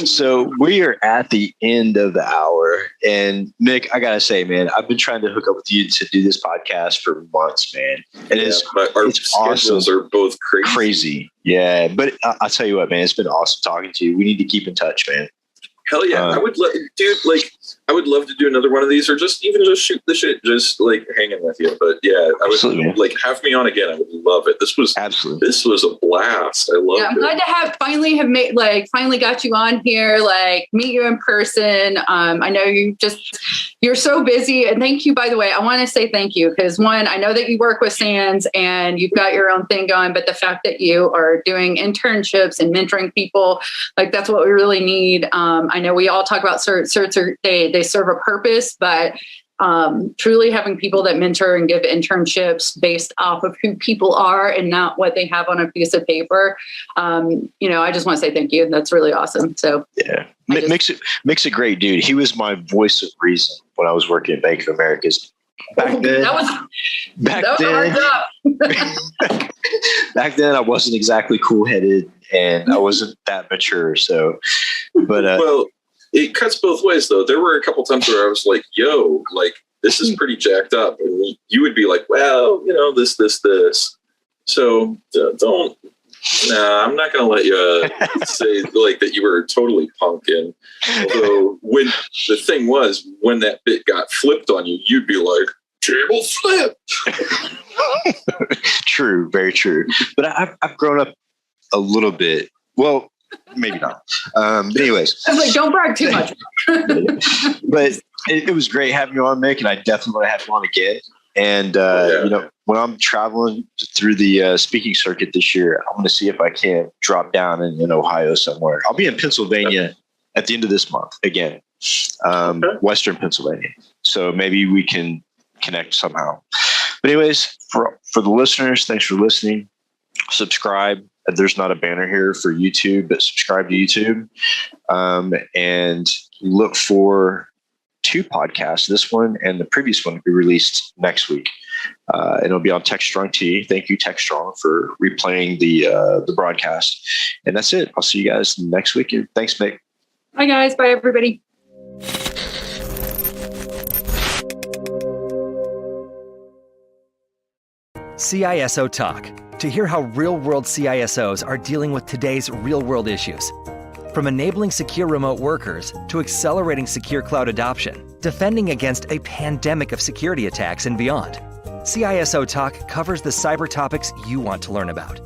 So we are at the end of the hour, and Mick, I gotta say, man, I've been trying to hook up with you to do this podcast for months, man. And our it's schedules awesome. are both crazy. Yeah, but I'll tell you what, man, it's been awesome talking to you. We need to keep in touch, man. Hell yeah. I would love to do another one of these, or just shoot the shit, just like hanging with you. But yeah, I would like have me on again. I would love it. This was a blast. I love it. I'm glad to finally got you on here, like meet you in person. I know you're so busy, and thank you, by the way. I want to say thank you because one, I know that you work with SANS and you've got your own thing going, but the fact that you are doing internships and mentoring people, like that's what we really need. I know we all talk about certs, they serve a purpose, but truly having people that mentor and give internships based off of who people are and not what they have on a piece of paper. I just want to say thank you. That's really awesome. So yeah, Mick's a great dude. He was my voice of reason when I was working at Bank of America's. Back then, back then I wasn't exactly cool-headed and I wasn't that mature. So, but well, it cuts both ways though. There were a couple times where I was like, "Yo, like this is pretty jacked up," and you would be like, "Well, this." So don't. Nah, I'm not gonna let you say like that you were totally punk. And although when the thing was, when that bit got flipped on you, you'd be like, "Table flip." True, very true. But I've grown up a little bit. Well, maybe not. But anyways, I was like, don't brag too much. But it was great having you on, Mick, and I definitely want to have you on again. And when I'm traveling through the speaking circuit this year, I'm going to see if I can drop down in Ohio somewhere. I'll be in Pennsylvania at the end of this month again, Western Pennsylvania. So maybe we can connect somehow. But anyways, for the listeners, thanks for listening. Subscribe. There's not a banner here for YouTube, but subscribe to YouTube, and look for 2 podcasts. This one and the previous one will be released next week. And it'll be on Techstrong TV. Thank you, Techstrong, for replaying the broadcast. And that's it. I'll see you guys next week. Thanks, Mick. Bye, guys. Bye, everybody. CISO Talk. To hear how real-world CISOs are dealing with today's real-world issues. From enabling secure remote workers to accelerating secure cloud adoption, defending against a pandemic of security attacks and beyond. CISO Talk covers the cyber topics you want to learn about.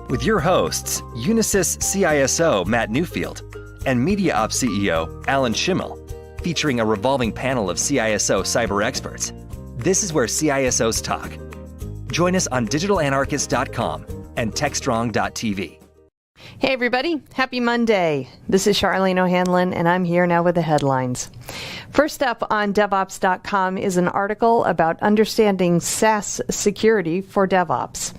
With your hosts, Unisys CISO Matt Newfield and Media Ops CEO Alan Schimmel, featuring a revolving panel of CISO cyber experts. This is where CISOs talk. Join us on digitalanarchist.com and techstrong.tv. Hey everybody, happy Monday. This is Charlene O'Hanlon, and I'm here now with the headlines. First up on DevOps.com is an article about understanding SaaS security for DevOps.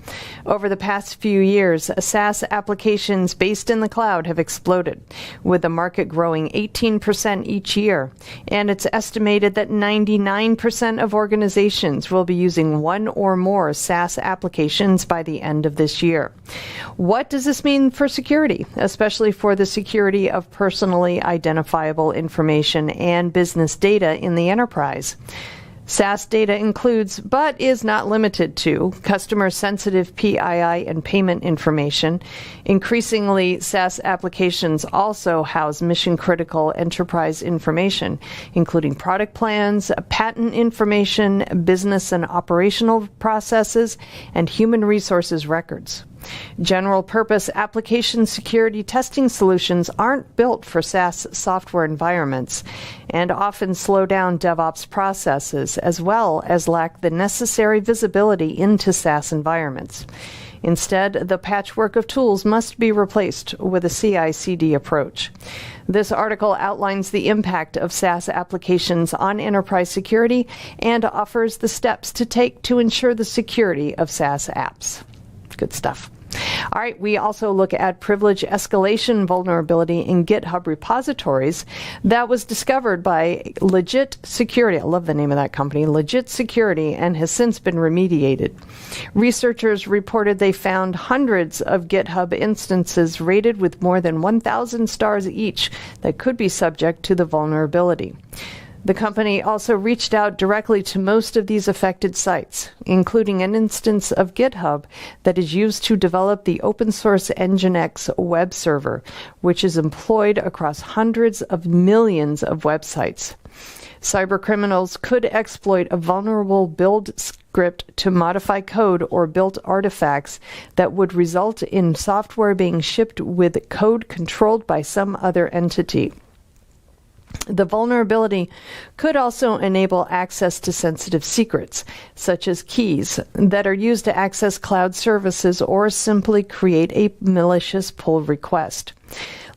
Over the past few years, SaaS applications based in the cloud have exploded, with the market growing 18% each year. And it's estimated that 99% of organizations will be using one or more SaaS applications by the end of this year. What does this mean for security, especially for the security of personally identifiable information and business data in the enterprise? SaaS data includes, but is not limited to, customer-sensitive PII and payment information. Increasingly, SaaS applications also house mission-critical enterprise information, including product plans, patent information, business and operational processes, and human resources records. General purpose application security testing solutions aren't built for SaaS software environments and often slow down DevOps processes as well as lack the necessary visibility into SaaS environments. Instead, the patchwork of tools must be replaced with a CI/CD approach. This article outlines the impact of SaaS applications on enterprise security and offers the steps to take to ensure the security of SaaS apps. Good stuff. All right, we also look at privilege escalation vulnerability in GitHub repositories that was discovered by Legit Security. I love the name of that company, Legit Security, and has since been remediated. Researchers reported they found hundreds of GitHub instances rated with more than 1,000 stars each that could be subject to the vulnerability. The company also reached out directly to most of these affected sites, including an instance of GitHub that is used to develop the open source Nginx web server, which is employed across hundreds of millions of websites. Cybercriminals could exploit a vulnerable build script to modify code or build artifacts that would result in software being shipped with code controlled by some other entity. The vulnerability could also enable access to sensitive secrets, such as keys, that are used to access cloud services or simply create a malicious pull request.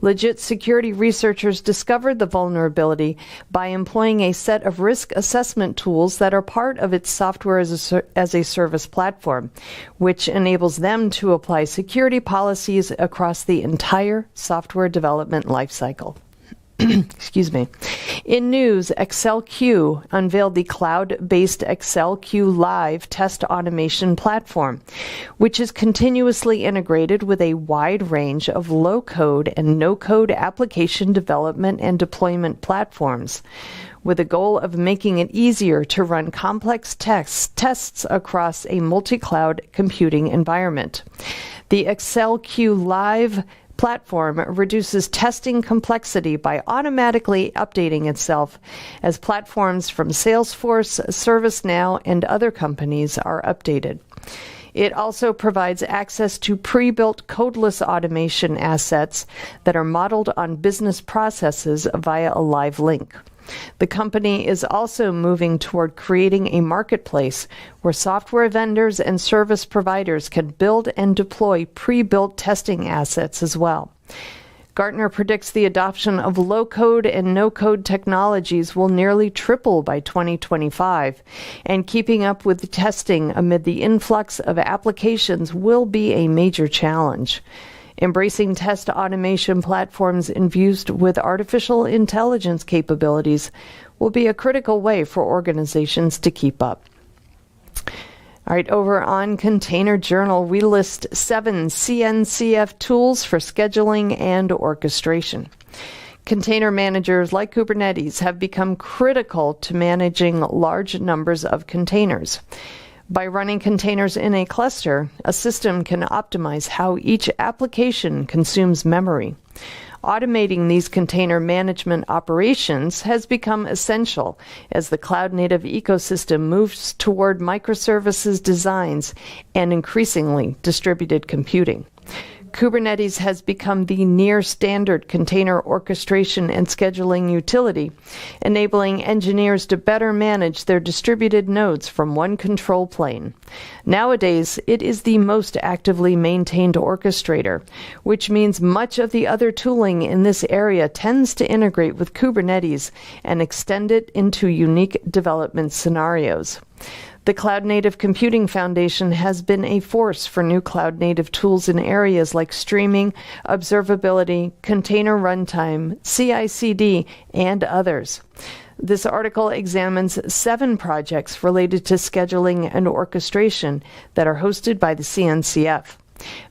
Legit security researchers discovered the vulnerability by employing a set of risk assessment tools that are part of its software as a service platform, which enables them to apply security policies across the entire software development lifecycle. Excuse me. In news, ExcelQ unveiled the cloud-based ExcelQ Live test automation platform, which is continuously integrated with a wide range of low-code and no-code application development and deployment platforms, with the goal of making it easier to run complex tests across a multi-cloud computing environment. The ExcelQ Live platform reduces testing complexity by automatically updating itself as platforms from Salesforce, ServiceNow, and other companies are updated. It also provides access to pre-built codeless automation assets that are modeled on business processes via a live link. The company is also moving toward creating a marketplace where software vendors and service providers can build and deploy pre-built testing assets as well. Gartner predicts the adoption of low-code and no-code technologies will nearly triple by 2025, and keeping up with the testing amid the influx of applications will be a major challenge. Embracing test automation platforms infused with artificial intelligence capabilities will be a critical way for organizations to keep up. All right, over on Container Journal, we list 7 CNCF tools for scheduling and orchestration. Container managers like Kubernetes have become critical to managing large numbers of containers. By running containers in a cluster, a system can optimize how each application consumes memory. Automating these container management operations has become essential as the cloud-native ecosystem moves toward microservices designs and increasingly distributed computing. Kubernetes has become the near-standard container orchestration and scheduling utility, enabling engineers to better manage their distributed nodes from one control plane. Nowadays, it is the most actively maintained orchestrator, which means much of the other tooling in this area tends to integrate with Kubernetes and extend it into unique development scenarios. The Cloud Native Computing Foundation has been a force for new cloud-native tools in areas like streaming, observability, container runtime, CI/CD, and others. This article examines 7 projects related to scheduling and orchestration that are hosted by the CNCF.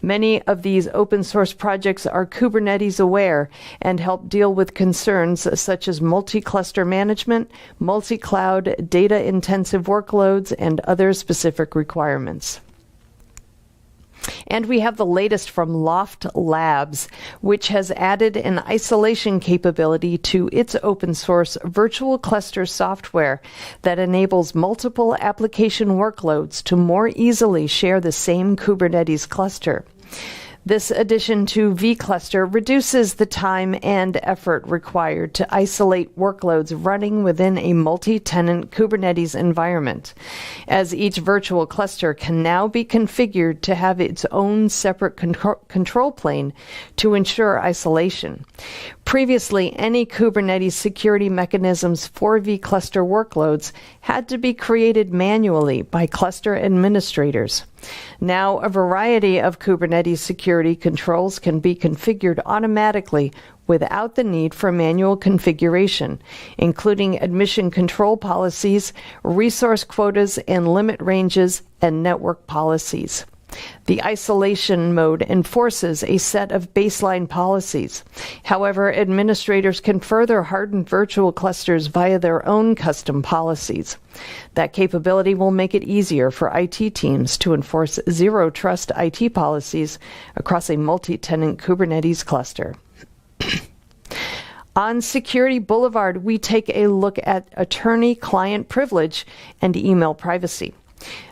Many of these open source projects are Kubernetes aware and help deal with concerns such as multi-cluster management, multi-cloud, data-intensive workloads, and other specific requirements. And we have the latest from Loft Labs, which has added an isolation capability to its open source virtual cluster software that enables multiple application workloads to more easily share the same Kubernetes cluster. This addition to vCluster reduces the time and effort required to isolate workloads running within a multi-tenant Kubernetes environment, as each virtual cluster can now be configured to have its own separate control plane to ensure isolation. Previously, any Kubernetes security mechanisms for vCluster workloads had to be created manually by cluster administrators. Now, a variety of Kubernetes security controls can be configured automatically without the need for manual configuration, including admission control policies, resource quotas and limit ranges, and network policies. The isolation mode enforces a set of baseline policies. However, administrators can further harden virtual clusters via their own custom policies. That capability will make it easier for IT teams to enforce zero-trust IT policies across a multi-tenant Kubernetes cluster. On Security Boulevard, we take a look at attorney-client privilege and email privacy.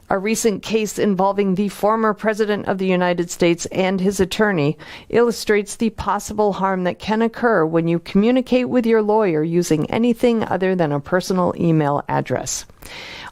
A recent case involving the former President of the United States and his attorney illustrates the possible harm that can occur when you communicate with your lawyer using anything other than a personal email address.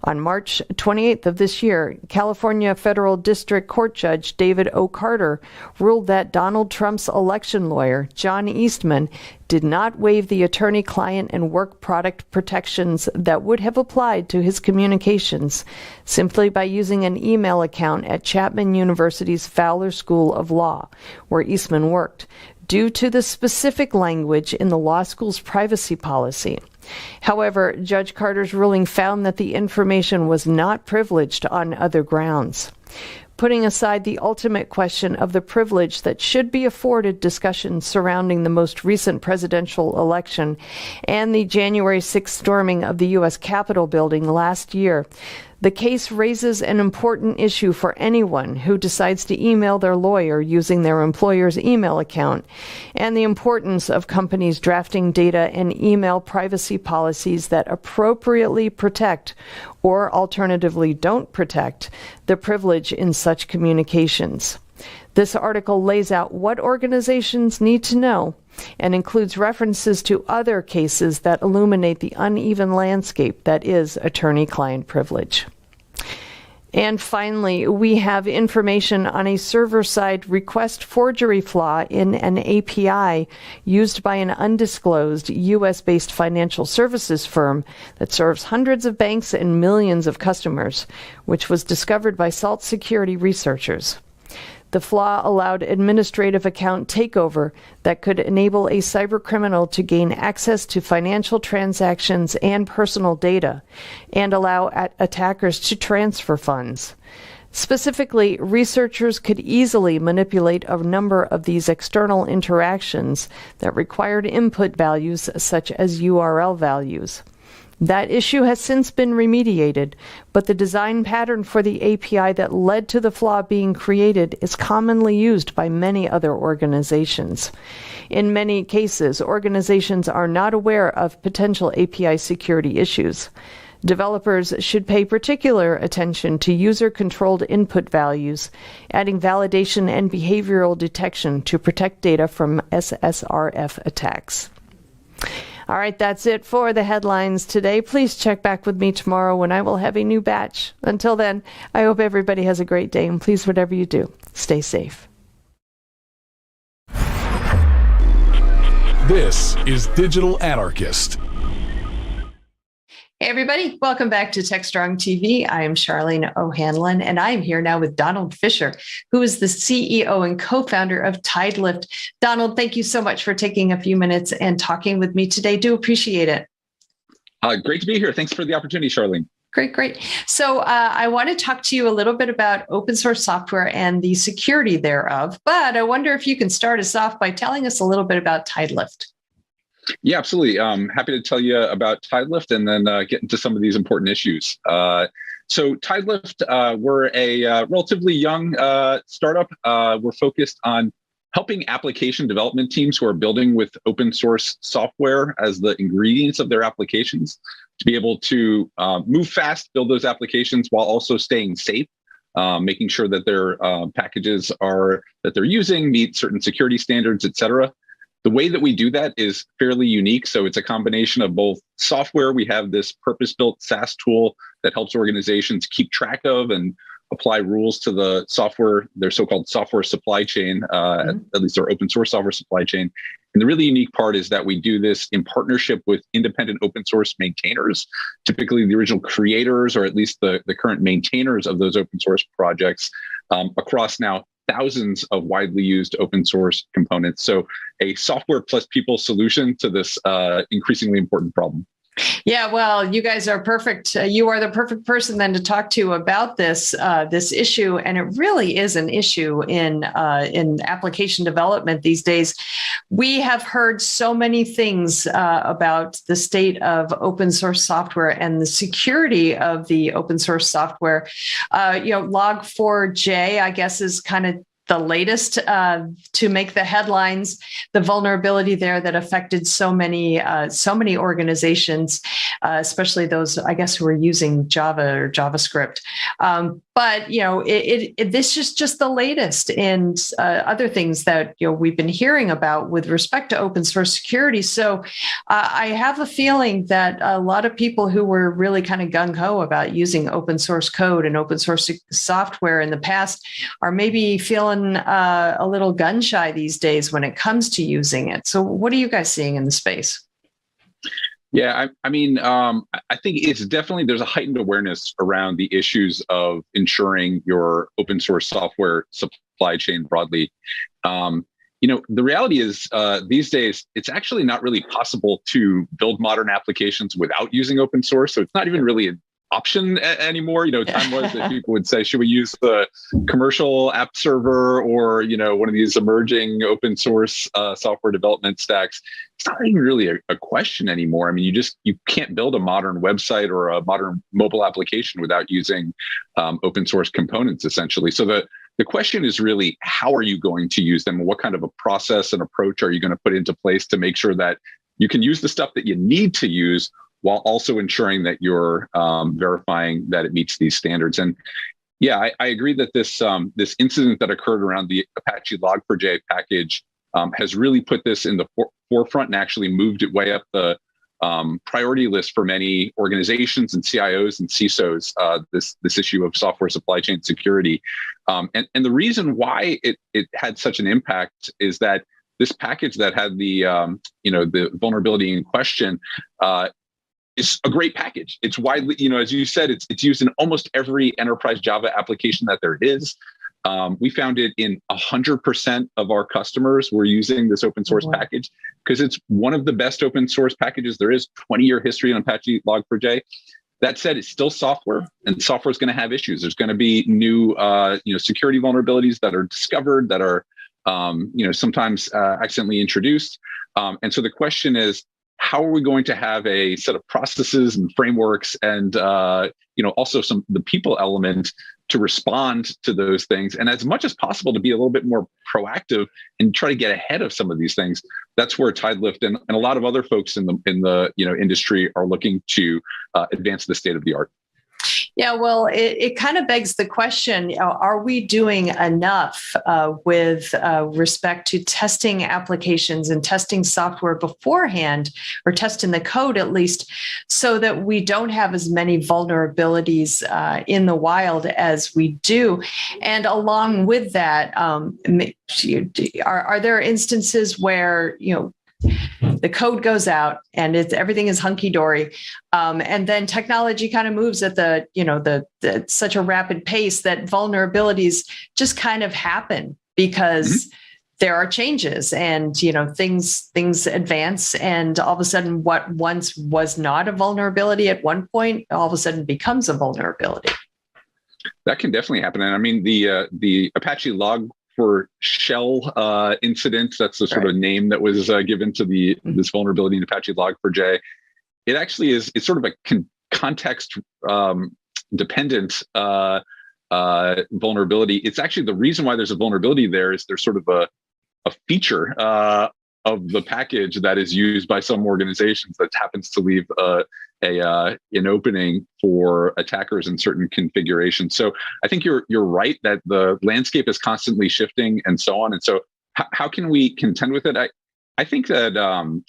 On March 28th of this year, California Federal District Court Judge David O. Carter ruled that Donald Trump's election lawyer, John Eastman, did not waive the attorney-client and work product protections that would have applied to his communications simply by using an email account at Chapman University's Fowler School of Law, where Eastman worked, due to the specific language in the law school's privacy policy. However, Judge Carter's ruling found that the information was not privileged on other grounds. Putting aside the ultimate question of the privilege that should be afforded discussion surrounding the most recent presidential election and the January 6th storming of the U.S. Capitol building last year, the case raises an important issue for anyone who decides to email their lawyer using their employer's email account, and the importance of companies drafting data and email privacy policies that appropriately protect, or alternatively don't protect, the privilege in such communications. This article lays out what organizations need to know and includes references to other cases that illuminate the uneven landscape that is attorney-client privilege. And finally, we have information on a server-side request forgery flaw in an API used by an undisclosed U.S.-based financial services firm that serves hundreds of banks and millions of customers, which was discovered by Salt Security researchers. The flaw allowed administrative account takeover that could enable a cybercriminal to gain access to financial transactions and personal data, and allow attackers to transfer funds. Specifically, researchers could easily manipulate a number of these external interactions that required input values such as URL values. That issue has since been remediated, but the design pattern for the API that led to the flaw being created is commonly used by many other organizations. In many cases, organizations are not aware of potential API security issues. Developers should pay particular attention to user-controlled input values, adding validation and behavioral detection to protect data from SSRF attacks. All right, that's it for the headlines today. Please check back with me tomorrow when I will have a new batch. Until then, I hope everybody has a great day, and please, whatever you do, stay safe. This is Digital Anarchist. Hey, everybody. Welcome back to Techstrong TV. I am Charlene O'Hanlon, and I am here now with Donald Fisher, who is the CEO and co-founder of Tidelift. Donald, thank you so much for taking a few minutes and talking with me today. Do appreciate it. Great to be here. Thanks for the opportunity, Charlene. Great. So I want to talk to you a little bit about open source software and the security thereof, but I wonder if you can start us off by telling us a little bit about Tidelift. Yeah, absolutely. Happy to tell you about Tidelift and then get into some of these important issues. So Tidelift, we're a relatively young startup. We're focused on helping application development teams who are building with open source software as the ingredients of their applications to be able to move fast, build those applications while also staying safe making sure that their packages that they're using meet certain security standards, et cetera. The way that we do that is fairly unique. So it's a combination of both software. We have this purpose-built SaaS tool that helps organizations keep track of and apply rules to the software, their so-called software supply chain, at least their open source software supply chain. And the really unique part is that we do this in partnership with independent open source maintainers, typically the original creators, or at least the current maintainers of those open source projects, across now thousands of widely used open source components. So a software plus people solution to this increasingly important problem. Yeah, well, you guys are perfect. You are the perfect person then to talk to about this issue, and it really is an issue in application development these days. We have heard so many things about the state of open source software and the security of the open source software. Log4j, I guess, is kind of the latest to make the headlines, the vulnerability there that affected so many organizations, especially those, I guess, who are using Java or JavaScript. But this is just the latest, and other things that we've been hearing about with respect to open source security. So I have a feeling that a lot of people who were really kind of gung ho about using open source code and open source software in the past are maybe feeling a little gun shy these days when it comes to using it. So what are you guys seeing in the space? Yeah, I mean, I think it's definitely, there's a heightened awareness around the issues of ensuring your open source software supply chain broadly. The reality is these days, it's actually not really possible to build modern applications without using open source. So it's not even really an option anymore. Time was that people would say, should we use the commercial app server or, one of these emerging open source software development stacks? It's not even really a question anymore. I mean, you can't build a modern website or a modern mobile application without using open source components, essentially. So the question is really, how are you going to use them? What kind of a process and approach are you going to put into place to make sure that you can use the stuff that you need to use while also ensuring that you're verifying that it meets these standards? And yeah, I agree that this incident that occurred around the Apache Log4j package has really put this in the forefront and actually moved it way up the priority list for many organizations and CIOs and CISOs, this issue of software supply chain security. And the reason why it had such an impact is that this package that had the vulnerability in question is a great package. It's widely, as you said, it's used in almost every enterprise Java application that there is. We found it in 100% of our customers were using this open source package because it's one of the best open source packages there is. 20-year history on Apache Log4j. That said, it's still software, and software is going to have issues. There's going to be new, security vulnerabilities that are discovered that are, sometimes accidentally introduced. And so the question is, how are we going to have a set of processes and frameworks and, also the people element to respond to those things, and as much as possible to be a little bit more proactive and try to get ahead of some of these things? That's where TideLift and a lot of other folks in the industry are looking to advance the state of the art. Yeah, well, it kind of begs the question, are we doing enough with respect to testing applications and testing software beforehand, or testing the code at least, so that we don't have as many vulnerabilities in the wild as we do? And along with that, are there instances where, the code goes out and everything is hunky dory, and then technology kind of moves at such a rapid pace that vulnerabilities just kind of happen because there are changes and things advance, and all of a sudden what once was not a vulnerability at one point all of a sudden becomes a vulnerability. That can definitely happen. And I mean, the Apache Log for Shell incident, that's the sort of name that was given to this vulnerability in Apache Log4j. It actually it's sort of a context dependent vulnerability. It's actually the reason why there's a vulnerability there is there's sort of a feature of the package that is used by some organizations that happens to leave an opening for attackers in certain configurations. So I think you're right that the landscape is constantly shifting and so on. And so how can we contend with it? I think that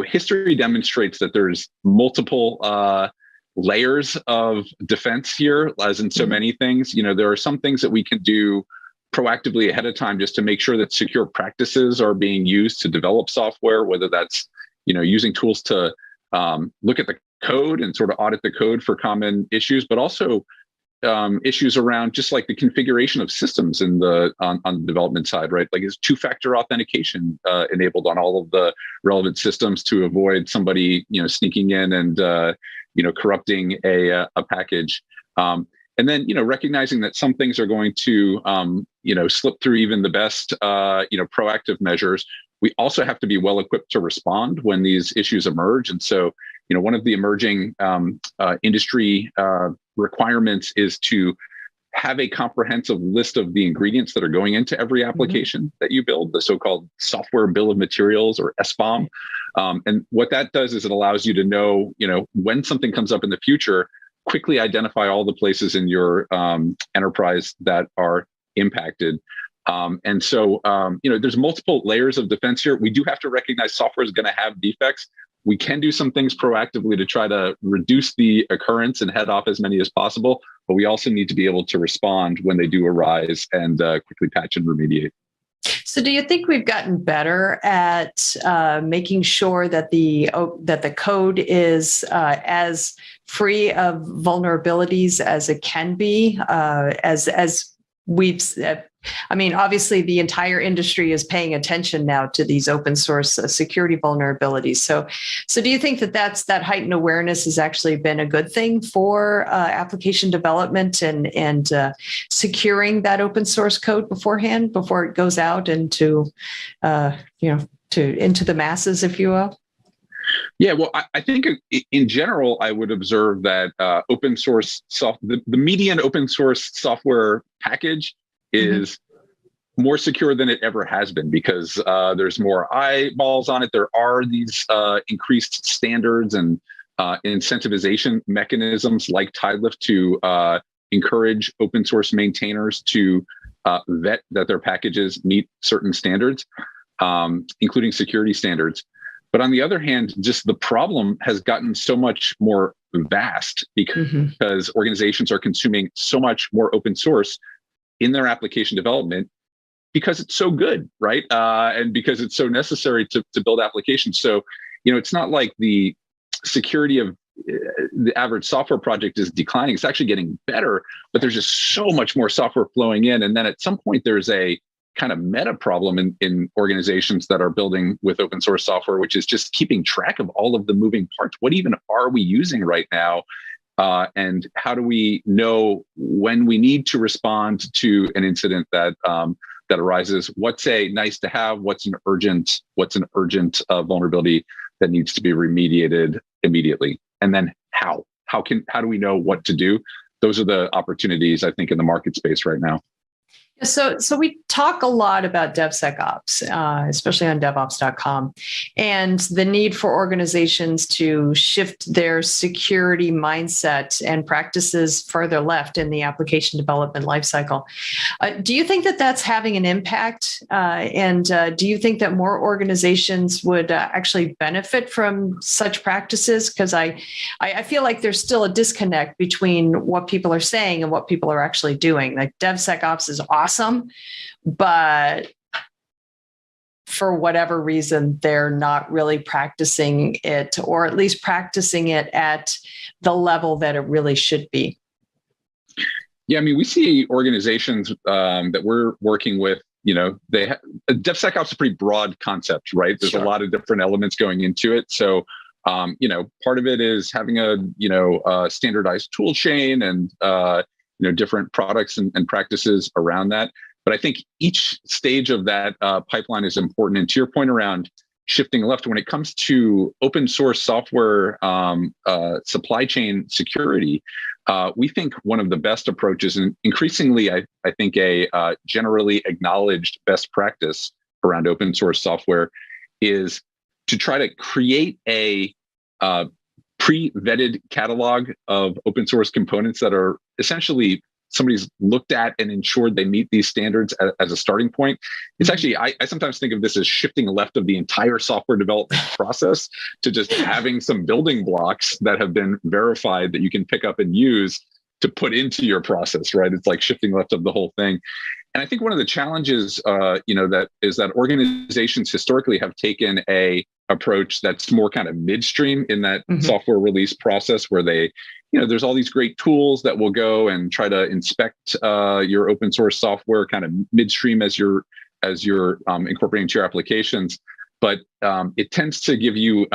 history demonstrates that there's multiple layers of defense here, as in so many things. There are some things that we can do proactively ahead of time just to make sure that secure practices are being used to develop software, whether that's using tools to look at the code and sort of audit the code for common issues, but also issues around just like the configuration of systems on the development side, right? Like, is two-factor authentication enabled on all of the relevant systems to avoid somebody sneaking in and corrupting a package. And then, recognizing that some things are going to, slip through even the best, proactive measures. We also have to be well equipped to respond when these issues emerge. And so, one of the emerging industry requirements is to have a comprehensive list of the ingredients that are going into every application that you build, the so-called software bill of materials, or SBOM. And what that does is it allows you to know, when something comes up in the future, quickly identify all the places in your enterprise that are impacted. And so, there's multiple layers of defense here. We do have to recognize software is going to have defects. We can do some things proactively to try to reduce the occurrence and head off as many as possible, but we also need to be able to respond when they do arise and quickly patch and remediate. So do you think we've gotten better at making sure that the code is as free of vulnerabilities as it can be, as we've obviously the entire industry is paying attention now to these open source security vulnerabilities. So do you think that heightened awareness has actually been a good thing for application development and securing that open source code beforehand, before it goes out into into the masses, if you will? Yeah, well, I think in general, I would observe that open source the median open source software package is more secure than it ever has been, because there's more eyeballs on it. There are these increased standards and incentivization mechanisms like TideLift to encourage open source maintainers to vet that their packages meet certain standards, including security standards. But on the other hand, just the problem has gotten so much more vast because organizations are consuming so much more open source in their application development because it's so good, right? And because it's so necessary to build applications. So, it's not like the security of the average software project is declining. It's actually getting better, but there's just so much more software flowing in. And then at some point, there's a kind of meta problem in organizations that are building with open source software, which is just keeping track of all of the moving parts. What even are we using right now? And how do we know when we need to respond to an incident that arises? What's a nice to have? What's an urgent vulnerability that needs to be remediated immediately? And then how? How do we know what to do? Those are the opportunities, I think, in the market space right now. So we talk a lot about DevSecOps, especially on DevOps.com, and the need for organizations to shift their security mindset and practices further left in the application development lifecycle. Do you think that that's having an impact? And do you think that more organizations would actually benefit from such practices? Because I feel like there's still a disconnect between what people are saying and what people are actually doing. Like, DevSecOps is awesome, but for whatever reason, they're not really practicing it, or at least practicing it at the level that it really should be. Yeah, we see organizations that we're working with, DevSecOps is a pretty broad concept, right? There's a lot of different elements going into it. So, part of it is having a standardized tool chain and, different products and practices around that. But I think each stage of that pipeline is important. And to your point around shifting left, when it comes to open source software supply chain security, we think one of the best approaches, and increasingly, I think a generally acknowledged best practice around open source software, is to try to create a pre-vetted catalog of open source components that are essentially somebody's looked at and ensured they meet these standards as a starting point. It's actually, I sometimes think of this as shifting left of the entire software development process to just having some building blocks that have been verified that you can pick up and use to put into your process, right? It's like shifting left of the whole thing. And I think one of the challenges, that is that organizations historically have taken a approach that's more kind of midstream in that software release process, where they, there's all these great tools that will go and try to inspect your open source software kind of midstream as you're incorporating to your applications. But it tends to give you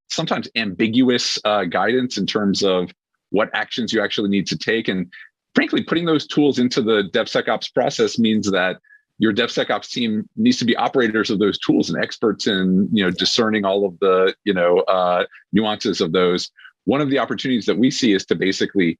sometimes ambiguous guidance in terms of what actions you actually need to take. And frankly, putting those tools into the DevSecOps process means that your DevSecOps team needs to be operators of those tools and experts in, discerning all of the, nuances of those. One of the opportunities that we see is to basically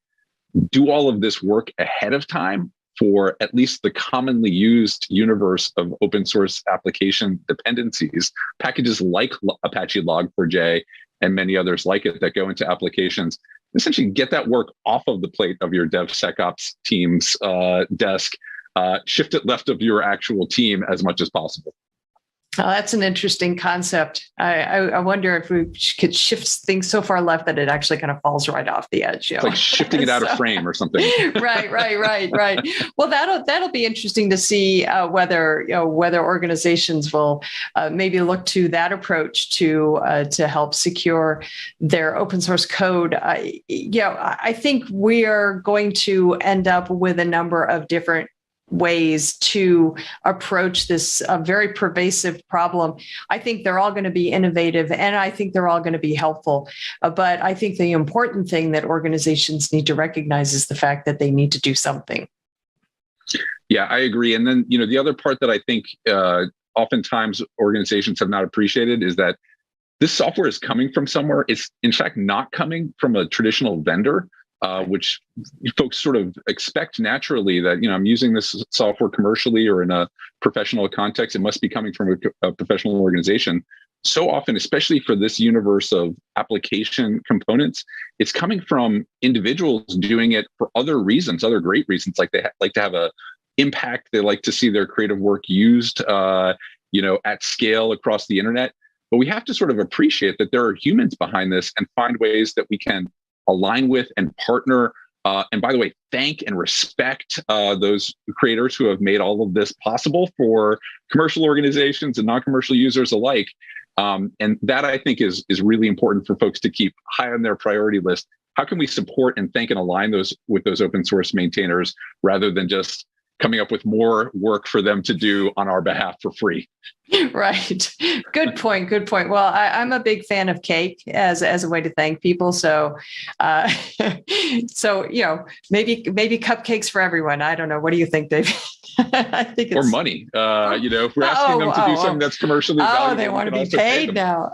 do all of this work ahead of time for at least the commonly used universe of open source application dependencies, packages like Apache Log4j and many others like it that go into applications. Essentially get that work off of the plate of your DevSecOps team's desk, shift it left of your actual team as much as possible. Oh, that's an interesting concept. I wonder if we could shift things so far left that it actually kind of falls right off the edge. It's like shifting it out of frame or something. Right. Well, that'll be interesting to see whether organizations will maybe look to that approach to help secure their open source code. I think we are going to end up with a number of different ways to approach this very pervasive problem. I think they're all going to be innovative, and I think they're all going to be helpful. But I think the important thing that organizations need to recognize is the fact that they need to do something. Yeah, I agree. And then, the other part that I think oftentimes organizations have not appreciated is that this software is coming from somewhere. It's in fact not coming from a traditional vendor. Which folks sort of expect naturally that, I'm using this software commercially or in a professional context, it must be coming from a professional organization. So often, especially for this universe of application components, it's coming from individuals doing it for other reasons, other great reasons, like they like to have a impact. They like to see their creative work used, at scale across the internet. But we have to sort of appreciate that there are humans behind this and find ways that we can align with and partner, and by the way, thank and respect those creators who have made all of this possible for commercial organizations and non-commercial users alike. And that, I think, is really important for folks to keep high on their priority list. How can we support and thank and align with those open source maintainers rather than just coming up with more work for them to do on our behalf for free? Right. Good point. Well, I'm a big fan of cake as a way to thank people. So, maybe cupcakes for everyone. I don't know. What do you think, Dave? I think it's... Or money. If we're asking them to do something that's commercially valuable, they want to be paid now.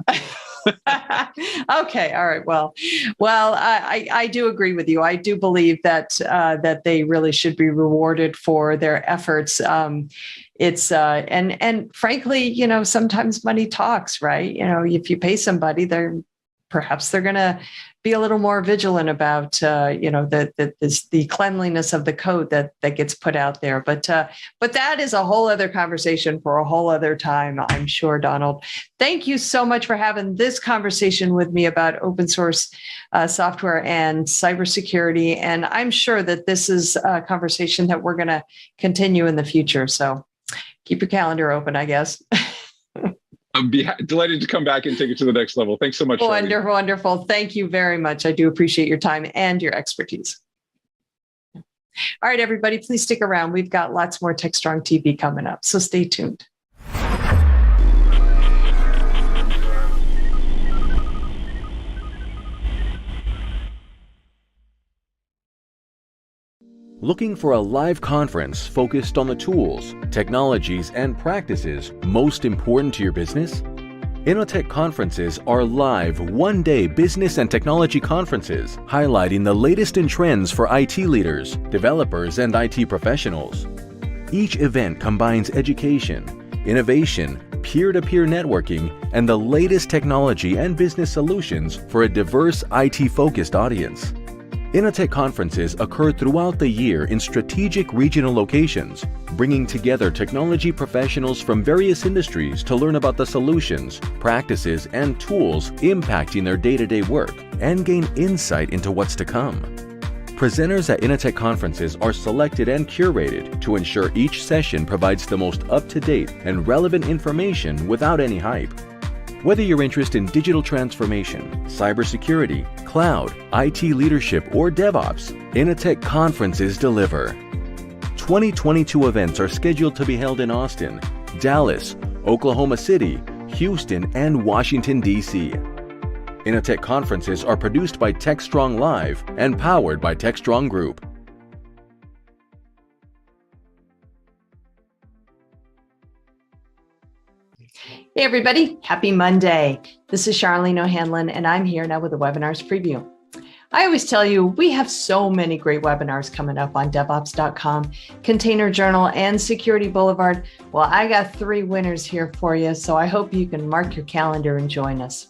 Okay. All right. Well, I do agree with you. I do believe that they really should be rewarded for their efforts. It's and frankly, sometimes money talks, right? If you pay somebody, perhaps they're going to be a little more vigilant about, the cleanliness of the code that gets put out there. But that is a whole other conversation for a whole other time, I'm sure, Donald. Thank you so much for having this conversation with me about open source software and cybersecurity. And I'm sure that this is a conversation that we're going to continue in the future. So keep your calendar open, I guess. I'd be delighted to come back and take it to the next level. Thanks so much. Wonderful. Thank you very much. I do appreciate your time and your expertise. All right, everybody, please stick around. We've got lots more Techstrong TV coming up, so stay tuned. Looking for a live conference focused on the tools, technologies, and practices most important to your business? Innotech conferences are live one-day business and technology conferences highlighting the latest in trends for IT leaders, developers, and IT professionals. Each event combines education, innovation, peer-to-peer networking, and the latest technology and business solutions for a diverse IT-focused audience. Innotek conferences occur throughout the year in strategic regional locations, bringing together technology professionals from various industries to learn about the solutions, practices, and tools impacting their day-to-day work and gain insight into what's to come. Presenters at Innotek conferences are selected and curated to ensure each session provides the most up-to-date and relevant information without any hype. Whether you're interested in digital transformation, cybersecurity, cloud, IT leadership, or DevOps, Innotek conferences deliver. 2022 events are scheduled to be held in Austin, Dallas, Oklahoma City, Houston, and Washington, D.C. Innotek conferences are produced by Techstrong Live and powered by Techstrong Group. Hey everybody, happy Monday. This is Charlene O'Hanlon and I'm here now with a webinars preview. I always tell you, we have so many great webinars coming up on DevOps.com, Container Journal, and Security Boulevard. Well, I got 3 winners here for you, so I hope you can mark your calendar and join us.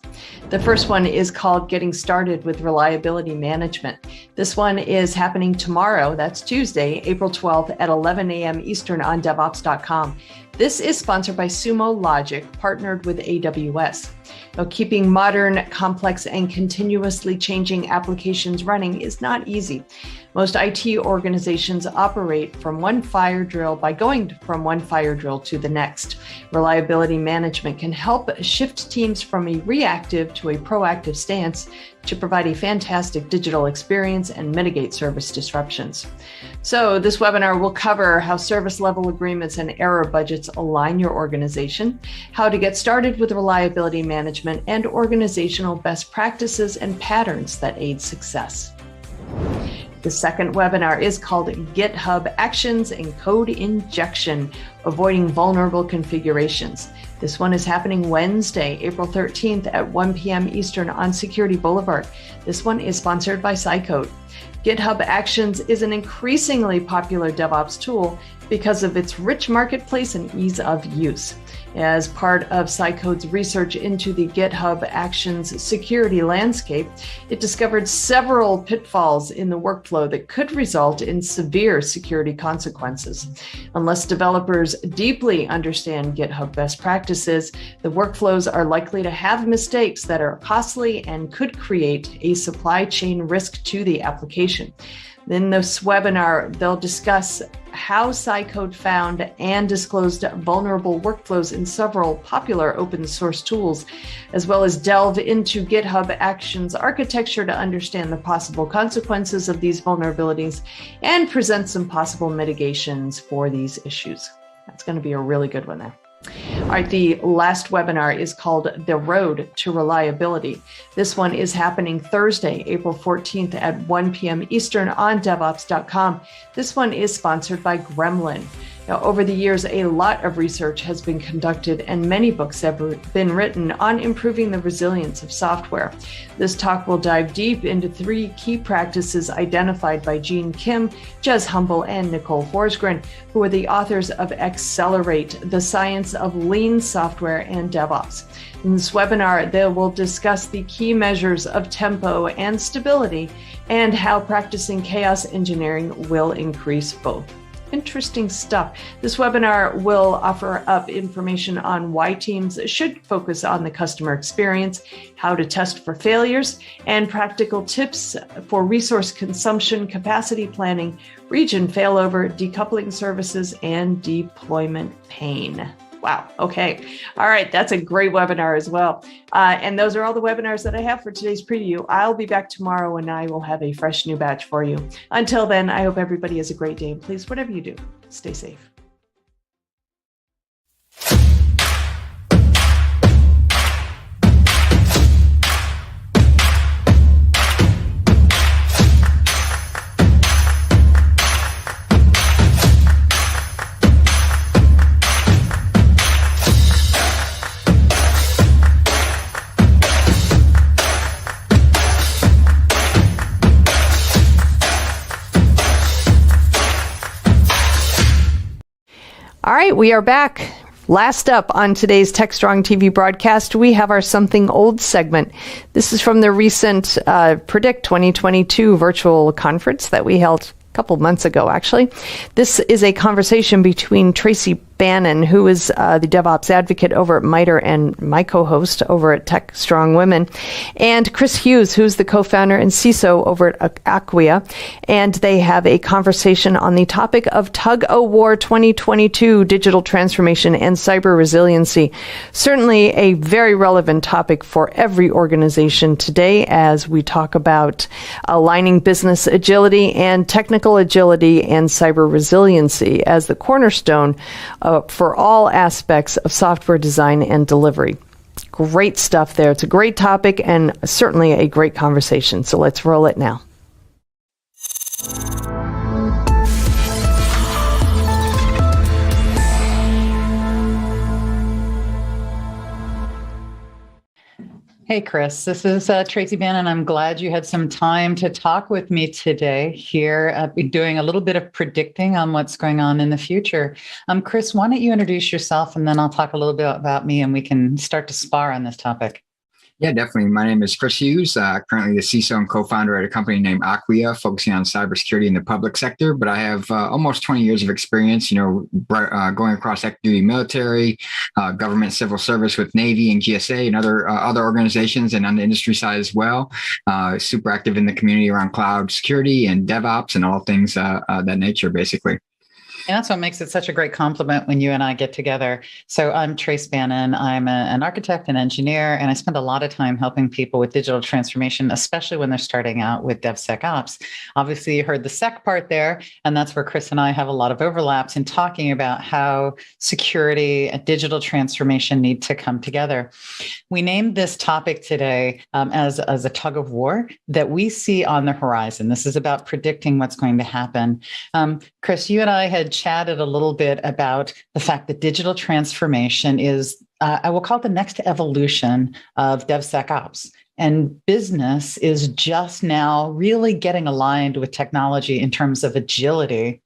The first one is called Getting Started with Reliability Management. This one is happening tomorrow, that's Tuesday, April 12th at 11 a.m. Eastern on DevOps.com. This is sponsored by Sumo Logic, partnered with AWS. Now, keeping modern, complex, and continuously changing applications running is not easy. Most IT organizations operate from one fire drill by going from one fire drill to the next. Reliability management can help shift teams from a reactive to a proactive stance to provide a fantastic digital experience and mitigate service disruptions. So this webinar will cover how service level agreements and error budgets align your organization, how to get started with reliability management, and organizational best practices and patterns that aid success. The second webinar is called GitHub Actions and Code Injection, Avoiding Vulnerable Configurations. This one is happening Wednesday, April 13th at 1 p.m. Eastern on Security Boulevard. This one is sponsored by SciCode. GitHub Actions is an increasingly popular DevOps tool because of its rich marketplace and ease of use. As part of SciCode's research into the GitHub Actions security landscape, it discovered several pitfalls in the workflow that could result in severe security consequences. Unless developers deeply understand GitHub best practices, the workflows are likely to have mistakes that are costly and could create a supply chain risk to the application. In this webinar, they'll discuss how SciCode found and disclosed vulnerable workflows in several popular open source tools, as well as delve into GitHub Actions architecture to understand the possible consequences of these vulnerabilities and present some possible mitigations for these issues. That's going to be a really good one there. All right, the last webinar is called The Road to Reliability. This one is happening Thursday, April 14th at 1 p.m. Eastern on DevOps.com. This one is sponsored by Gremlin. Now, over the years, a lot of research has been conducted and many books have been written on improving the resilience of software. This talk will dive deep into 3 key practices identified by Gene Kim, Jez Humble, and Nicole Forsgren, who are the authors of Accelerate, the Science of Lean Software and DevOps. In this webinar, they will discuss the key measures of tempo and stability and how practicing chaos engineering will increase both. Interesting stuff. This webinar will offer up information on why teams should focus on the customer experience, how to test for failures, and practical tips for resource consumption, capacity planning, region failover, decoupling services, and deployment pain. Wow. Okay. All right. That's a great webinar as well. And those are all the webinars that I have for today's preview. I'll be back tomorrow and I will have a fresh new batch for you. Until then, I hope everybody has a great day. And please, whatever you do, stay safe. All right, we are back Last up on today's Techstrong TV broadcast, we have our Something Old segment. This is from the recent Predict 2022 virtual conference that we held a couple months ago, actually. This is a conversation between Tracy Bannon, who is the DevOps advocate over at MITRE and my co-host over at Techstrong Women, and Chris Hughes, who's the co-founder and CISO over at Acquia. And they have a conversation on the topic of Tug-O-War 2022, digital transformation and cyber resiliency. Certainly a very relevant topic for every organization today as we talk about aligning business agility and technical agility and cyber resiliency as the cornerstone for all aspects of software design and delivery. Great stuff there. It's a great topic and certainly a great conversation. So let's roll it now. Hey, Chris, this is Tracy Bannon. I'm glad you had some time to talk with me today here, doing a little bit of predicting on what's going on in the future. Chris, why don't you introduce yourself and then I'll talk a little bit about me and we can start to spar on this topic. Yeah, definitely. My name is Chris Hughes, currently the CISO and co-founder at a company named Acquia, focusing on cybersecurity in the public sector. But I have almost 20 years of experience, going across active duty military, government civil service with Navy and GSA and other organizations, and on the industry side as well. Super active in the community around cloud security and DevOps and all things that nature, basically. And that's what makes it such a great compliment when you and I get together. So I'm Trace Bannon. I'm an architect and engineer, and I spend a lot of time helping people with digital transformation, especially when they're starting out with DevSecOps. Obviously, you heard the sec part there, and that's where Chris and I have a lot of overlaps in talking about how security and digital transformation need to come together. We named this topic today as a tug of war that we see on the horizon. This is about predicting what's going to happen. Chris, you and I had chatted a little bit about the fact that digital transformation is, I will call it the next evolution of DevSecOps. And business is just now really getting aligned with technology in terms of agility.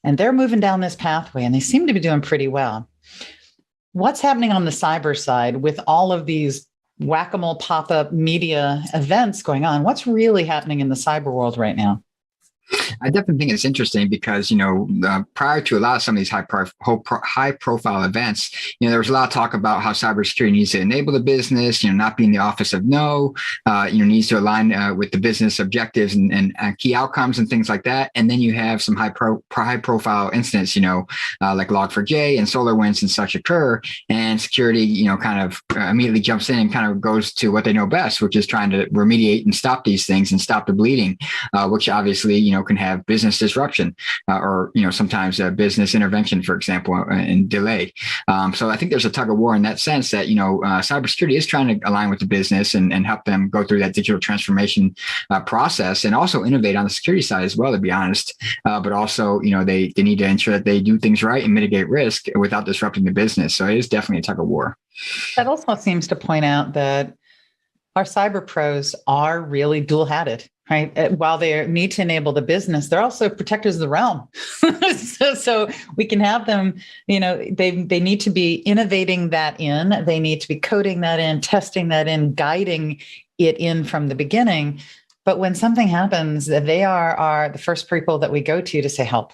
And they're moving down this pathway, and they seem to be doing pretty well. What's happening on the cyber side with all of these whack-a-mole pop-up media events going on? What's really happening in the cyber world right now? I definitely think it's interesting because, prior to a lot of some of these high profile events, there was a lot of talk about how cybersecurity needs to enable the business, not be in the office of no, needs to align with the business objectives and key outcomes and things like that. And then you have some high profile incidents, like Log4j and SolarWinds and such occur, and security, kind of immediately jumps in and kind of goes to what they know best, which is trying to remediate and stop these things and stop the bleeding, which obviously, can have business disruption or, sometimes business intervention, for example, and delay. So I think there's a tug of war in that sense that, cybersecurity is trying to align with the business and help them go through that digital transformation process and also innovate on the security side as well, to be honest. But also, they need to ensure that they do things right and mitigate risk without disrupting the business. So it is definitely a tug of war. That also seems to point out that our cyber pros are really dual-hatted. Right. While they need to enable the business, they're also protectors of the realm. so we can have them, they need to be innovating that in, they need to be coding that in, testing that in, guiding it in from the beginning. But when something happens, they are the first people that we go to say help.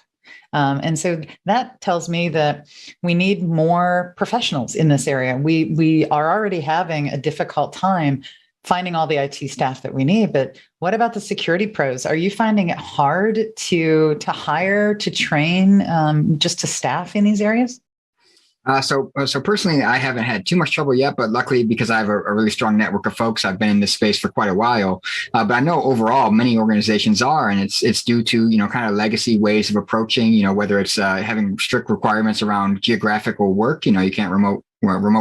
And so that tells me that we need more professionals in this area. We are already having a difficult time finding all the IT staff that we need. But what about the security pros? Are you finding it hard to hire, to train, just to staff in these areas? So personally, I haven't had too much trouble yet, but luckily because I have a really strong network of folks, I've been in this space for quite a while. But I know overall many organizations are, and it's due to, kind of legacy ways of approaching, whether it's having strict requirements around geographical work, you can't remote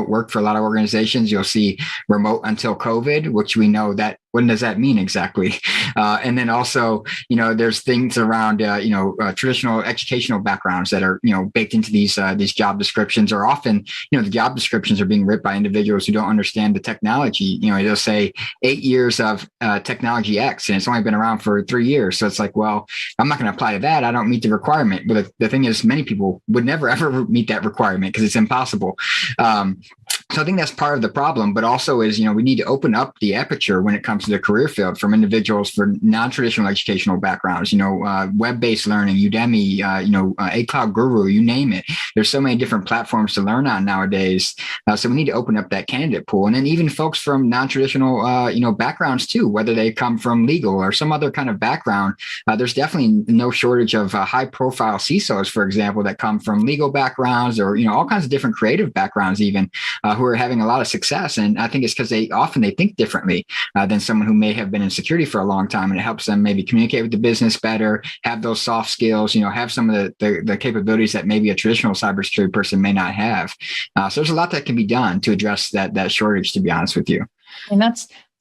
work for a lot of organizations. You'll see remote until COVID, which we know that what does that mean exactly? And then also, there's things around, traditional educational backgrounds that are, baked into these job descriptions, or often, the job descriptions are being written by individuals who don't understand the technology. They'll say 8 years of technology X, and it's only been around for 3 years. So it's like, well, I'm not going to apply to that. I don't meet the requirement. But the thing is, many people would never, ever meet that requirement because it's impossible. So I think that's part of the problem, but also is, we need to open up the aperture when it comes to the career field from individuals for non-traditional educational backgrounds, web-based learning, Udemy, A Cloud Guru, you name it. There's so many different platforms to learn on nowadays. So we need to open up that candidate pool. And then even folks from non-traditional, backgrounds too, whether they come from legal or some other kind of background, there's definitely no shortage of high-profile CISOs, for example, that come from legal backgrounds or, all kinds of different creative backgrounds even, who are having a lot of success. And I think it's because they think differently than someone who may have been in security for a long time, and it helps them maybe communicate with the business better, have those soft skills, have some of the capabilities that maybe a traditional cybersecurity person may not have. So there's a lot that can be done to address that shortage, to be honest with you. And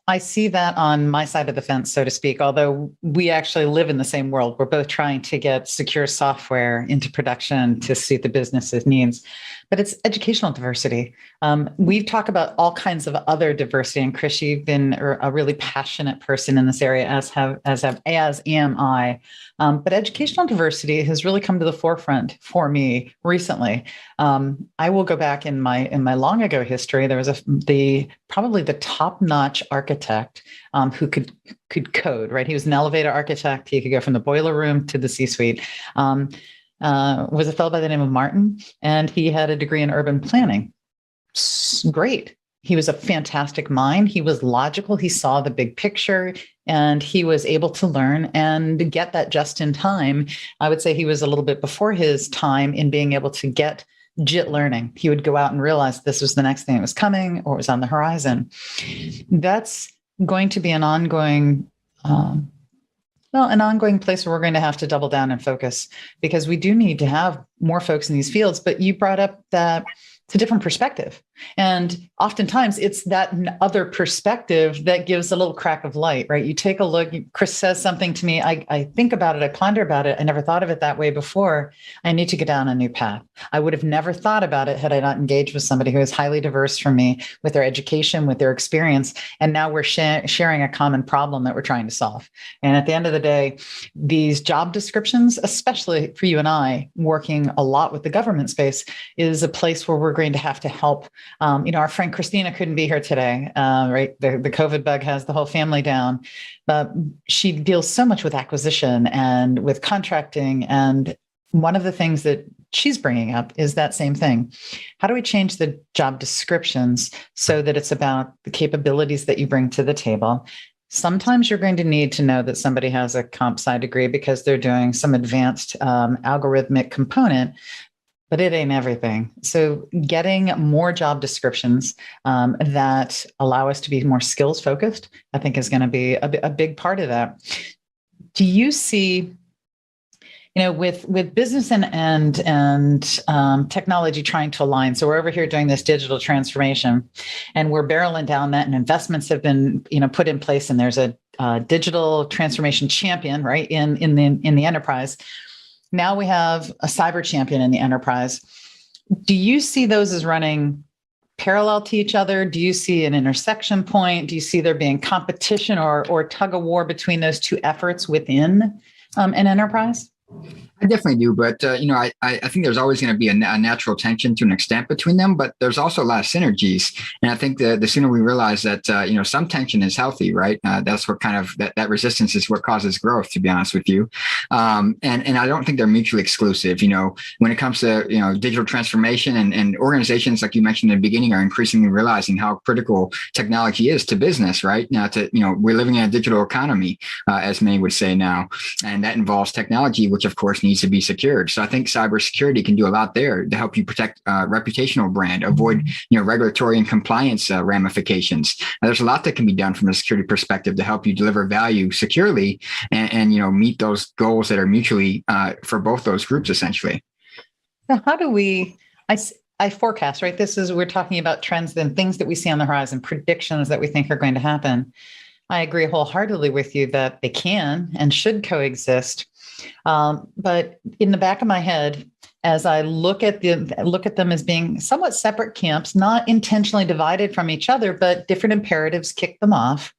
I see that on my side of the fence, so to speak, although we actually live in the same world. We're both trying to get secure software into production to suit the business's needs. But it's educational diversity. We've talked about all kinds of other diversity, and Chris, you've been a really passionate person in this area, as am I. But educational diversity has really come to the forefront for me recently. I will go back in my long ago history. There was probably the top-notch architect who could code. Right, he was an elevator architect. He could go from the boiler room to the C-suite. Was a fellow by the name of Martin, and he had a degree in urban planning. Great. He was a fantastic mind. He was logical. He saw the big picture, and he was able to learn and get that just in time. I would say he was a little bit before his time in being able to get JIT learning. He would go out and realize this was the next thing that was coming or was on the horizon. That's going to be an ongoing place where we're going to have to double down and focus, because we do need to have more folks in these fields. But you brought up that it's a different perspective. And oftentimes it's that other perspective that gives a little crack of light, right? You take a look, Chris says something to me, I think about it, I ponder about it. I never thought of it that way before. I need to get down a new path. I would have never thought about it had I not engaged with somebody who is highly diverse from me, with their education, with their experience. And now we're sharing a common problem that we're trying to solve. And at the end of the day, these job descriptions, especially for you and I, working a lot with the government space, is a place where we're going to have to help. Our friend Christina couldn't be here today, right? The COVID bug has the whole family down. She deals so much with acquisition and with contracting. And one of the things that she's bringing up is that same thing. How do we change the job descriptions so that it's about the capabilities that you bring to the table? Sometimes you're going to need to know that somebody has a comp sci degree because they're doing some advanced algorithmic component, but it ain't everything. So getting more job descriptions that allow us to be more skills focused, I think is going to be a big part of that. Do you see, with business and technology trying to align? So we're over here doing this digital transformation, and we're barreling down that, and investments have been, put in place, and there's a digital transformation champion, right, in the enterprise. Now we have a cyber champion in the enterprise. Do you see those as running parallel to each other? Do you see an intersection point? Do you see there being competition or tug of war between those two efforts within an enterprise? I definitely do, but I think there's always going to be a natural tension to an extent between them, but there's also a lot of synergies. And I think the sooner we realize that some tension is healthy, right? That's what kind of that resistance is what causes growth, to be honest with you. And I don't think they're mutually exclusive. When it comes to digital transformation and organizations, like you mentioned in the beginning, are increasingly realizing how critical technology is to business, right? Now, we're living in a digital economy, as many would say now, and that involves technology, which of course needs to be secured. So I think cybersecurity can do a lot there to help you protect reputational brand, avoid regulatory and compliance ramifications. There's a lot that can be done from a security perspective to help you deliver value securely and meet those goals that are mutually for both those groups, essentially. Now, how do we? I forecast, right? We're talking about trends and things that we see on the horizon, predictions that we think are going to happen. I agree wholeheartedly with you that they can and should coexist. But in the back of my head, as I look at them as being somewhat separate camps, not intentionally divided from each other, but different imperatives kick them off.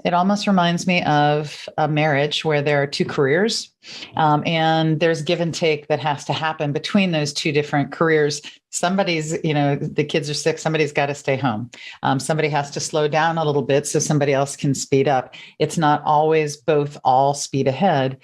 It almost reminds me of a marriage where there are two careers, and there's give and take that has to happen between those two different careers. Somebody's, the kids are sick, somebody's got to stay home. Somebody has to slow down a little bit so somebody else can speed up. It's not always both all speed ahead.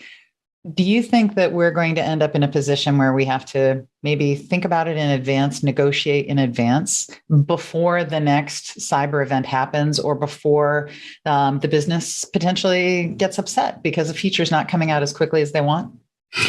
Do you think that we're going to end up in a position where we have to maybe think about it in advance, negotiate in advance before the next cyber event happens, or before the business potentially gets upset because the feature's not coming out as quickly as they want?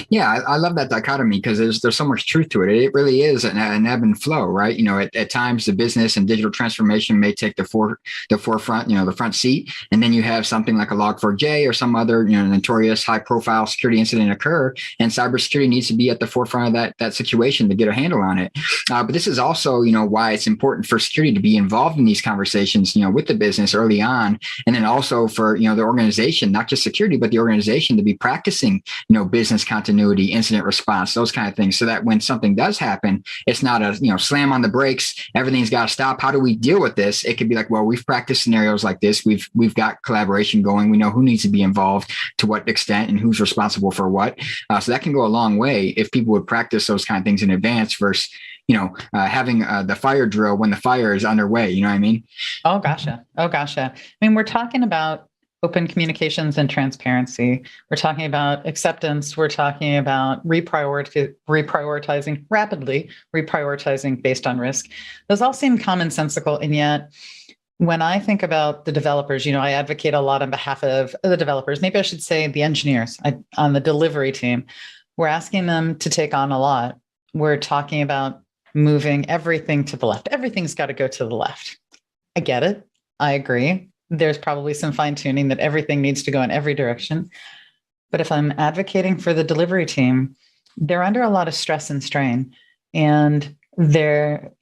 Yeah, I love that dichotomy because there's so much truth to it. It really is an ebb and flow, right? At times the business and digital transformation may take the forefront, the front seat, and then you have something like a Log4j or some other notorious high profile security incident occur, and cybersecurity needs to be at the forefront of that situation to get a handle on it. But this is also why it's important for security to be involved in these conversations, with the business early on, and then also for the organization, not just security, but the organization to be practicing business continuity, incident response, those kind of things, so that when something does happen, it's not a slam on the brakes, everything's got to stop. How do we deal with this? It could be like, well, we've practiced scenarios like this. We've got collaboration going. We know who needs to be involved, to what extent, and who's responsible for what. So that can go a long way if people would practice those kind of things in advance versus having the fire drill when the fire is underway. You know what I mean? Oh, gotcha. I mean, we're talking about open communications and transparency. We're talking about acceptance. We're talking about reprioritizing rapidly, reprioritizing based on risk. Those all seem commonsensical. And yet, when I think about the developers, I advocate a lot on behalf of the developers. Maybe I should say the engineers on the delivery team. We're asking them to take on a lot. We're talking about moving everything to the left. Everything's got to go to the left. I get it. I agree. There's probably some fine tuning that everything needs to go in every direction. But if I'm advocating for the delivery team, they're under a lot of stress and strain. And they're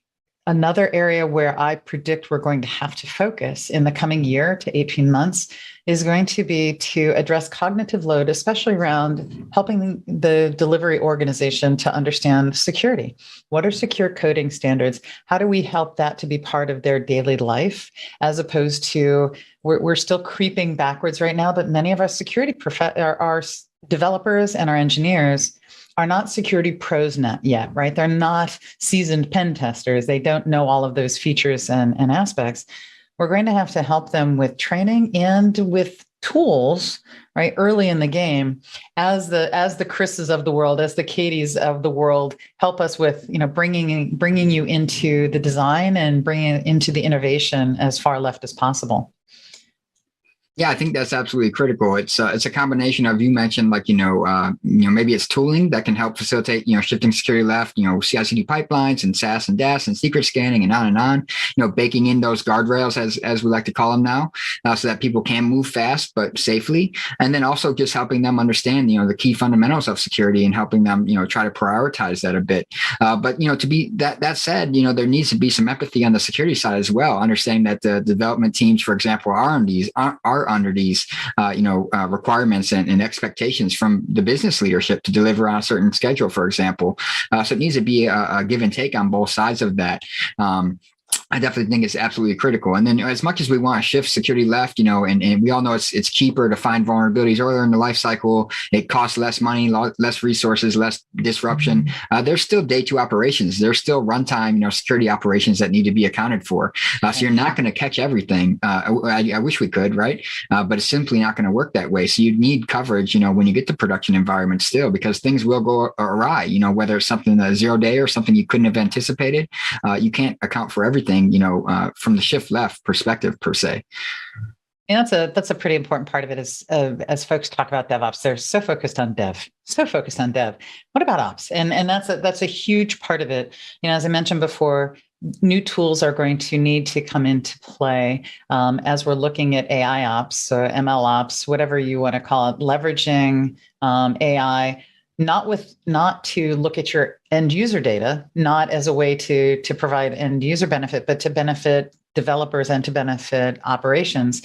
another area where I predict we're going to have to focus in the coming year to 18 months is going to be to address cognitive load, especially around helping the delivery organization to understand security. What are secure coding standards? How do we help that to be part of their daily life, as opposed to we're still creeping backwards right now, but many of our security our developers and our engineers are not security pros yet, right? They're not seasoned pen testers. They don't know all of those features and aspects. We're going to have to help them with training and with tools, right, early in the game, as the Chris's of the world, as the Katies of the world help us with, bringing you into the design and bringing it into the innovation as far left as possible. Yeah, I think that's absolutely critical. It's a combination of, you mentioned, like, maybe it's tooling that can help facilitate, shifting security left, CI/CD pipelines and SaaS and DAS and secret scanning and on, baking in those guardrails as we like to call them now, so that people can move fast but safely. And then also just helping them understand, the key fundamentals of security and helping them, try to prioritize that a bit. But, to be that said, there needs to be some empathy on the security side as well, understanding that the development teams, for example, are under these requirements and expectations from the business leadership to deliver on a certain schedule, for example. So it needs to be a give and take on both sides of that. I definitely think it's absolutely critical. And then as much as we want to shift security left, and we all know it's cheaper to find vulnerabilities earlier in the life cycle, it costs less money, less resources, less disruption. There's still day two operations. There's still runtime, security operations that need to be accounted for. So you're not going to catch everything. I wish we could, right? But it's simply not going to work that way. So you need coverage, when you get to production environment still, because things will go awry, whether it's something 0 day or something you couldn't have anticipated. You can't account for everything, from the shift left perspective per se. And that's a pretty important part of it as folks talk about DevOps. They're so focused on dev. What about ops? And that's a huge part of it. As I mentioned before, new tools are going to need to come into play as we're looking at AI ops, ML ops, whatever you want to call it, leveraging AI. Not to look at your end user data, not as a way to provide end user benefit, but to benefit developers and to benefit operations.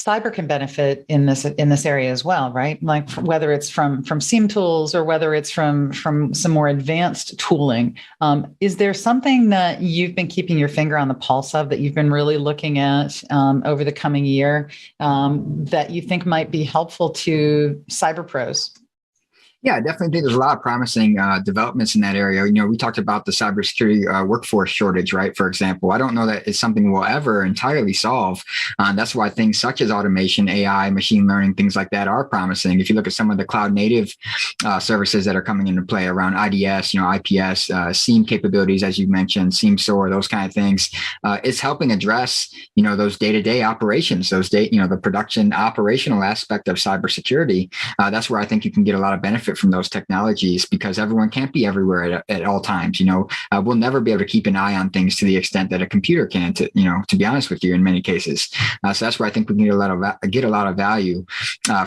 cyber can benefit in this area as well, right? Like whether it's from SIEM tools or whether it's from some more advanced tooling. Is there something that you've been keeping your finger on the pulse of that you've been really looking at over the coming year that you think might be helpful to cyber pros? Yeah, I definitely think there's a lot of promising developments in that area. We talked about the cybersecurity workforce shortage, right? For example, I don't know that it's something we'll ever entirely solve. That's why things such as automation, AI, machine learning, things like that are promising. If you look at some of the cloud native services that are coming into play around IDS, IPS, SIEM capabilities, as you mentioned, SIEM SOAR, those kind of things, it's helping address, those day-to-day operations, the production operational aspect of cybersecurity. That's where I think you can get a lot of benefit from those technologies, because everyone can't be everywhere at all times. We'll never be able to keep an eye on things to the extent that a computer can, to be honest with you, in many cases. So that's where I think we can get a lot of value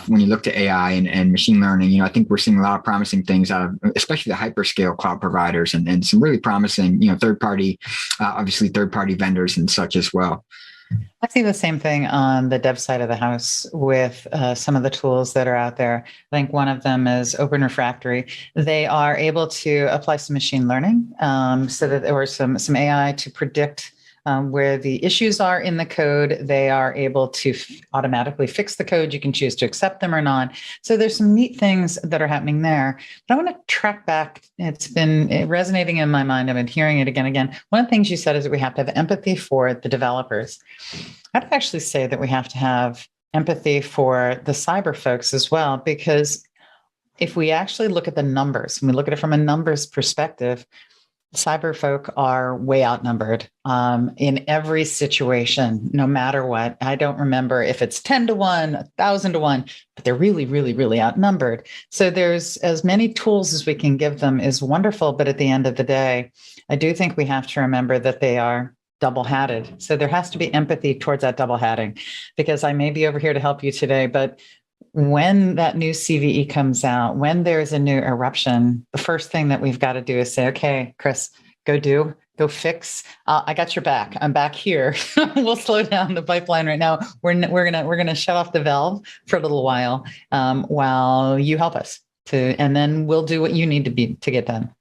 when you look to AI and machine learning. I think we're seeing a lot of promising things out of, especially the hyperscale cloud providers and some really promising, third-party vendors and such as well. I see the same thing on the dev side of the house with some of the tools that are out there. I think one of them is Open Refractory. They are able to apply some machine learning or some AI to predict where the issues are in the code. They are able to automatically fix the code. You can choose to accept them or not. So there's some neat things that are happening there. But I want to track back. It's been resonating in my mind. I've been hearing it again and again. One of the things you said is that we have to have empathy for the developers. I'd actually say that we have to have empathy for the cyber folks as well, because if we actually look at the numbers, and we look at it from a numbers perspective, cyber folk are way outnumbered in every situation, no matter what. I don't remember if it's 10 to 1, 1,000 to 1, but they're really, really, really outnumbered. So there's as many tools as we can give them is wonderful. But at the end of the day, I do think we have to remember that they are double-hatted. So there has to be empathy towards that double-hatting, because I may be over here to help you today, but when that new CVE comes out, when there's a new eruption, the first thing that we've got to do is say, okay, Chris, go fix. I got your back. I'm back here. We'll slow down the pipeline right now. We're gonna shut off the valve for a little while you help us and then we'll do what you need to get done.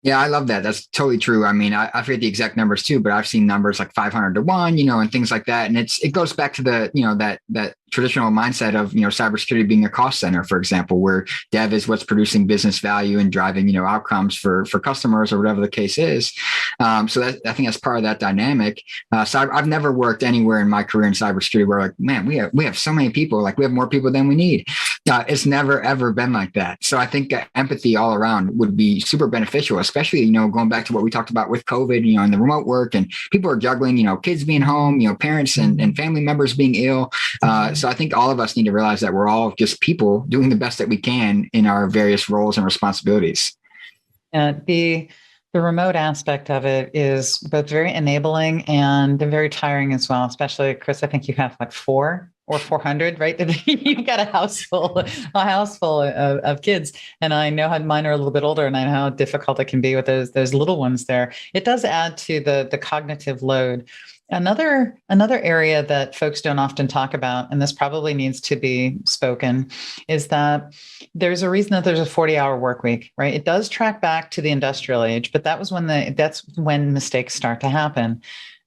Yeah, I love that. That's totally true. I mean, I forget the exact numbers too, but I've seen numbers like 500 to 1, and things like that. And it goes back to the, that traditional mindset of, cybersecurity being a cost center, for example, where dev is what's producing business value and driving, outcomes for customers or whatever the case is. So I think that's part of that dynamic. I've never worked anywhere in my career in cybersecurity where like, man, we have so many people, like we have more people than we need. It's never, ever been like that. So I think empathy all around would be super beneficial, especially, going back to what we talked about with COVID, and the remote work, and people are juggling, kids being home, parents and family members being ill. So I think all of us need to realize that we're all just people doing the best that we can in our various roles and responsibilities. The remote aspect of it is both very enabling and very tiring as well, especially, Chris, I think you have like 4 or 400, right? You've got a house full of kids. And I know how mine are a little bit older, and I know how difficult it can be with those little ones there. It does add to the cognitive load. Another area that folks don't often talk about, and this probably needs to be spoken, is that there's a reason that there's a 40-hour work week, right? It does track back to the industrial age, but that's when mistakes start to happen.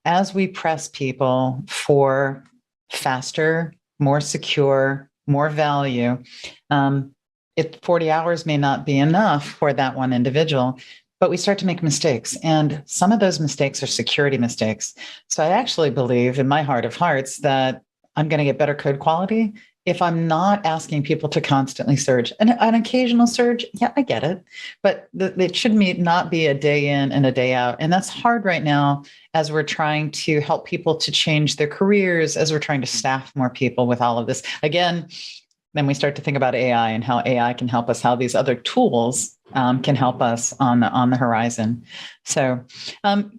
As we press people for faster, more secure, more value, 40 hours may not be enough for that one individual. But we start to make mistakes, and some of those mistakes are security mistakes. So I actually believe in my heart of hearts that I'm going to get better code quality if I'm not asking people to constantly surge. An occasional surge, yeah, I get it. But it should not be a day in and a day out. And that's hard right now as we're trying to help people to change their careers, as we're trying to staff more people with all of this. Again, then we start to think about AI and how AI can help us, how these other tools can help us on the horizon. So,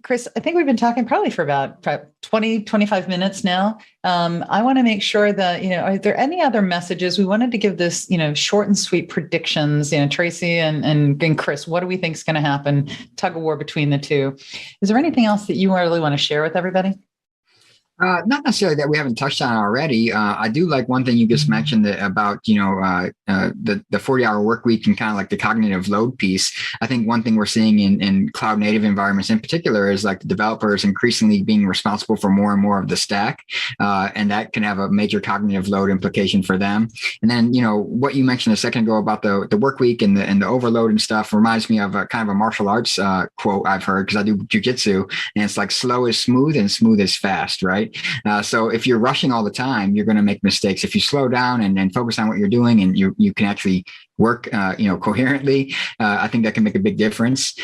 Chris, I think we've been talking probably for about 20, 25 minutes now. I want to make sure that, are there any other messages? We wanted to give this, short and sweet predictions, Tracy and Chris, what do we think is going to happen? Tug of war between the two. Is there anything else that you really want to share with everybody? Not necessarily that we haven't touched on already. I do like one thing you just mentioned about, the 40-hour work week and kind of like the cognitive load piece. I think one thing we're seeing in cloud native environments in particular is like the developers increasingly being responsible for more and more of the stack. And that can have a major cognitive load implication for them. And then, what you mentioned a second ago about the work week and the overload and stuff reminds me of a kind of a martial arts quote I've heard, because I do jujitsu, and it's like slow is smooth and smooth is fast, right? So if you're rushing all the time, you're going to make mistakes. If you slow down and focus on what you're doing, and you can actually work, coherently, I think that can make a big difference.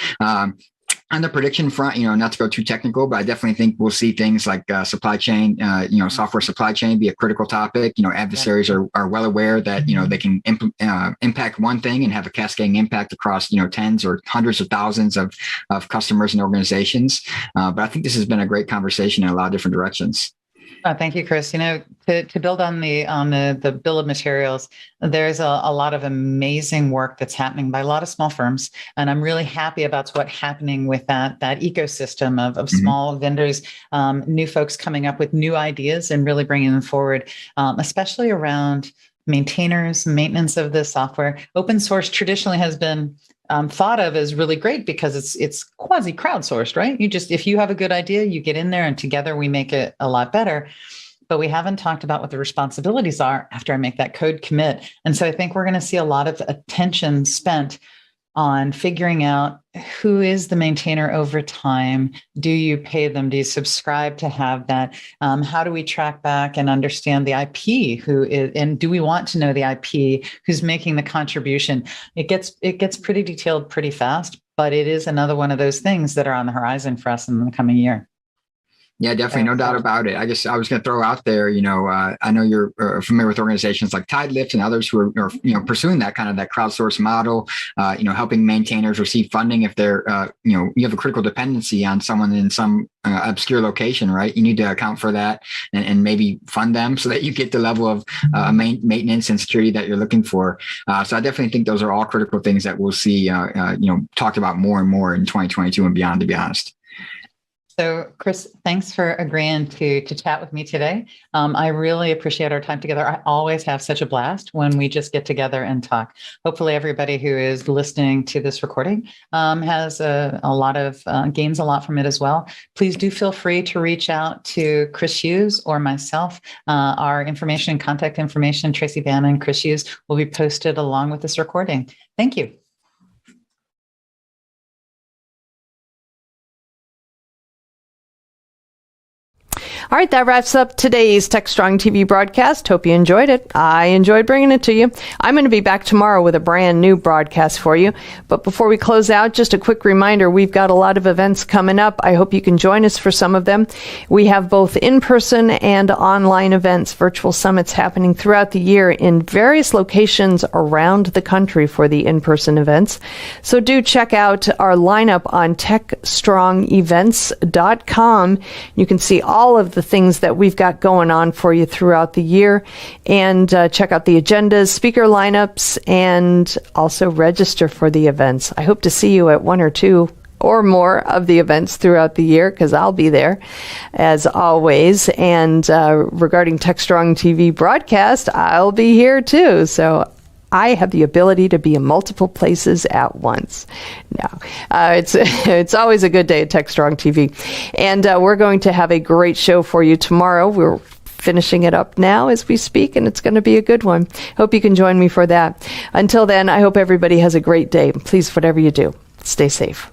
On the prediction front, not to go too technical, but I definitely think we'll see things like supply chain, software supply chain be a critical topic. Adversaries are well aware that, they can impact one thing and have a cascading impact across, tens or hundreds of thousands of customers and organizations. But I think this has been a great conversation in a lot of different directions. Oh, thank you, Chris. To build on the bill of materials, there's a lot of amazing work that's happening by a lot of small firms, and I'm really happy about what's happening with that ecosystem of small vendors, new folks coming up with new ideas and really bringing them forward, especially around maintainers, maintenance of the software. Open source traditionally has been thought of as really great because it's quasi crowdsourced, right? If you have a good idea, you get in there and together we make it a lot better. But we haven't talked about what the responsibilities are after I make that code commit. And so I think we're going to see a lot of attention spent on figuring out who is the maintainer over time. Do you pay them? Do you subscribe to have that? How do we track back and understand the IP? Who is, and do we want to know the IP? Who's making the contribution? It gets pretty detailed pretty fast, but it is another one of those things that are on the horizon for us in the coming year. Yeah, definitely. No doubt about it. I was going to throw out there, I know you're familiar with organizations like TideLift and others who are pursuing that kind of that crowdsource model, helping maintainers receive funding if they're, you have a critical dependency on someone in some obscure location, right? You need to account for that and maybe fund them so that you get the level of maintenance and security that you're looking for. So I definitely think those are all critical things that we'll see, talked about more and more in 2022 and beyond, to be honest. So, Chris, thanks for agreeing to chat with me today. I really appreciate our time together. I always have such a blast when we just get together and talk. Hopefully, everybody who is listening to this recording has a lot of gains a lot from it as well. Please do feel free to reach out to Chris Hughes or myself. Our information and contact information, Tracy Bannon, Chris Hughes, will be posted along with this recording. Thank you. All right, that wraps up today's Techstrong TV broadcast. Hope you enjoyed it. I enjoyed bringing it to you. I'm going to be back tomorrow with a brand new broadcast for you. But before we close out, just a quick reminder, we've got a lot of events coming up. I hope you can join us for some of them. We have both in-person and online events, virtual summits happening throughout the year in various locations around the country for the in-person events. So do check out our lineup on techstrongevents.com. You can see all of the things that we've got going on for you throughout the year, and check out the agendas, speaker lineups, and also register for the events. I hope to see you at one or two or more of the events throughout the year, because I'll be there as always. And regarding Techstrong TV broadcast, I'll be here too. So I have the ability to be in multiple places at once. No, it's always a good day at Techstrong TV. And we're going to have a great show for you tomorrow. We're finishing it up now as we speak, and it's going to be a good one. Hope you can join me for that. Until then, I hope everybody has a great day. Please, whatever you do, stay safe.